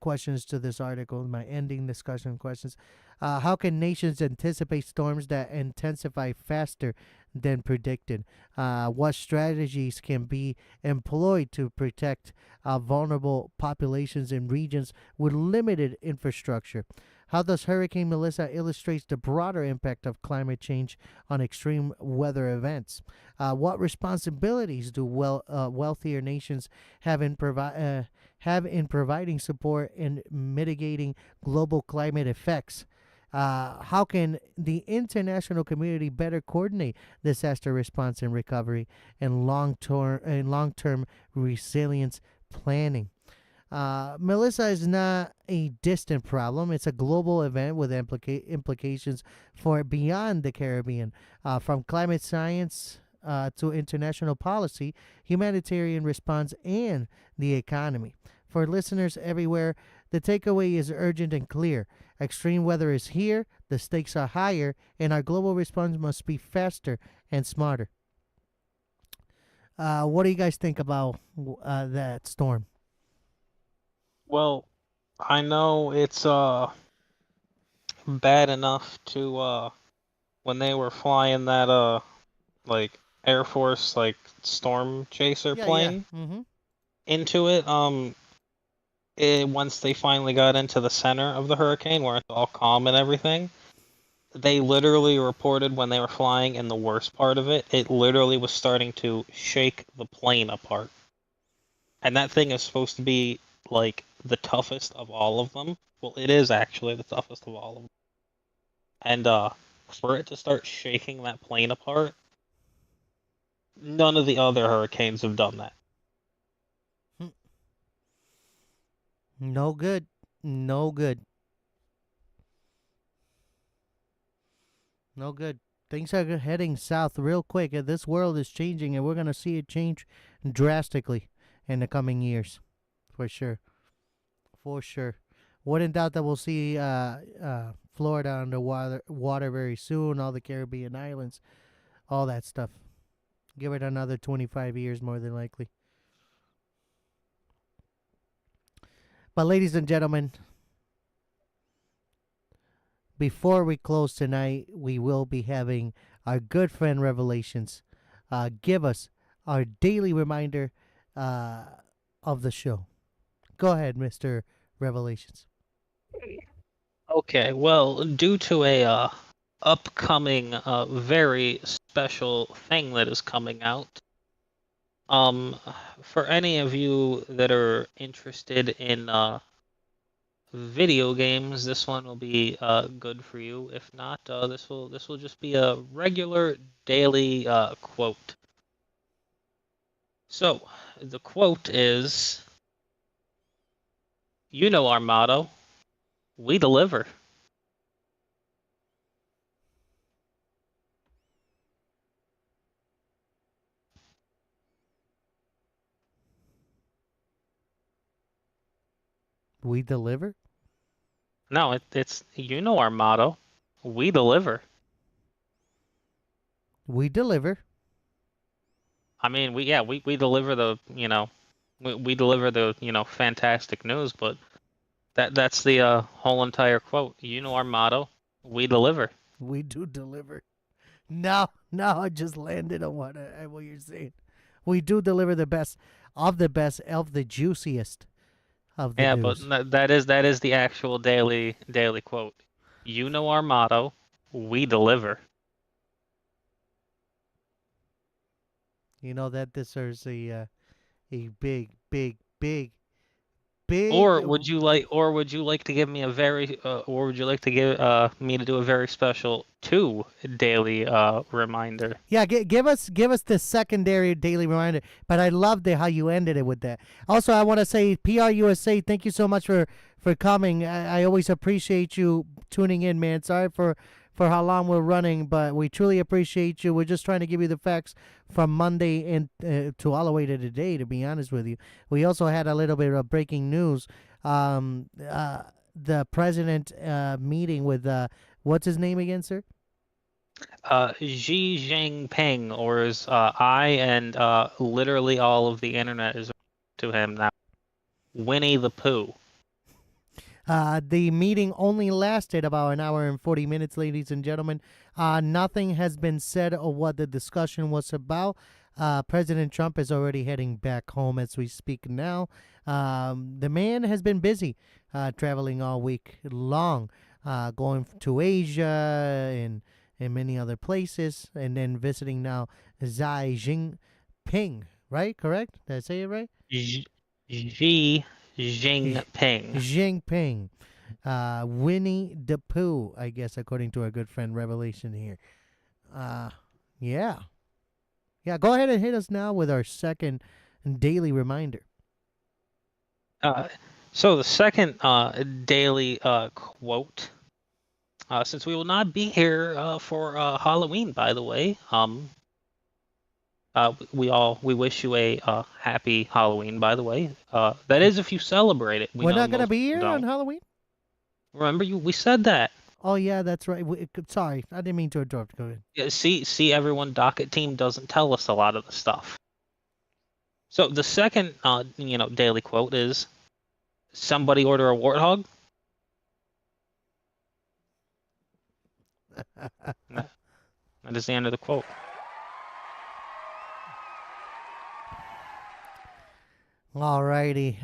questions to this article. My ending discussion questions. How can nations anticipate storms that intensify faster than predicted? What strategies can be employed to protect vulnerable populations in regions with limited infrastructure? How does Hurricane Melissa illustrate the broader impact of climate change on extreme weather events? What responsibilities do wealthier nations have in providing support in mitigating global climate effects? How can the international community better coordinate disaster response and recovery and long-term resilience planning? Melissa is not a distant problem. It's a global event with implications for beyond the Caribbean, from climate science to international policy, humanitarian response, and the economy. For listeners everywhere, The takeaway is urgent and clear. Extreme weather is here, the stakes are higher, and our global response must be faster and smarter. What do you guys think about that storm? Well, I know it's bad enough to when they were flying that like Air Force like storm chaser plane Mm-hmm. into it. Once they finally got into the center of the hurricane where it's all calm and everything, they literally reported when they were flying in the worst part of it, it literally was starting to shake the plane apart. And that thing is supposed to be like the toughest of all of them. Well, it is actually the toughest of all of them. And for it to start shaking that plane apart, none of the other hurricanes have done that. No good. No good. No good. Things are heading south real quick. This world is changing, and we're going to see it change drastically in the coming years. For sure. For sure. Wouldn't doubt that we'll see Florida underwater very soon, all the Caribbean islands, all that stuff. Give it another 25 years more than likely. But ladies and gentlemen, before we close tonight, we will be having our good friend Revelations give us our daily reminder of the show. Go ahead, Mr. Revelations. Okay, well, due to a upcoming very special thing that is coming out, for any of you that are interested in video games, this one will be good for you. If not, this will just be a regular daily quote. So, the quote is, "You know our motto, we deliver." We deliver? No, it's you know our motto, we deliver. We deliver. I mean, we deliver the we deliver the fantastic news, but that's the whole entire quote. You know our motto, we deliver. We do deliver. Now I just landed on what you're saying. We do deliver the best of the juiciest of the Yeah, news. but that is the actual daily quote. You know our motto, we deliver. You know that deserves a big. Or would you like to give me a very or would you like to give me to do a very special 2 daily reminder? Yeah, give us the secondary daily reminder. But I loved how you ended it with that. Also, I want to say, PR USA, thank you so much for coming. I always appreciate you tuning in, man. Sorry for how long we're running, but we truly appreciate you. We're just trying to give you the facts from Monday and to all the way to today, to be honest with you. We also had a little bit of breaking news. The president meeting with, what's his name again, sir? Xi Jinping, or as I and literally all of the internet is to him now, Winnie the Pooh. The meeting only lasted about an hour and 40 minutes, ladies and gentlemen. Nothing has been said of what the discussion was about. President Trump is already heading back home as we speak now. The man has been busy traveling all week long, going to Asia and many other places, and then visiting now Xi Jinping, right? Correct? Did I say it right? Xi Jinping. Jinping. Winnie the Pooh, I guess, according to our good friend Revelation here. Yeah. Yeah, go ahead and hit us now with our second daily reminder. So the second daily quote, since we will not be here for Halloween, by the way, we wish you a happy Halloween. By the way, that is if you celebrate it. We We're know not gonna most be people here on don't. Halloween. Remember, we said that. Oh yeah, that's right. Sorry, I didn't mean to interrupt. Go ahead. Yeah, see, everyone, docket team doesn't tell us a lot of the stuff. So the second, daily quote is, "Somebody order a warthog." That is the end of the quote. Alrighty.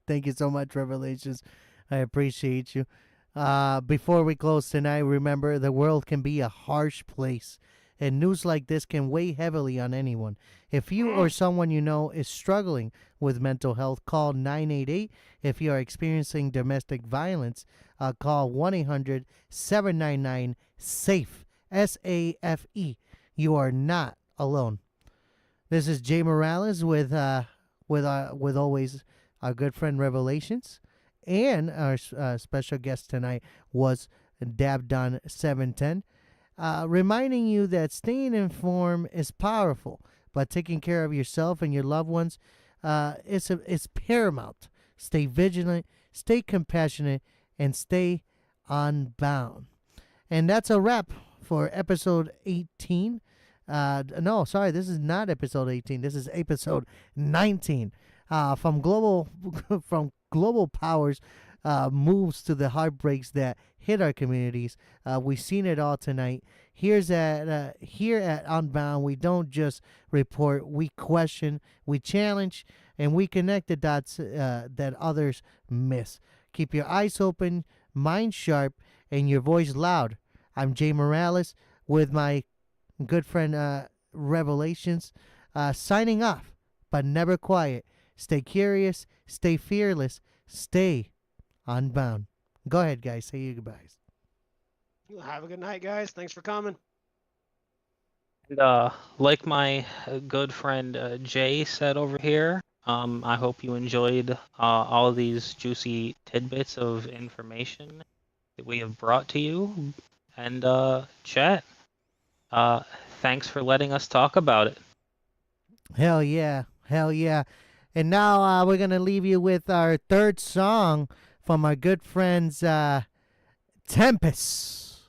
Thank you so much, Revelations. I appreciate you. Before we close tonight, remember the world can be a harsh place, and news like this can weigh heavily on anyone. If you or someone you know is struggling with mental health, call 988. If you are experiencing domestic violence, call 1-800-799-SAFE. SAFE. You are not alone. This is Jay Morales with always our good friend Revelations, and our special guest tonight was Dabdon 710, reminding you that staying informed is powerful, but taking care of yourself and your loved ones is paramount. Stay vigilant, stay compassionate, and stay unbound. And that's a wrap for episode 18. No, sorry, this is not episode 18. This is episode 19. From global powers moves to the heartbreaks that hit our communities. We've seen it all tonight. Here at Unbound, we don't just report, we question, we challenge, and we connect the dots that others miss. Keep your eyes open, mind sharp, and your voice loud. I'm Jay Morales with my good friend Revelations, signing off, but never quiet. Stay curious, stay fearless, stay unbound. Go ahead, guys. Say your goodbyes. Have a good night, guys. Thanks for coming. And like my good friend Jay said over here, I hope you enjoyed all of these juicy tidbits of information that we have brought to you. And chat, thanks for letting us talk about it. Hell yeah. Hell yeah. And now we're going to leave you with our third song from our good friends Tempest.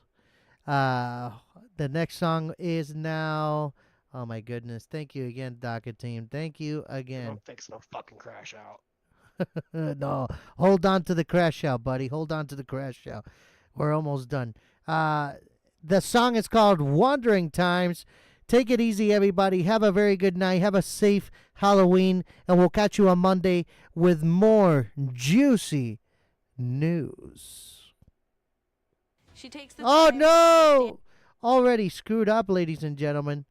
The next song is now... Oh, my goodness. Thank you again, Docket Team. Thank you again. Don't fix no fucking crash out. No. Hold on to the crash out, buddy. Hold on to the crash out. We're almost done. The song is called Wandering Times. Take it easy, everybody. Have a very good night. Have a safe Halloween. And we'll catch you on Monday with more juicy news. She takes the Oh, no! Already screwed up, ladies and gentlemen.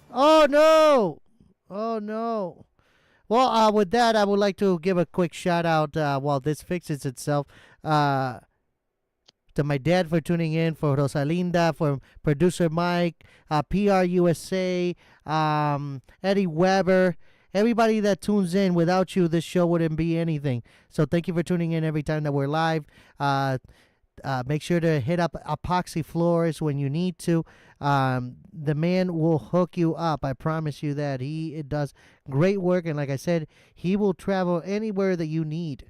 Oh, no! Oh, no. Well, with that, I would like to give a quick shout out while this fixes itself. To my dad for tuning in, for Rosalinda, for producer Mike, PR USA, Eddie Weber, everybody that tunes in. Without you, this show wouldn't be anything. So thank you for tuning in every time that we're live. Make sure to hit up Epoxy Floors when you need to. The man will hook you up. I promise you that. He does great work. And like I said, he will travel anywhere that you need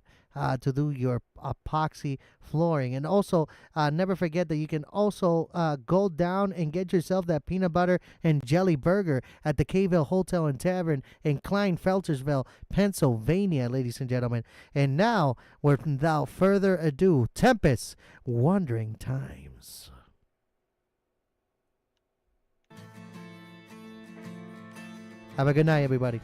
to do your epoxy flooring. And also, never forget that you can also go down and get yourself that peanut butter and jelly burger at the K-Ville Hotel and Tavern in Klein-Feltersville, Pennsylvania, ladies and gentlemen. And now, without further ado, Tempest, Wandering Times. Have a good night, everybody.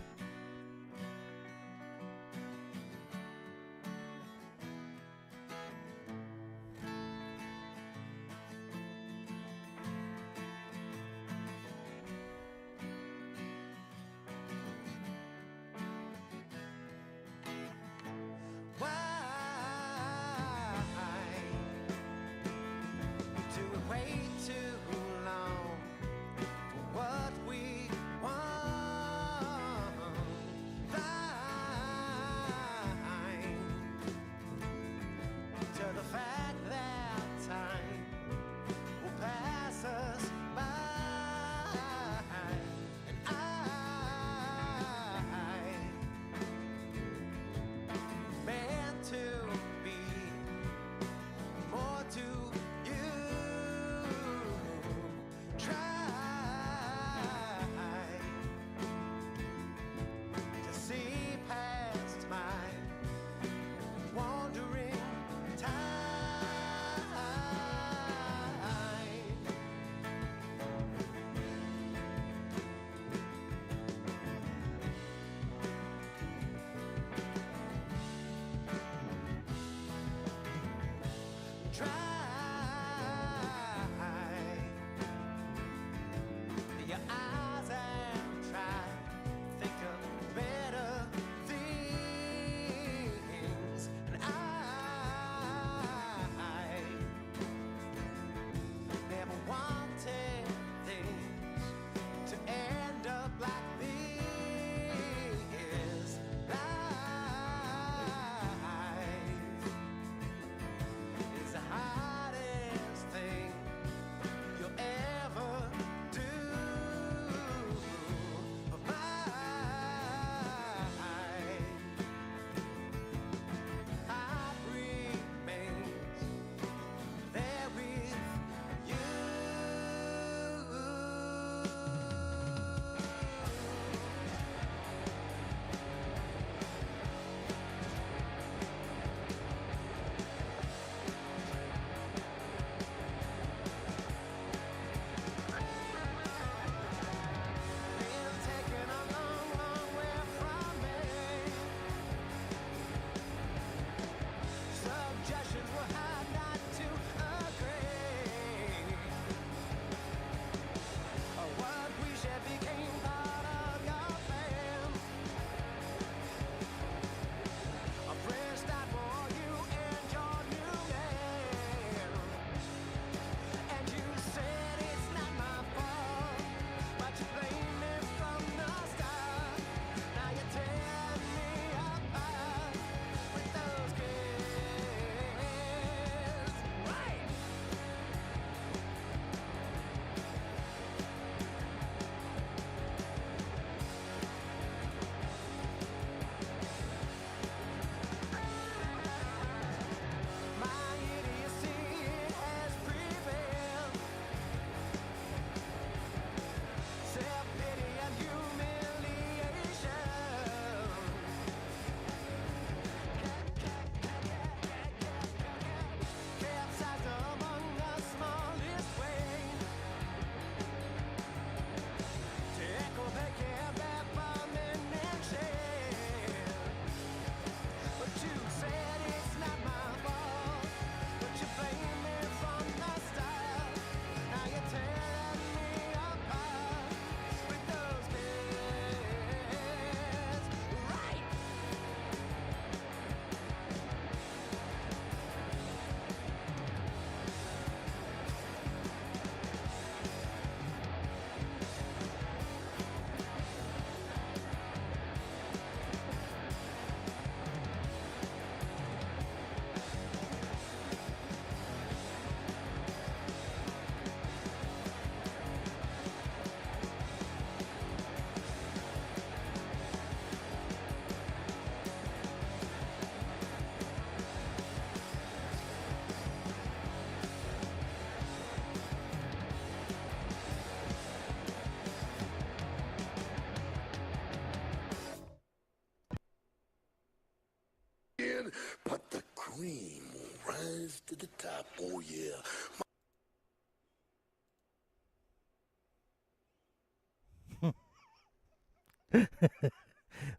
to the top. Oh, yeah.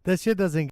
That shit doesn't